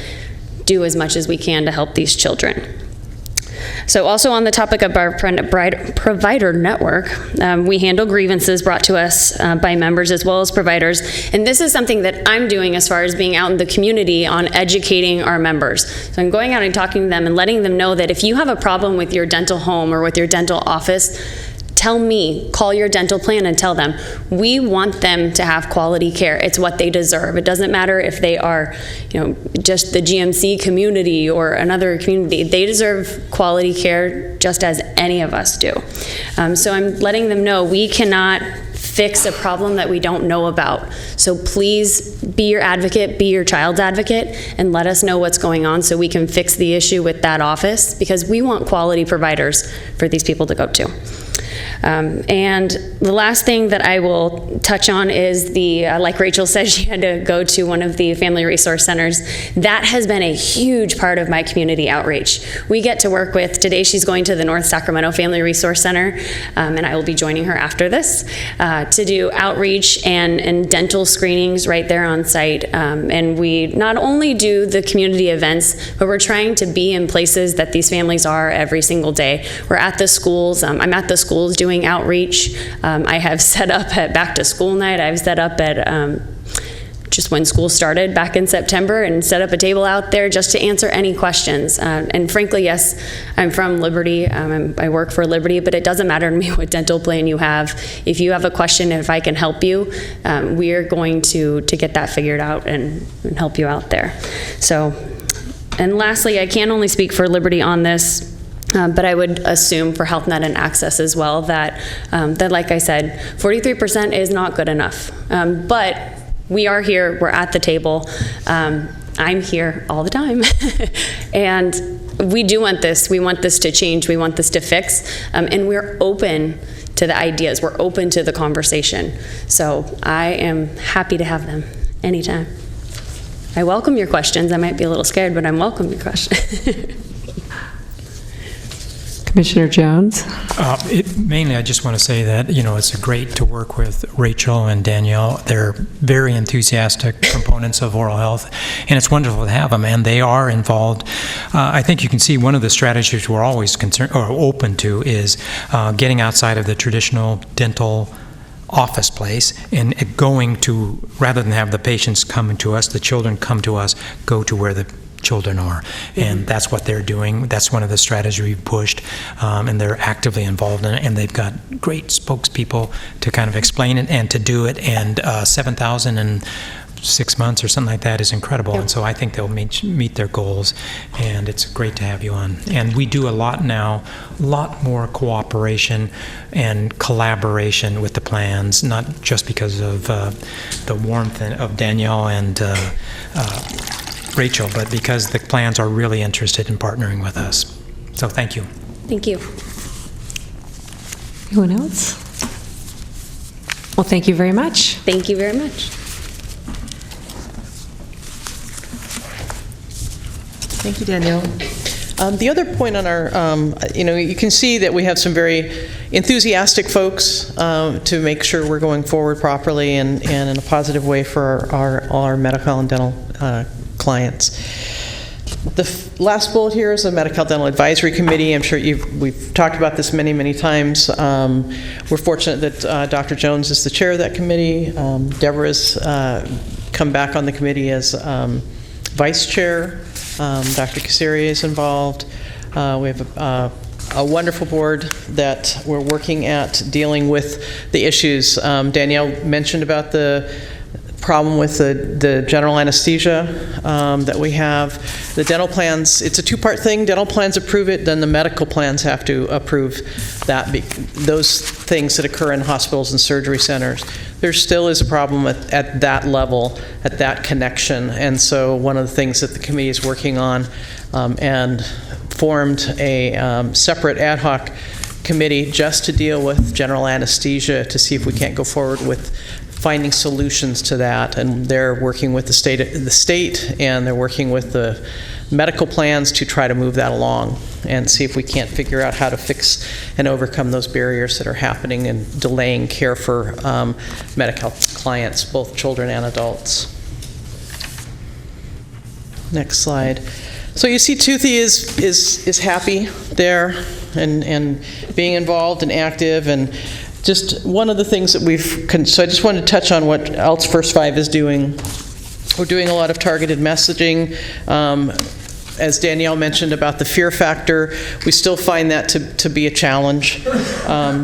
do as much as we can to help these children. So also on the topic of our provider network, we handle grievances brought to us by members as well as providers. And this is something that I'm doing as far as being out in the community on educating our members. So I'm going out and talking to them and letting them know that if you have a problem with your dental home or with your dental office, tell me, call your dental plan and tell them. We want them to have quality care. It's what they deserve. It doesn't matter if they are, just the GMC community or another community. They deserve quality care just as any of us do. So I'm letting them know we cannot fix a problem that we don't know about. So please be your advocate, be your child's advocate, and let us know what's going on so we can fix the issue with that office, because we want quality providers for these people to go to. And the last thing that I will touch on is like Rachel said, she had to go to one of the family resource centers. That has been a huge part of my community outreach. We get to work with, today she's going to the North Sacramento Family Resource Center, and I will be joining her after this, to do outreach and dental screenings right there on site. And we not only do the community events, but we're trying to be in places that these families are every single day. We're at the schools. I'm at the schools doing outreach. I have set up at back to school night. I've set up at just when school started back in September and set up a table out there just to answer any questions. And frankly, yes, I'm from Liberty. I work for Liberty, but it doesn't matter to me what dental plan you have. If you have a question, if I can help you, we are going to get that figured out and help you out there. So, and lastly, I can only speak for Liberty on this. But I would assume for HealthNet and Access as well that, like I said, 43% is not good enough. But we are here, we're at the table. I'm here all the time. And we do want this. We want this to change. We want this to fix. And we're open to the ideas. We're open to the conversation. So I am happy to have them anytime. I welcome your questions. I might be a little scared, but I welcome your questions. Commissioner Jones? Mainly, I just want to say that, it's great to work with Rachel and Danielle. They're very enthusiastic proponents of oral health, and it's wonderful to have them, and they are involved. I think you can see one of the strategies we're always open to is getting outside of the traditional dental office place and going to, rather than have the patients come to us, the children come to us, go to where the children are, and that's what they're doing. That's one of the strategies we've pushed, and they're actively involved in it, and they've got great spokespeople to kind of explain it and to do it, and 7,000 in 6 months or something like that is incredible. And so I think they'll meet their goals, and it's great to have you on. And we do a lot now, a lot more cooperation and collaboration with the plans, not just because of the warmth of Danielle and Rachel, but because the plans are really interested in partnering with us. So thank you. Thank you. Anyone else? Well, thank you very much. Thank you very much. Thank you, Danielle. The other point on our, you can see that we have some very enthusiastic folks to make sure we're going forward properly and in a positive way for all our medical and dental clients. The last bullet here is the Medical Dental Advisory Committee. I'm sure we've talked about this many, many times. We're fortunate that Dr. Jones is the chair of that committee. Deborah's come back on the committee as vice chair. Dr. Casaria is involved. We have a wonderful board that we're working at dealing with the issues. Danielle mentioned about the problem with the general anesthesia that we have. The dental plans, it's a two-part thing. Dental plans approve it, then the medical plans have to approve that, those things that occur in hospitals and surgery centers. There still is a problem at that level, at that connection, and so one of the things that the committee is working on and formed a separate ad hoc committee just to deal with general anesthesia to see if we can't go forward with finding solutions to that, and they're working with the state and they're working with the medical plans to try to move that along and see if we can't figure out how to fix and overcome those barriers that are happening and delaying care for medical clients, both children and adults. Next slide. So you see Toothy is happy there and being involved and active, and just one of the things that so I just wanted to touch on what else First Five is doing. We're doing a lot of targeted messaging. As Danielle mentioned about the fear factor, we still find that to be a challenge.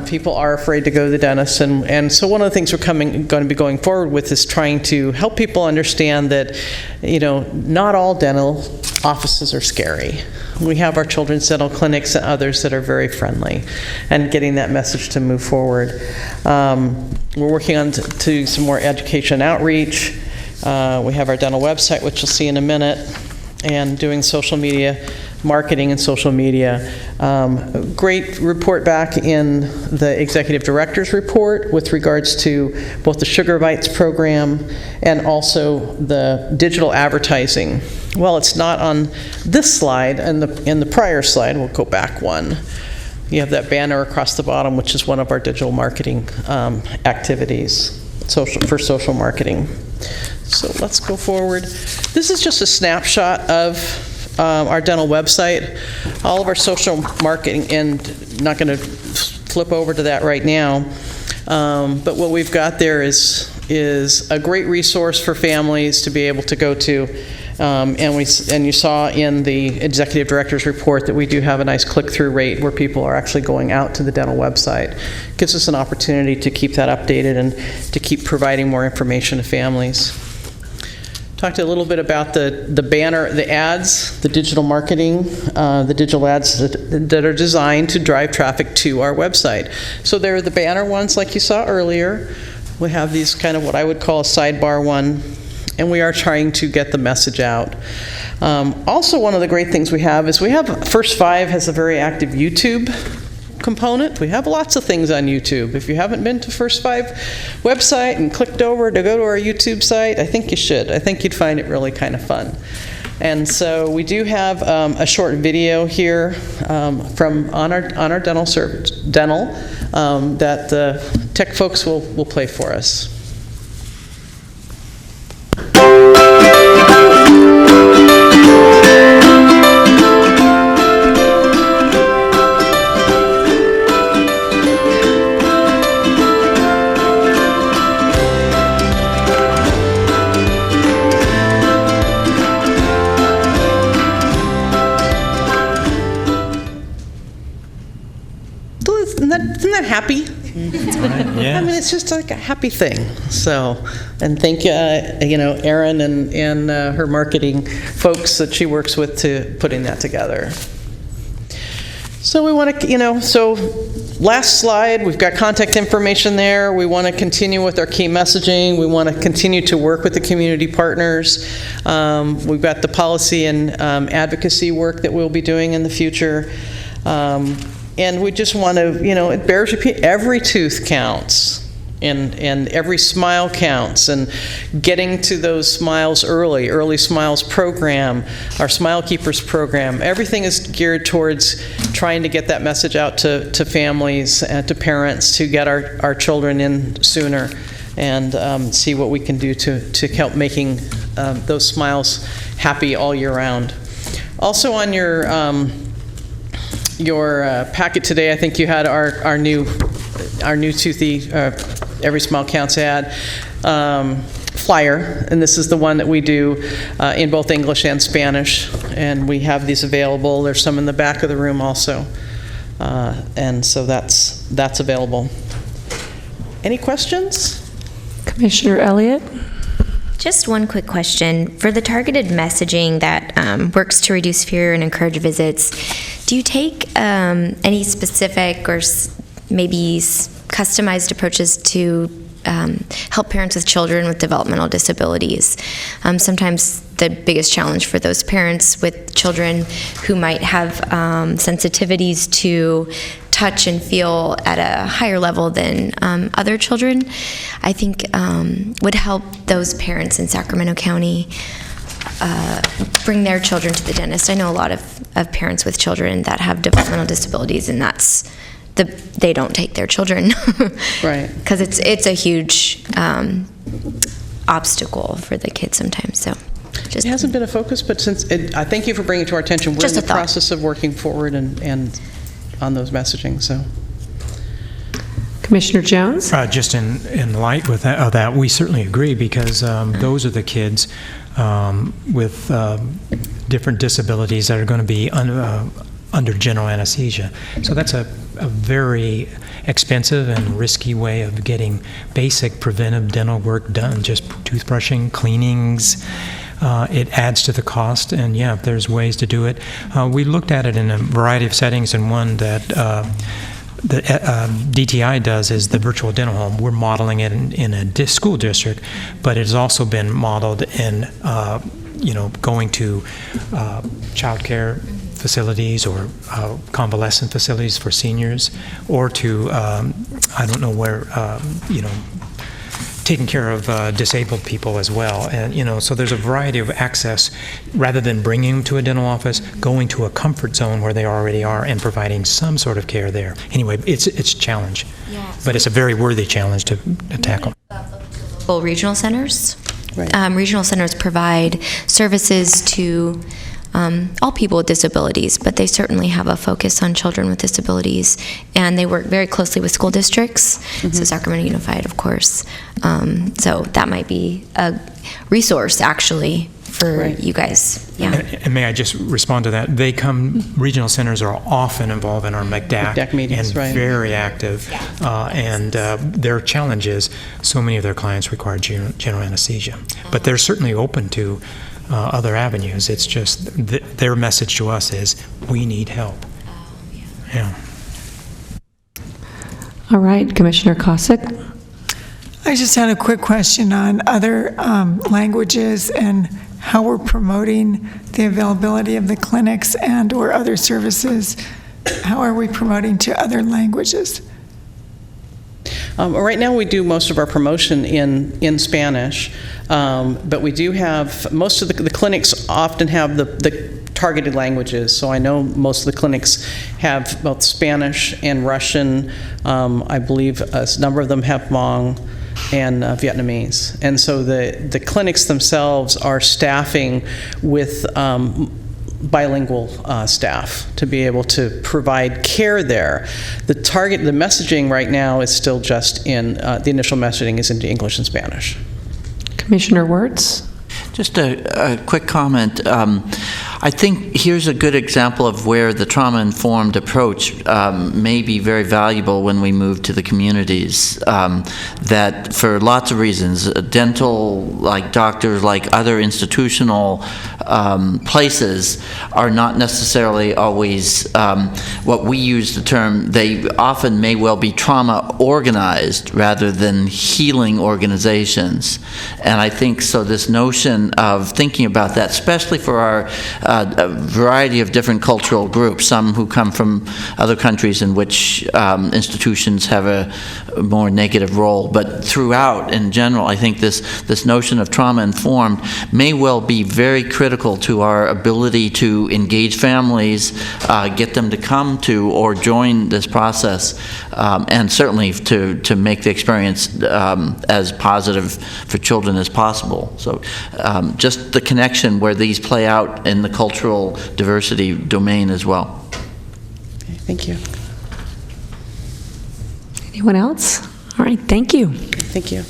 People are afraid to go to the dentist, and so one of the things we're going to be going forward with is trying to help people understand that, not all dental offices are scary. We have our children's dental clinics and others that are very friendly, and getting that message to move forward. We're working on to some more education outreach. We have our dental website, which you'll see in a minute, and doing social media marketing and social media. Great report back in the executive director's report with regards to both the Sugar Bites program and also the digital advertising. Well, it's not on this slide, and in the prior slide, we'll go back one. You have that banner across the bottom, which is one of our digital marketing activities, for social marketing. So let's go forward. This is just a snapshot of our dental website. All of our social marketing, and not going to flip over to that right now, but what we've got there is a great resource for families to be able to go to. And you saw in the executive director's report that we do have a nice click-through rate where people are actually going out to the dental website. It gives us an opportunity to keep that updated and to keep providing more information to families. Talked a little bit about the banner, the ads, the digital marketing, the digital ads that are designed to drive traffic to our website. So there are the banner ones like you saw earlier. We have these kind of what I would call a sidebar one, and we are trying to get the message out. Also, one of the great things we have is First Five has a very active YouTube component. We have lots of things on YouTube. If you haven't been to First Five website and clicked over to go to our YouTube site, I think you should. I think you'd find it really kind of fun. And so we do have a short video here from on our dental that the tech folks will play for us. Isn't that happy? Yeah. I mean, it's just like a happy thing. So, and thank you, Erin and her marketing folks that she works with to putting that together. So we want to, so last slide, we've got contact information there. We want to continue with our key messaging. We want to continue to work with the community partners. We've got the policy and advocacy work that we'll be doing in the future. And we just want to, it bears repeat, every tooth counts. And every smile counts, and getting to those smiles early smiles program, our Smile Keepers program, everything is geared towards trying to get that message out to families and to parents to get our children in sooner, and see what we can do to help making those smiles happy all year round. Also on your packet today, I think you had our new toothy Every Smile Counts ad flyer, and this is the one that we do in both English and Spanish, and we have these available. There's some in the back of the room also, and so that's available. Any questions? Commissioner Elliott? Just one quick question. For the targeted messaging that works to reduce fear and encourage visits, do you take any specific or maybe customized approaches to help parents with children with developmental disabilities? Sometimes the biggest challenge for those parents with children who might have sensitivities to touch and feel at a higher level than other children, I think would help those parents in Sacramento County bring their children to the dentist. I know a lot of parents with children that have developmental disabilities, and they don't take their children. Right. Because it's a huge obstacle for the kids sometimes. So it hasn't been a focus, but I thank you for bringing it to our attention. We're in the process of working forward and on those messaging. So, Commissioner Jones? Just in light of that, we certainly agree, because those are the kids with different disabilities that are going to be under general anesthesia. So that's a very expensive and risky way of getting basic preventive dental work done, just toothbrushing, cleanings. It adds to the cost, and yeah, there's ways to do it. We looked at it in a variety of settings, and one that the DTI does is the virtual dental home. We're modeling it in a school district, but it has also been modeled in going to child care facilities or convalescent facilities for seniors, or to I don't know where, taking care of disabled people as well. And so there's a variety of access, rather than bringing them to a dental office, going to a comfort zone where they already are and providing some sort of care there. Anyway, it's a challenge, but it's a very worthy challenge to tackle. Regional centers. Right. Regional centers provide services to all people with disabilities, but they certainly have a focus on children with disabilities, and they work very closely with school districts, so Sacramento Unified, of course. So that might be a resource, actually, for you guys. Yeah. And may I just respond to that? Regional centers are often involved in our MCDAC meetings, and very active, and their challenge is so many of their clients require general anesthesia. But they're certainly open to other avenues. It's just their message to us is, we need help. Yeah. All right, Commissioner Cossack. I just had a quick question on other languages and how we're promoting the availability of the clinics and or other services. How are we promoting to other languages? Right now we do most of our promotion in Spanish, but we do have, most of the clinics often have the targeted languages, so I know most of the clinics have both Spanish and Russian. I believe a number of them have Hmong and Vietnamese, and so the clinics themselves are staffing with bilingual staff to be able to provide care there. The messaging right now is still just in, the initial messaging is into English and Spanish. Commissioner Wirtz? Just a quick comment. I think here's a good example of where the trauma-informed approach may be very valuable when we move to the communities. That for lots of reasons, dental, like doctors, like other institutional places, are not necessarily always what we use the term. They often may well be trauma-organized rather than healing organizations. And I think so. This notion of thinking about that, especially for our a variety of different cultural groups, some who come from other countries in which institutions have a more negative role. But throughout, in general, I think this notion of trauma-informed may well be very critical to our ability to engage families, get them to come to or join this process, and certainly to make the experience as positive for children as possible. So just the connection where these play out in the cultural diversity domain as well. Okay, thank you. Anyone else? All right, thank you. Thank you.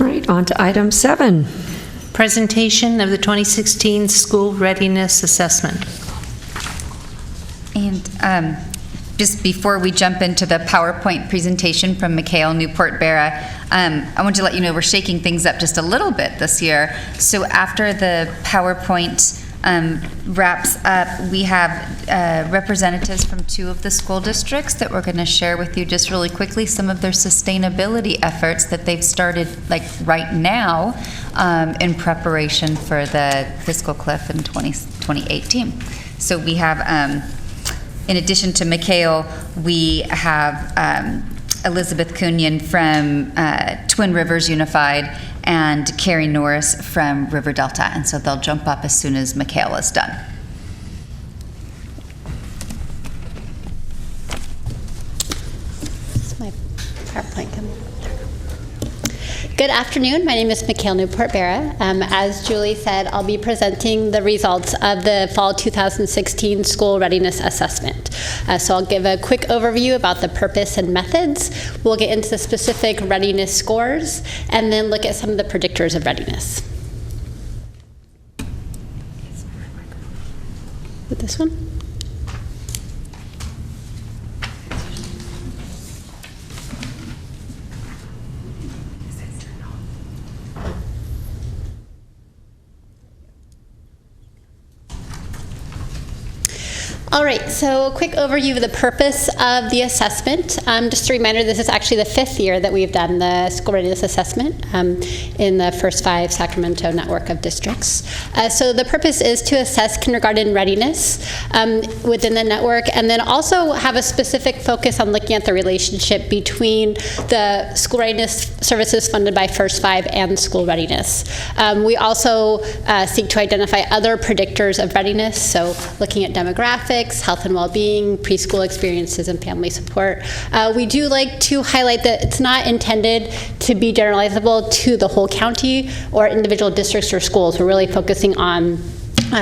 All right, on to item 7. Presentation of the 2016 School Readiness Assessment. And just before we jump into the PowerPoint presentation from Mikhail Newport-Bera, I want to let you know we're shaking things up just a little bit this year. So after the PowerPoint wraps up, we have representatives from 2 of the school districts that we're going to share with you just really quickly some of their sustainability efforts that they've started like right now in preparation for the fiscal cliff in 2018. So we have, in addition to Mikhail, we have Elizabeth Cunyon from Twin Rivers Unified and Carrie Norris from River Delta. And so they'll jump up as soon as Mikhail is done. Is my PowerPoint coming? Good afternoon. My name is Mikhail Newport-Bera. As Julie said, I'll be presenting the results of the Fall 2016 School Readiness Assessment. So I'll give a quick overview about the purpose and methods. We'll get into the specific readiness scores, and then look at some of the predictors of readiness. With this one? All right, so a quick overview of the purpose of the assessment. Just a reminder, this is actually the 5th year that we've done the school readiness assessment in the first 5 Sacramento network of districts. So the purpose is to assess kindergarten readiness within the network, and then also have a specific focus on looking at the relationship between the school readiness services funded by First 5 and school readiness. We also seek to identify other predictors of readiness, so looking at demographics, health and well-being, preschool experiences, and family support. We do like to highlight that it's not intended to be generalizable to the whole county or individual districts or schools. We're really focusing on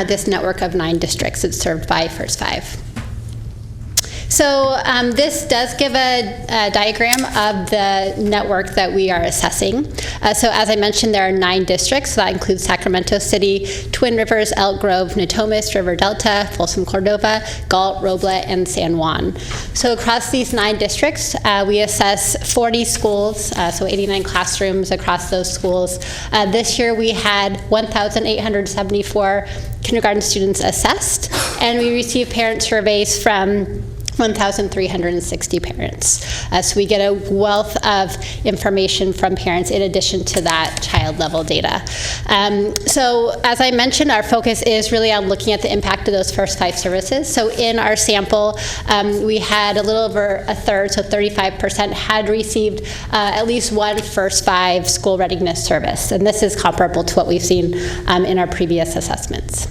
this network of 9 districts that's served by First 5. So this does give a diagram of the network that we are assessing. So as I mentioned, there are 9 districts. So that includes Sacramento City, Twin Rivers, Elk Grove, Natomas, River Delta, Folsom Cordova, Galt, Robla, and San Juan. So across these 9 districts, we assess 40 schools, so 89 classrooms across those schools. This year we had 1,874 kindergarten students assessed, and we received parent surveys from 1,360 parents. So we get a wealth of information from parents in addition to that child level data. So as I mentioned, our focus is really on looking at the impact of those first 5 services. So in our sample, we had a little over a third, so 35% had received at least one first 5 school readiness service. And this is comparable to what we've seen in our previous assessments.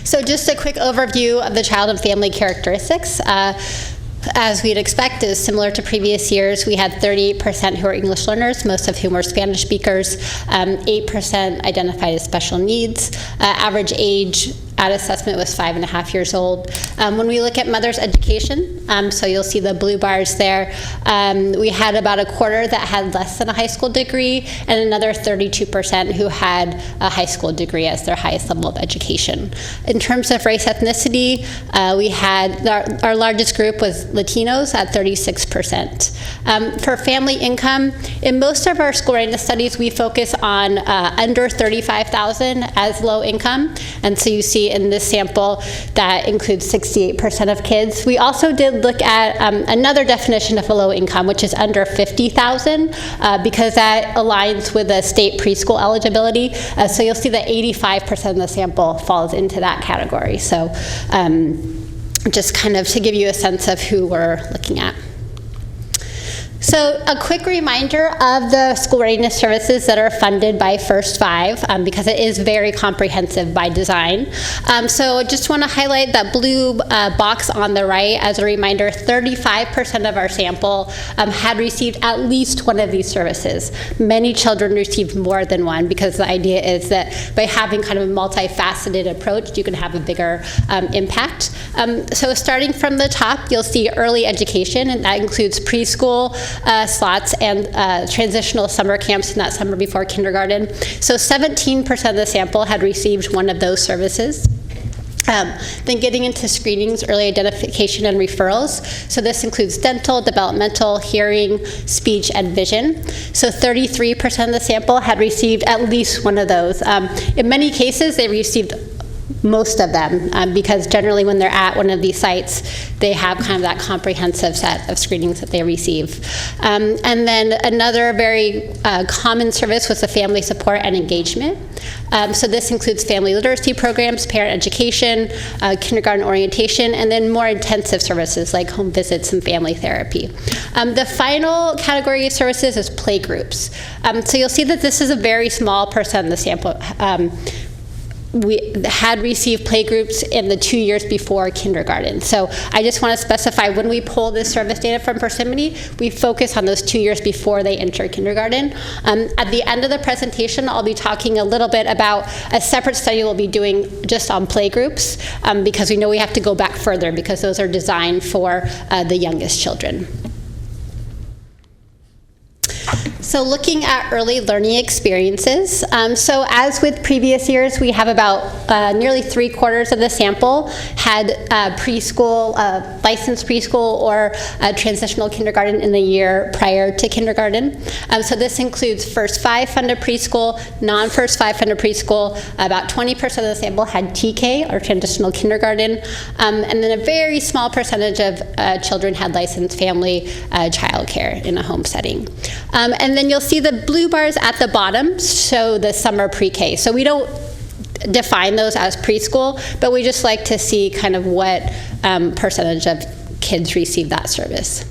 So just a quick overview of the child and family characteristics. As we'd expect, is similar to previous years. We had 38% who are English learners, most of whom were Spanish speakers. 8% identified as special needs. Average age at assessment was 5.5 years old. When we look at mother's education, so you'll see the blue bars there, we had about a quarter that had less than a high school degree, and another 32% who had a high school degree as their highest level of education. In terms of race ethnicity, we had our largest group was Latinos at 36%. For family income, in most of our school readiness studies, we focus on under 35,000 as low income, and so you see in this sample that includes 68% of kids. We also did did look at another definition of low income, which is under 50,000, because that aligns with the state preschool eligibility. So you'll see that 85% of the sample falls into that category. So just kind of to give you a sense of who we're looking at. So a quick reminder of the school readiness services that are funded by First Five, because it is very comprehensive by design. So just want to highlight that blue box on the right as a reminder. 35% of our sample had received at least one of these services. Many children received more than one, because the idea is that by having kind of a multifaceted approach, you can have a bigger impact. So starting from the top, you'll see early education, and that includes preschool slots and transitional summer camps in that summer before kindergarten. So 17% of the sample had received one of those services. Then getting into screenings, early identification, and referrals. So this includes dental, developmental, hearing, speech, and vision. So 33% of the sample had received at least one of those. In many cases, they received most of them, because generally when they're at one of these sites, they have kind of that comprehensive set of screenings that they receive. And then another very common service was the family support and engagement. So this includes family literacy programs, parent education, kindergarten orientation, and then more intensive services like home visits and family therapy. The final category of services is play groups. So you'll see that this is a very small percent of the sample. We had received playgroups in the 2 years before kindergarten. So I just want to specify, when we pull this service data from Persimmon, we focus on those 2 years before they enter kindergarten. At the end of the presentation, I'll be talking a little bit about a separate study we'll be doing just on playgroups, because we know we have to go back further, because those are designed for the youngest children. So looking at early learning experiences, so as with previous years, we have about nearly 3/4 of the sample had preschool, licensed preschool or transitional kindergarten in the year prior to kindergarten. So this includes First Five funded preschool, non-First Five funded preschool. About 20% of the sample had TK or transitional kindergarten, and then a very small percentage of children had licensed family childcare in a home setting. And then you'll see the blue bars at the bottom show the summer pre-K. So we don't define those as preschool, but we just like to see kind of what percentage of kids receive that service.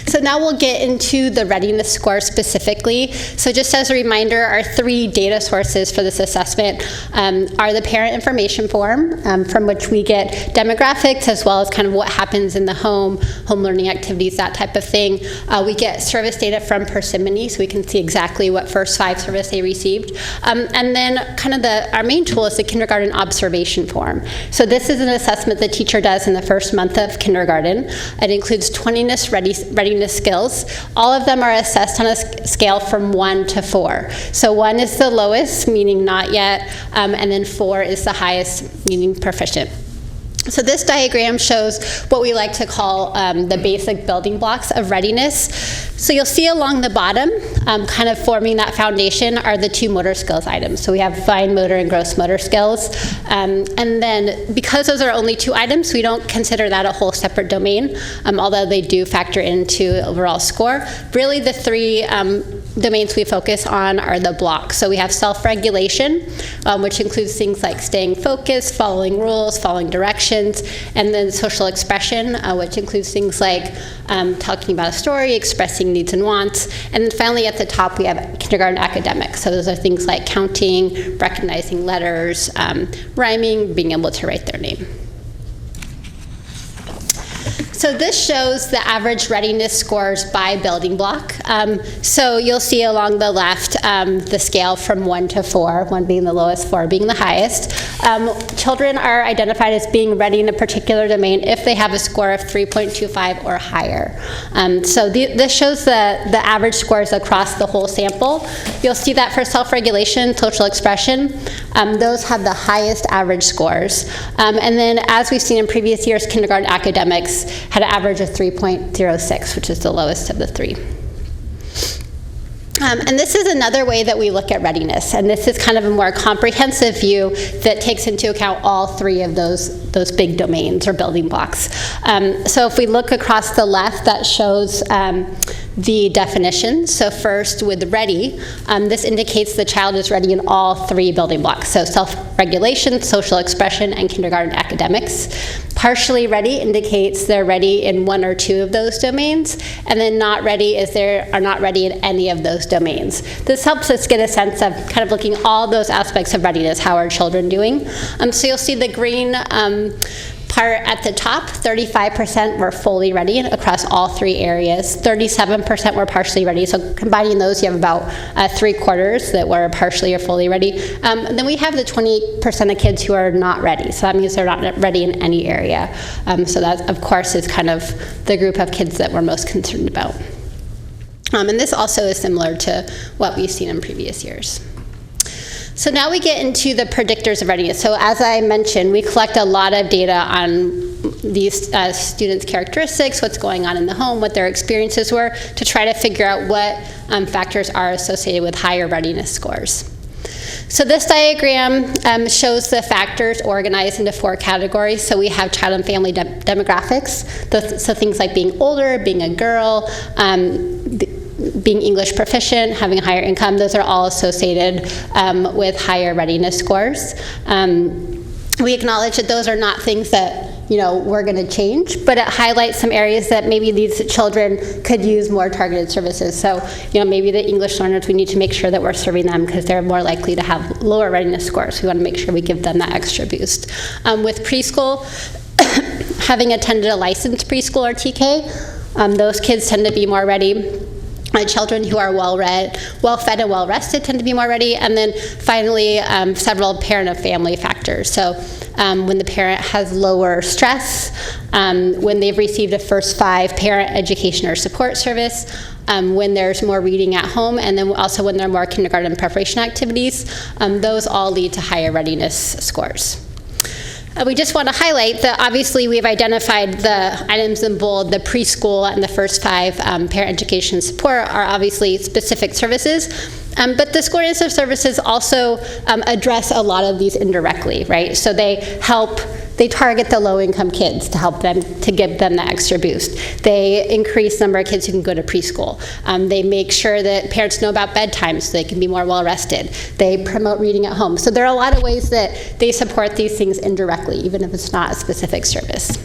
So now we'll get into the readiness score specifically. So just as a reminder, our 3 data sources for this assessment are the parent information form, from which we get demographics as well as kind of what happens in the home learning activities, that type of thing. We get service data from Persimmon, so we can see exactly what First Five service they received. And then kind of our main tool is the kindergarten observation form. So this is an assessment the teacher does in the first month of kindergarten. It includes 20 readiness skills. All of them are assessed on a scale from 1 to 4. So 1 is the lowest, meaning not yet, and then 4 is the highest, meaning proficient. So this diagram shows what we like to call the basic building blocks of readiness. So you'll see along the bottom, kind of forming that foundation, are the 2 motor skills items. So we have fine motor and gross motor skills. And then because those are only 2 items, we don't consider that a whole separate domain, although they do factor into overall score. Really the 3 domains we focus on are the blocks. So we have self-regulation, which includes things like staying focused, following rules, following directions, and then social expression, which includes things like talking about a story, expressing needs and wants, and then finally at the top we have kindergarten academics. So those are things like counting, recognizing letters, rhyming, being able to write their name. So this shows the average readiness scores by building block. So you'll see along the left the scale from 1 to 4, 1 being the lowest, 4 being the highest. Children are identified as being ready in a particular domain if they have a score of 3.25 or higher. So this shows the average scores across the whole sample. You'll see that for self-regulation, social expression, those have the highest average scores. And then as we've seen in previous years, kindergarten academics had an average of 3.06, which is the lowest of the 3. And this is another way that we look at readiness, and this is kind of a more comprehensive view that takes into account all three of those big domains or building blocks. So if we look across the left, that shows the definition. So first, with ready, this indicates the child is ready in all three building blocks. So self-regulation, social expression, and kindergarten academics. Partially ready indicates they're ready in one or two of those domains, and then not ready is they are not ready in any of those domains. This helps us get a sense of kind of looking at all those aspects of readiness. How are children doing? So you'll see the green part at the top, 35% were fully ready across all three areas. 37% were partially ready. So combining those, you have about 3/4 that were partially or fully ready. And then we have the 20% of kids who are not ready. So that means they're not ready in any area. So that, of course, is kind of the group of kids that we're most concerned about. And this also is similar to what we've seen in previous years. So now we get into the predictors of readiness. So as I mentioned, we collect a lot of data on these students' characteristics, what's going on in the home, what their experiences were, to try to figure out what factors are associated with higher readiness scores. So this diagram shows the factors organized into 4 categories. So we have child and family demographics, so things like being older, being a girl, being English proficient, having a higher income, those are all associated with higher readiness scores. We acknowledge that those are not things that we're going to change, but it highlights some areas that maybe these children could use more targeted services. So, maybe the English learners, we need to make sure that we're serving them because they're more likely to have lower readiness scores. We want to make sure we give them that extra boost. With preschool, having attended a licensed preschool or TK, those kids tend to be more ready. Children who are well-fed and well-rested tend to be more ready. And then finally, several parent and family factors. So when the parent has lower stress, when they've received a first 5 parent education or support service, when there's more reading at home, and then also when there are more kindergarten preparation activities, those all lead to higher readiness scores. We just want to highlight that obviously we've identified the items in bold, the preschool and the first 5 parent education support are obviously specific services, but the school readiness services also address a lot of these indirectly, right? So they target the low-income kids to help them, to give them the extra boost. They increase the number of kids who can go to preschool. They make sure that parents know about bedtime so they can be more well-rested. They promote reading at home. So there are a lot of ways that they support these things indirectly, even if it's not a specific service.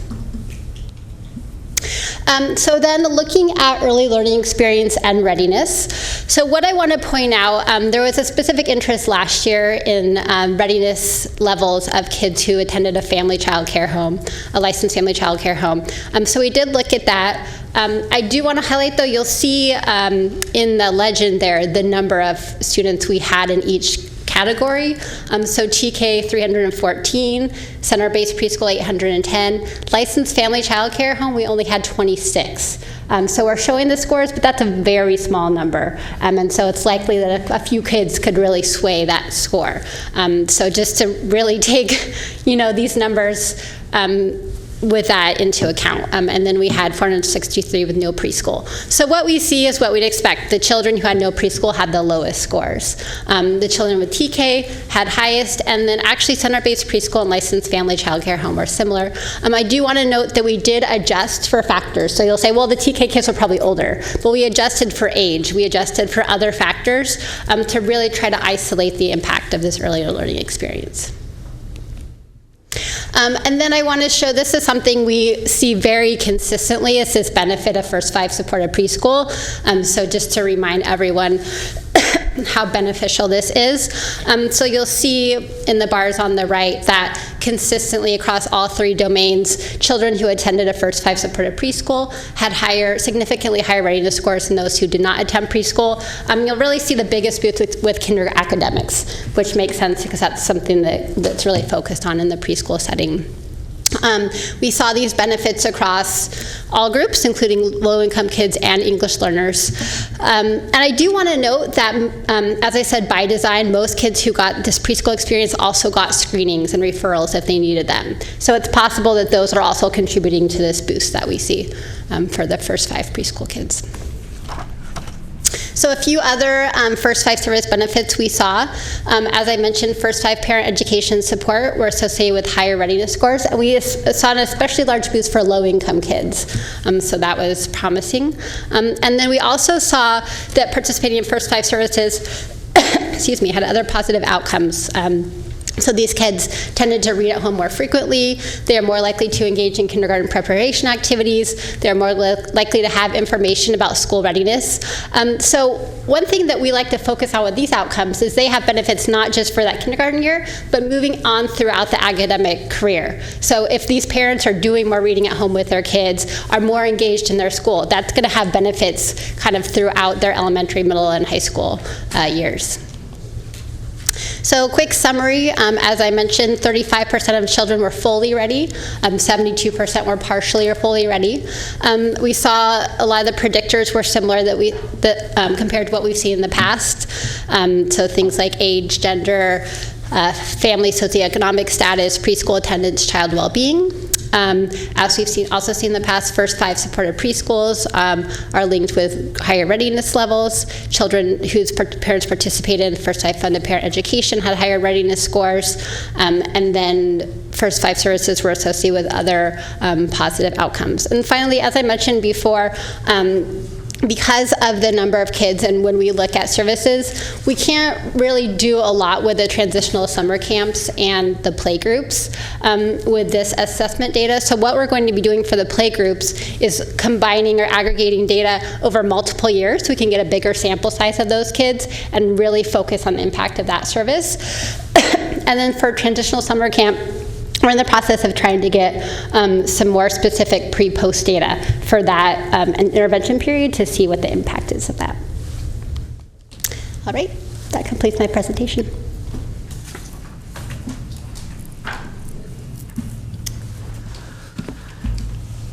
So then looking at early learning experience and readiness. So what I want to point out, there was a specific interest last year in readiness levels of kids who attended a family child care home, a licensed family child care home. So we did look at that. I do want to highlight, though, you'll see in the legend there the number of students we had in each category. So TK 314, center-based preschool 810, licensed family child care home we only had 26. So we're showing the scores, but that's a very small number. And so it's likely that a few kids could really sway that score. So just to really take, these numbers with that into account. And then we had 463 with no preschool. So what we see is what we'd expect. The children who had no preschool had the lowest scores. The children with TK had highest, and then actually center-based preschool and licensed family child care home were similar. I do want to note that we did adjust for factors. So you'll say, well, the TK kids were probably older. But we adjusted for age. We adjusted for other factors to really try to isolate the impact of this earlier learning experience. And then I want to show, this is something we see very consistently, is this benefit of first 5 supported preschool. So just to remind everyone how beneficial this is. So you'll see in the bars on the right that consistently across all 3 domains, children who attended a first 5 supported preschool had significantly higher readiness scores than those who did not attend preschool. You'll really see the biggest boost with kinder academics, which makes sense because that's something that's really focused on in the preschool setting. We saw these benefits across all groups, including low-income kids and English learners. And I do want to note that, as I said, by design, most kids who got this preschool experience also got screenings and referrals if they needed them. So it's possible that those are also contributing to this boost that we see for the first 5 preschool kids. So a few other First 5 service benefits we saw. As I mentioned, First 5 parent education support were associated with higher readiness scores. We saw an especially large boost for low-income kids, so that was promising. And then we also saw that participating in First 5 services excuse me, had other positive outcomes. So these kids tended to read at home more frequently. They are more likely to engage in kindergarten preparation activities. They're more likely to have information about school readiness. So one thing that we like to focus on with these outcomes is they have benefits not just for that kindergarten year, but moving on throughout the academic career. So if these parents are doing more reading at home with their kids, are more engaged in their school, that's going to have benefits kind of throughout their elementary, middle, and high school years. So quick summary, as I mentioned, 35% of children were fully ready, 72% were partially or fully ready. We saw a lot of the predictors were similar compared to what we've seen in the past. So things like age, gender, family socioeconomic status, preschool attendance, child well-being. As we've also seen in the past, First 5 supported preschools are linked with higher readiness levels. Children whose parents participated in First 5 funded parent education had higher readiness scores. And then First 5 services were associated with other positive outcomes. And finally, as I mentioned before, because of the number of kids and when we look at services, we can't really do a lot with the transitional summer camps and the play groups with this assessment data. So what we're going to be doing for the play groups is combining or aggregating data over multiple years so we can get a bigger sample size of those kids and really focus on the impact of that service. And then for transitional summer camp, we're in the process of trying to get some more specific pre-post data for that intervention period to see what the impact is of that. All right, that completes my presentation.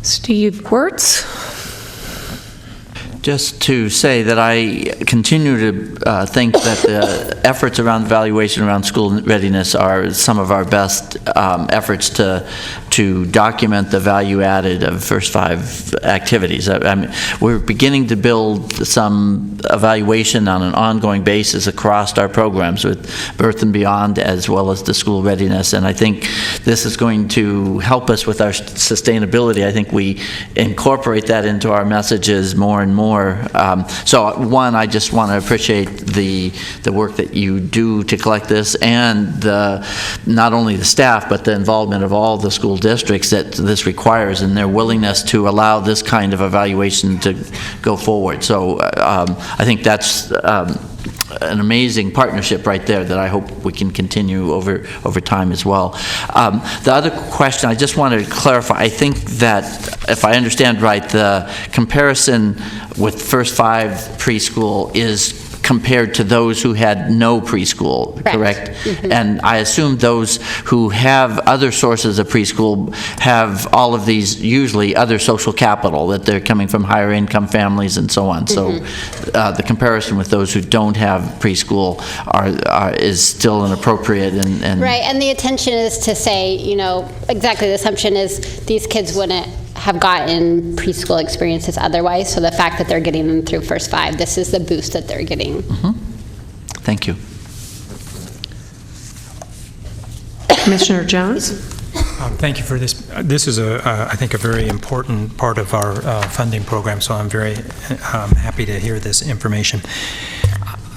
Steve Wirtz. Just to say that I continue to think that the efforts around evaluation around school readiness are some of our best efforts to document the value added of First 5 activities. I mean, we're beginning to build some evaluation on an ongoing basis across our programs with Birth and Beyond as well as the school readiness, and I think this is going to help us with our sustainability. I think we incorporate that into our messages more and more. So one, I just want to appreciate the work that you do to collect this, and not only the staff but the involvement of all the school districts that this requires and their willingness to allow this kind of evaluation to go forward. So I think that's an amazing partnership right there that I hope we can continue over time as well. The other question, I just wanted to clarify, I think that if I understand right, the comparison with First 5 preschool is compared to those who had no preschool, correct? Mm-hmm. And I assume those who have other sources of preschool have all of these, usually other social capital, that they're coming from higher income families and so on. Mm-hmm. So the comparison with those who don't have preschool is still inappropriate. And right, and the intention is to say, exactly the assumption is these kids wouldn't have gotten preschool experiences otherwise, so the fact that they're getting them through First 5, this is the boost that they're getting. Mm-hmm. Thank you. Commissioner Jones? Thank you for this. This is, I think, a very important part of our funding program, so I'm very happy to hear this information.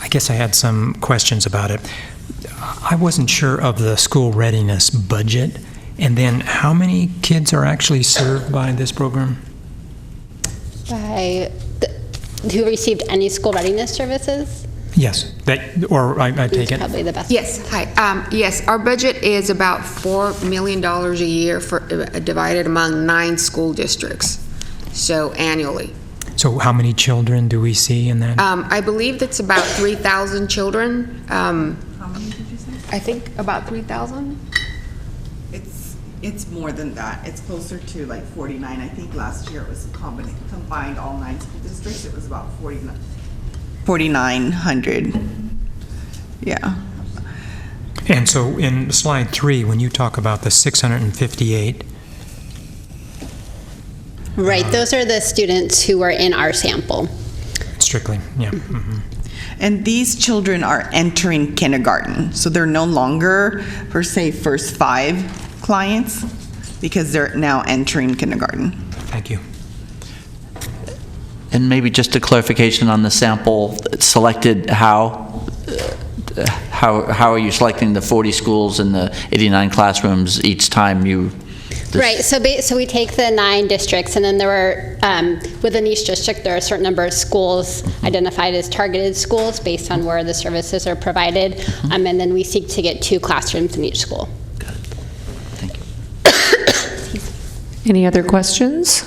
I guess I had some questions about it. I wasn't sure of the school readiness budget. And then how many kids are actually served by this program? Who received any school readiness services? Yes, I take it. Probably the best. Yes, hi. Yes, our budget is about $4 million a year divided among 9 school districts, so annually. So how many children do we see in that? I believe that's about 3,000 children. How many did you say? I think about 3,000. It's more than that. It's closer to like 49. I think last year it was combined all 9 school districts. It was about 4,900. Yeah. And so in slide 3, when you talk about the 658. Right, those are the students who were in our sample. strictly, yeah. Mhm. And these children are entering kindergarten, so they're no longer, per se, first 5 clients, because they're now entering kindergarten. Thank you. And maybe just a clarification on the sample selected, how are you selecting the 40 schools and the 89 classrooms each time you... Right, so we take the 9 districts, and then there are, within each district, there are a certain number of schools identified as targeted schools based on where the services are provided, and then we seek to get 2 classrooms in each school. Any other questions?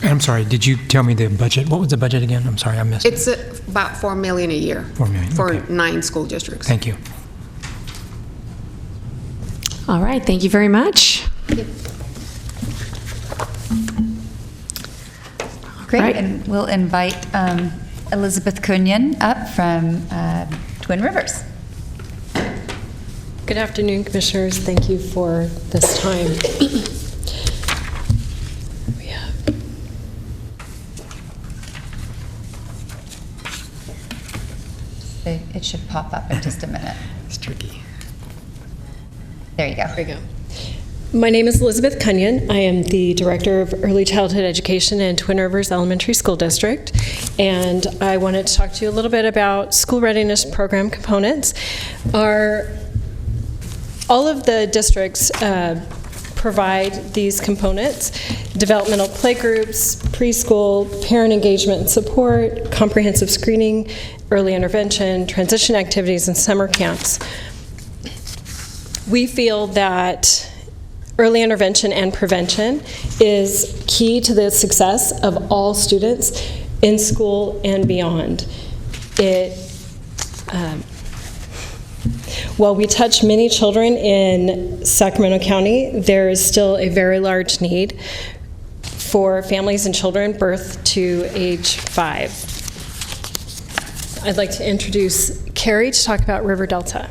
I'm sorry, did you tell me the budget? What was the budget again? I'm sorry, I missed it. It's about $4 million a year. $4 million, for okay. 9 school districts. Thank you. All right, thank you very much. Great, Right. and we'll invite Elizabeth Cunyon up from Twin Rivers. Good afternoon, Commissioners. Thank you for this time. It should pop up in just a minute. It's tricky. There you go. There you go. My name is Elizabeth Cunyon. I am the Director of Early Childhood Education in Twin Rivers Elementary School District, and I wanted to talk to you a little bit about school readiness program components. All of the districts provide these components: developmental playgroups, preschool, parent engagement and support, comprehensive screening, early intervention, transition activities, and summer camps. We feel that early intervention and prevention is key to the success of all students in school and beyond. While we touch many children in Sacramento County, there is still a very large need for families and children birth to age 5. I'd like to introduce Carrie to talk about River Delta.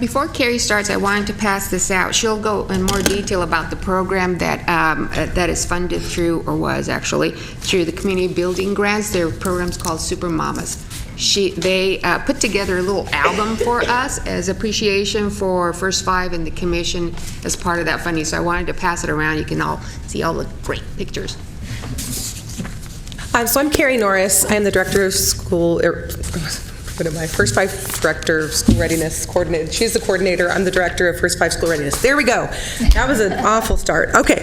Before Carrie starts, I wanted to pass this out. She'll go in more detail about the program that is funded through, or was actually, through the community building grants. Their program's called Super Mamas. They put together a little album for us as appreciation for First 5 and the commission as part of that funding. So I wanted to pass it around. You can all see all the great pictures. So I'm Carrie Norris. I am the Director of School, First 5 Director of School Readiness Coordinator. She's the coordinator. I'm the Director of First 5 School Readiness. There we go. That was an awful start. Okay.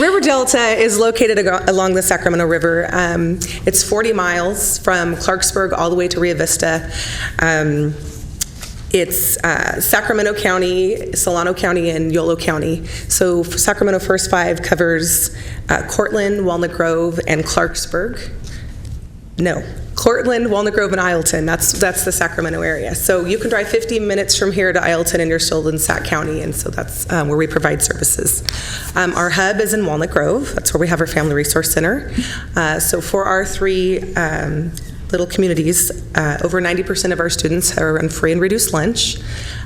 River Delta is located along the Sacramento River. It's 40 miles from Clarksburg all the way to Rio Vista. It's Sacramento County, Solano County, and Yolo County. So Sacramento First 5 covers Cortland, Walnut Grove, and Clarksburg. No, Cortland, Walnut Grove, and Isleton. That's the Sacramento area. So you can drive 15 minutes from here to Isleton, and you're still in Sac County, and so that's where we provide services. Our hub is in Walnut Grove. That's where we have our Family Resource Center. So for our 3 little communities, over 90% of our students are on free and reduced lunch.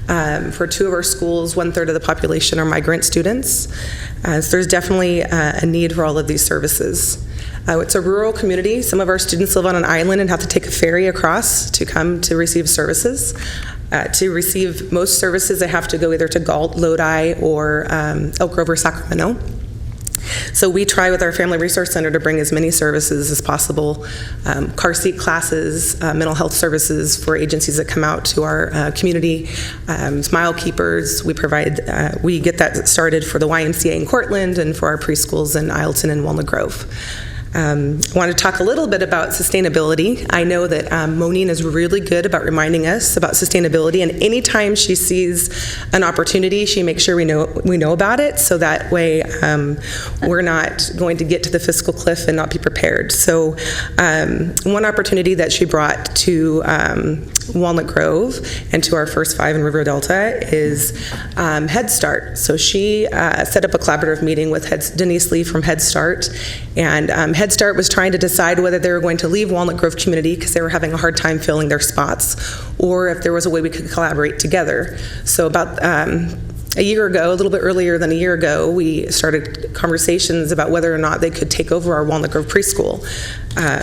For 2 of our schools, 1/3 of the population are migrant students. So there's definitely a need for all of these services. It's a rural community. Some of our students live on an island and have to take a ferry across to come to receive services. To receive most services, they have to go either to Galt, Lodi, or Elk Grove or Sacramento. So we try with our Family Resource Center to bring as many services as possible, car seat classes, mental health services for agencies that come out to our community, Smile Keepers. We get that started for the YMCA in Cortland and for our preschools in Isleton and Walnut Grove. I want to talk a little bit about sustainability. I know that Monine is really good about reminding us about sustainability, and anytime she sees an opportunity, she makes sure we know about it, so that way we're not going to get to the fiscal cliff and not be prepared. So one opportunity that she brought to Walnut Grove and to our First 5 in River Delta is Head Start. So she set up a collaborative meeting with Denise Lee from Head Start, and Head Start was trying to decide whether they were going to leave Walnut Grove community because they were having a hard time filling their spots, or if there was a way we could collaborate together. So about a year ago, a little bit earlier than a year ago, we started conversations about whether or not they could take over our Walnut Grove preschool.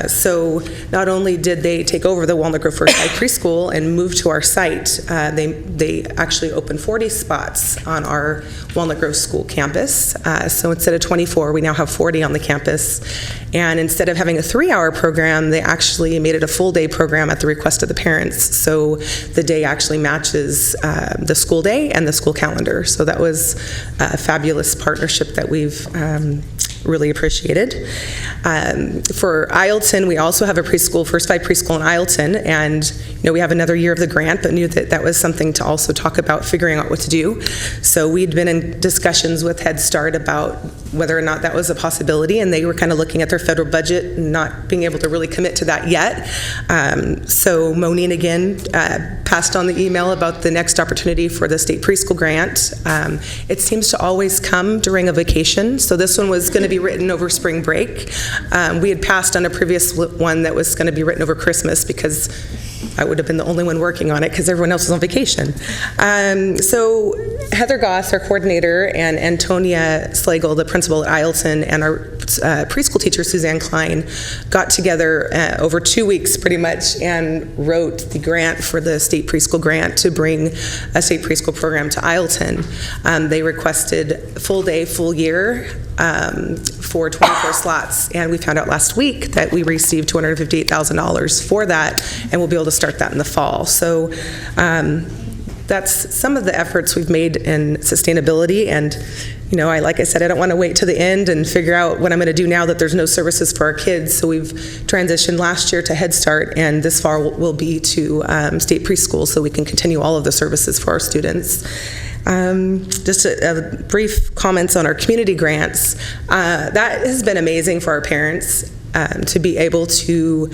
So not only did they take over the Walnut Grove First High preschool and move to our site, they actually opened 40 spots on our Walnut Grove school campus. So instead of 24, we now have 40 on the campus. And instead of having a 3-hour program, they actually made it a full-day program at the request of the parents. So the day actually matches the school day and the school calendar. So that was a fabulous partnership that we've really appreciated. For Ileton, we also have a preschool, First Five preschool in Ileton, and we have another year of the grant, but knew that that was something to also talk about figuring out what to do. So we'd been in discussions with Head Start about whether or not that was a possibility, and they were kind of looking at their federal budget and not being able to really commit to that yet. So Monine again passed on the email about the next opportunity for the state preschool grant. It seems to always come during a vacation, so this one was going to be written over spring break. We had passed on a previous one that was going to be written over Christmas because I would have been the only one working on it because everyone else was on vacation. So Heather Goss, our coordinator, and Antonia Slagle, the principal at Ileton, and our preschool teacher, Suzanne Klein, got together over 2 weeks pretty much and wrote the grant for the state preschool grant to bring a state preschool program to Ileton. They requested full day, full year for 24 slots, and we found out last week that we received $258,000 for that, and we'll be able to start that in the fall. So that's some of the efforts we've made in sustainability. And like I said, I don't want to wait to the end and figure out what I'm going to do now that there's no services for our kids. So we've transitioned last year to Head Start, and this fall will be to state preschool, so we can continue all of the services for our students. Just a brief comments on our community grants. That has been amazing for our parents to be able to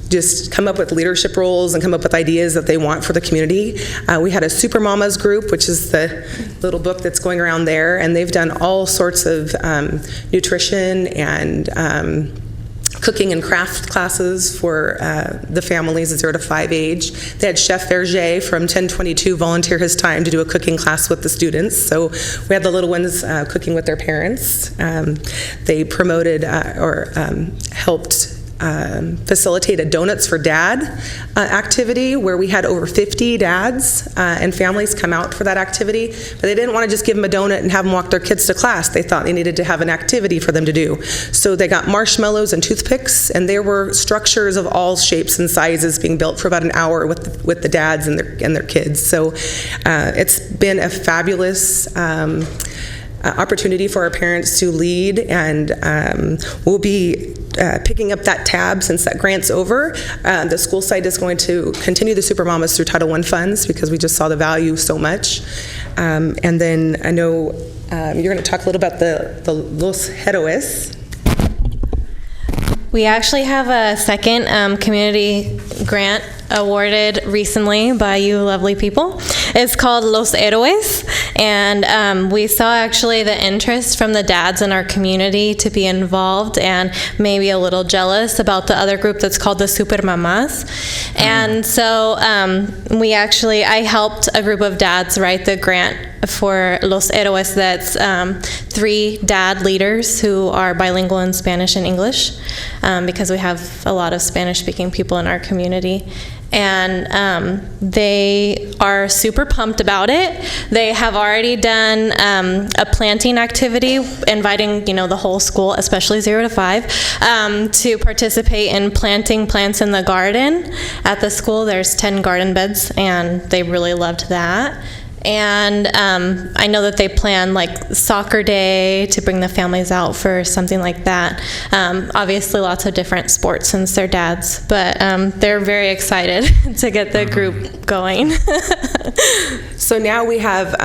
just come up with leadership roles and come up with ideas that they want for the community. We had a Super Mamas group, which is the little book that's going around there, and they've done all sorts of nutrition and cooking and craft classes for the families at 0 to 5 age. They had Chef Verger from 1022 volunteer his time to do a cooking class with the students. So we had the little ones cooking with their parents. They promoted or helped facilitate a Donuts for Dad activity where we had over 50 dads and families come out for that activity, but they didn't want to just give them a donut and have them walk their kids to class. They thought they needed to have an activity for them to do. So they got marshmallows and toothpicks, and there were structures of all shapes and sizes being built for about an hour with the dads and their kids. So it's been a fabulous opportunity for our parents to lead, and we'll be picking up that tab since that grant's over. The school site is going to continue the Super Mamas through Title I funds because we just saw the value so much. And then I know you're going to talk a little about the Los Héroes. We actually have a second community grant awarded recently by you lovely people. It's called Los Héroes, and we saw actually the interest from the dads in our community to be involved, and maybe a little jealous about the other group that's called the Super Mamas. And so I helped a group of dads write the grant for Los Héroes. That's 3 dad leaders who are bilingual in Spanish and English, because we have a lot of Spanish-speaking people in our community. And they are super pumped about it. They have already done a planting activity, inviting the whole school, especially 0 to 5, to participate in planting plants in the garden at the school. There's 10 garden beds, and they really loved that. And I know that they plan like soccer day to bring the families out for something like that. Obviously lots of different sports since they're dads, but they're very excited to get the group going. So now we have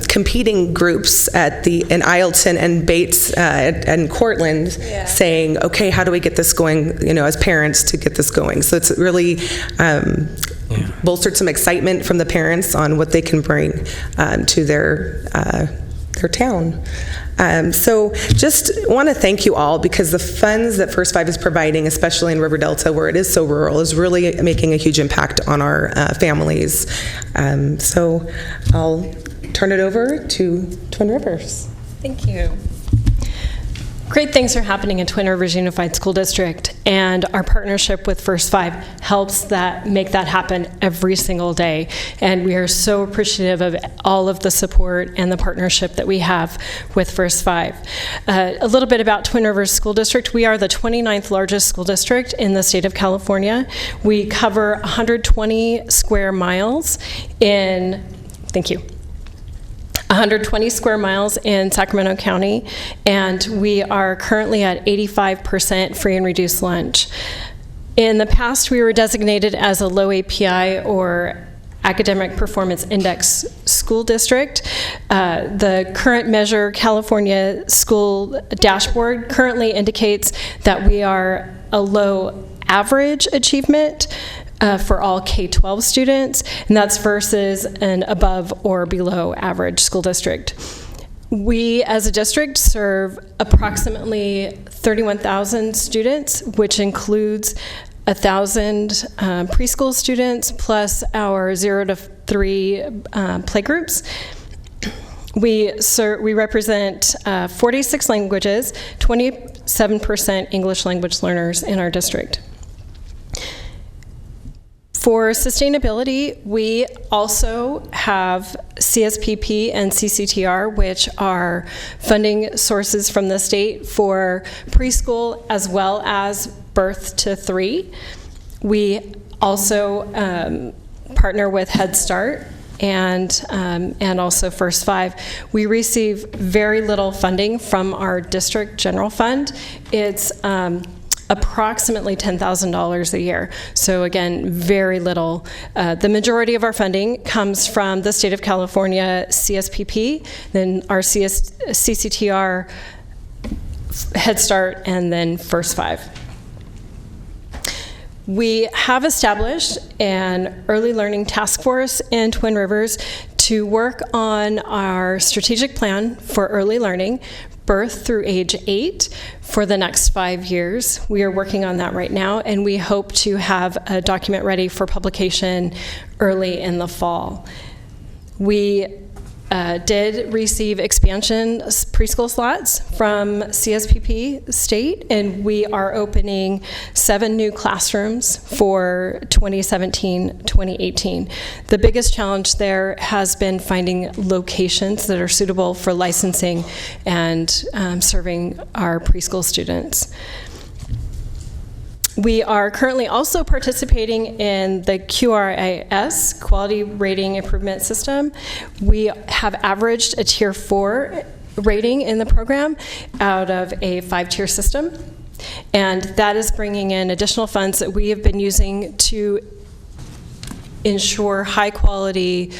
competing groups in Ileton and Bates and Cortland saying, okay, how do we get this going, as parents to get this going? So it's really bolstered some excitement from the parents on what they can bring to their town. So just want to thank you all, because the funds that First Five is providing, especially in River Delta where it is so rural, is really making a huge impact on our families. So I'll turn it over to Twin Rivers. Thank you. Great things are happening in Twin Rivers Unified School District, and our partnership with First Five helps make that happen every single day. And we are so appreciative of all of the support and the partnership that we have with First Five. A little bit about Twin Rivers School District. We are the 29th largest school district in the state of California. We cover 120 square miles in, thank you, 120 square miles in Sacramento County, and we are currently at 85% free and reduced lunch. In the past, we were designated as a low API or Academic Performance Index school district. The current measure, California School Dashboard, currently indicates that we are a low average achievement for all K-12 students, and that's versus an above or below average school district. We, as a district, serve approximately 31,000 students, which includes 1,000 preschool students plus our 0 to 3 playgroups. We represent 46 languages, 27% English language learners in our district. For sustainability, we also have CSPP and CCTR, which are funding sources from the state for preschool as well as birth to 3. We also partner with Head Start and also First Five. We receive very little funding from our district general fund. It's approximately $10,000 a year. So again, very little. The majority of our funding comes from the state of California CSPP, then our CCTR, Head Start, and then First Five. We have established an early learning task force in Twin Rivers to work on our strategic plan for early learning, birth through age 8, for the next 5 years. We are working on that right now, and we hope to have a document ready for publication early in the fall. We did receive expansion preschool slots from CSPP state, and we are opening 7 new classrooms for 2017-2018. The biggest challenge there has been finding locations that are suitable for licensing and serving our preschool students. We are currently also participating in the QRIS, Quality Rating Improvement System. We have averaged a Tier 4 rating in the program out of a 5-tier system, and that is bringing in additional funds that we have been using to ensure high-quality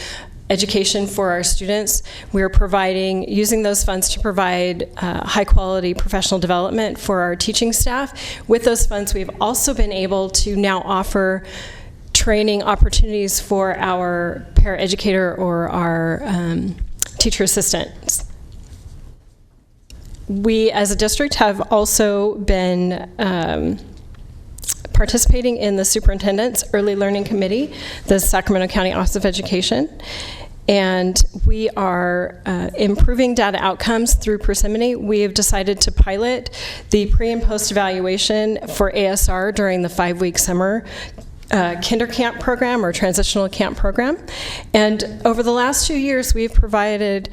education for our students. We are using those funds to provide high-quality professional development for our teaching staff. With those funds, we've also been able to now offer training opportunities for our paraeducator or our teacher assistants. We, as a district, have also been participating in the Superintendent's Early Learning Committee, the Sacramento County Office of Education, and we are improving data outcomes through Persimmon. We have decided to pilot the pre- and post-evaluation for ASR during the 5-week summer kinder camp program or transitional camp program. And over the last 2 years, we've provided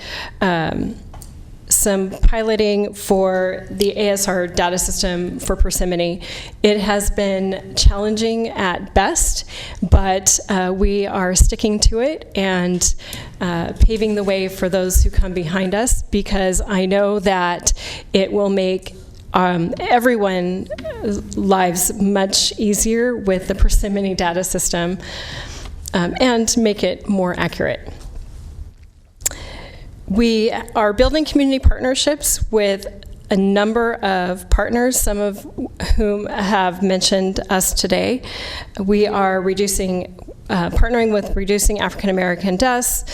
some piloting for the ASR data system for Persimmon. It has been challenging at best, but we are sticking to it and paving the way for those who come behind us, because I know that it will make everyone's lives much easier with the Persimmon data system and make it more accurate. We are building community partnerships with a number of partners, some of whom have mentioned us today. We are partnering with Reducing African American Deaths,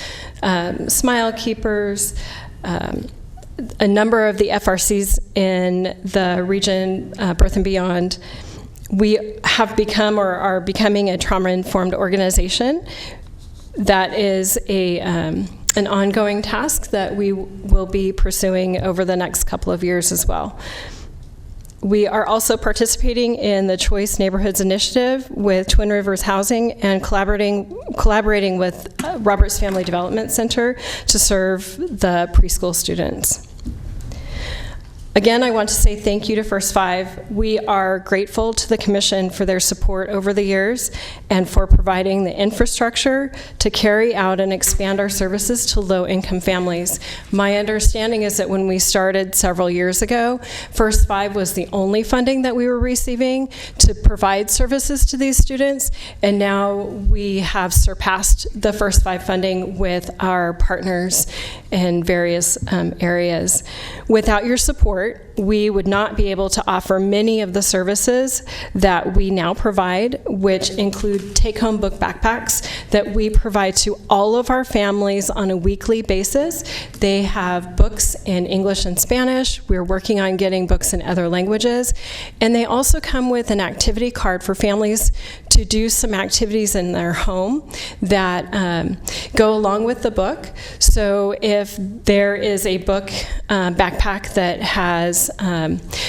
Smile Keepers, a number of the FRCs in the region, Birth and Beyond. We have become or are becoming a trauma-informed organization that is an ongoing task that we will be pursuing over the next couple of years as well. We are also participating in the Choice Neighborhoods Initiative with Twin Rivers Housing and collaborating with Roberts Family Development Center to serve the preschool students. Again, I want to say thank you to First Five. We are grateful to the Commission for their support over the years and for providing the infrastructure to carry out and expand our services to low-income families. My understanding is that when we started several years ago, First Five was the only funding that we were receiving to provide services to these students, and now we have surpassed the First Five funding with our partners in various areas. Without your support, we would not be able to offer many of the services that we now provide, which include take-home book backpacks that we provide to all of our families on a weekly basis. They have books in English and Spanish. We're working on getting books in other languages. And they also come with an activity card for families to do some activities in their home that go along with the book. So if there is a book backpack that has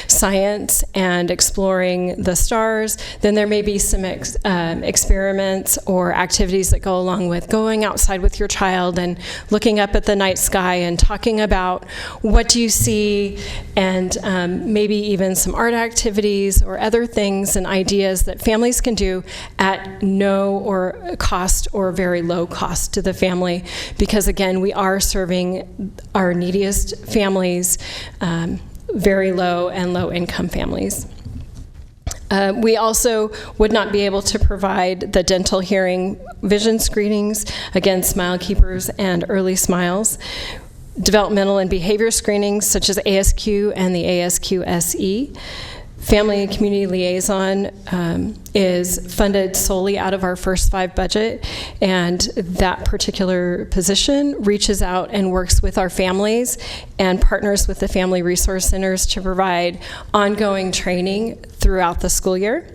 science and exploring the stars, then there may be some experiments or activities that go along with going outside with your child and looking up at the night sky and talking about what do you see, and maybe even some art activities or other things and ideas that families can do at no or cost or very low cost to the family, because again, we are serving our neediest families, very low and low income families. We also would not be able to provide the dental, hearing, vision screenings, again, Smile Keepers and Early Smiles, developmental and behavior screenings such as ASQ and the ASQ-SE. Family and Community Liaison is funded solely out of our First Five budget, and that particular position reaches out and works with our families and partners with the Family Resource Centers to provide ongoing training throughout the school year.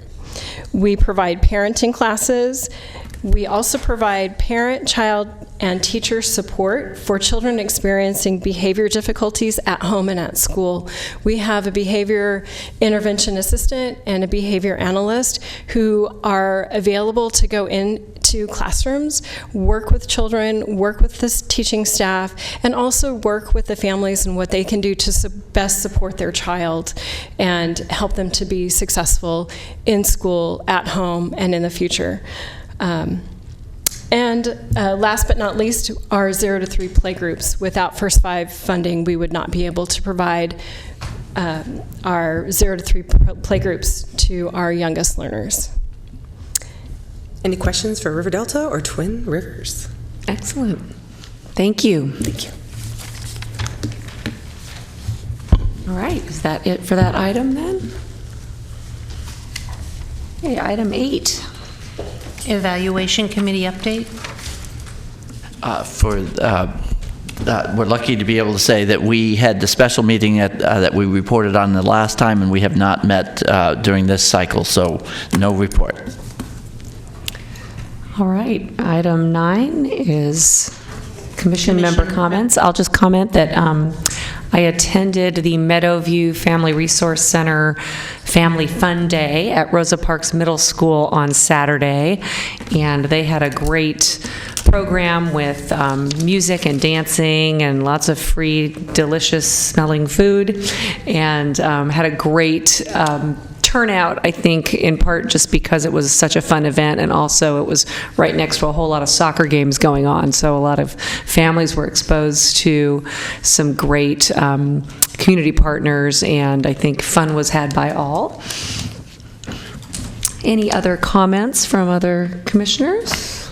We provide parenting classes. We also provide parent, child, and teacher support for children experiencing behavior difficulties at home and at school. We have a behavior intervention assistant and a behavior analyst who are available to go into classrooms, work with children, work with the teaching staff, and also work with the families and what they can do to best support their child and help them to be successful in school, at home, and in the future. Last but not least, our 0 to 3 playgroups. Without First Five funding, we would not be able to provide our 0 to 3 playgroups to our youngest learners. Any questions for River Delta or Twin Rivers? Excellent. Thank you. Thank you. All right, is that it for that item then? Okay, item 8. Evaluation Committee update. We're lucky to be able to say that we had the special meeting that we reported on the last time, and we have not met during this cycle, so no report. All right, item 9 is commission member comments. I'll just comment that I attended the Meadowview Family Resource Center Family Fun Day at Rosa Parks Middle School on Saturday, and they had a great program with music and dancing and lots of free, delicious smelling food, and had a great turnout, I think, in part just because it was such a fun event, and also it was right next to a whole lot of soccer games going on, so a lot of families were exposed to some great community partners, and I think fun was had by all. Any other comments from other commissioners?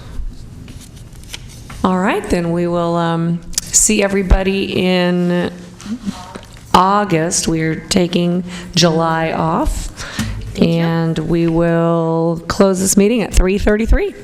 All right, then we will see everybody in August. We're taking July off, and we will close this meeting at 3:33.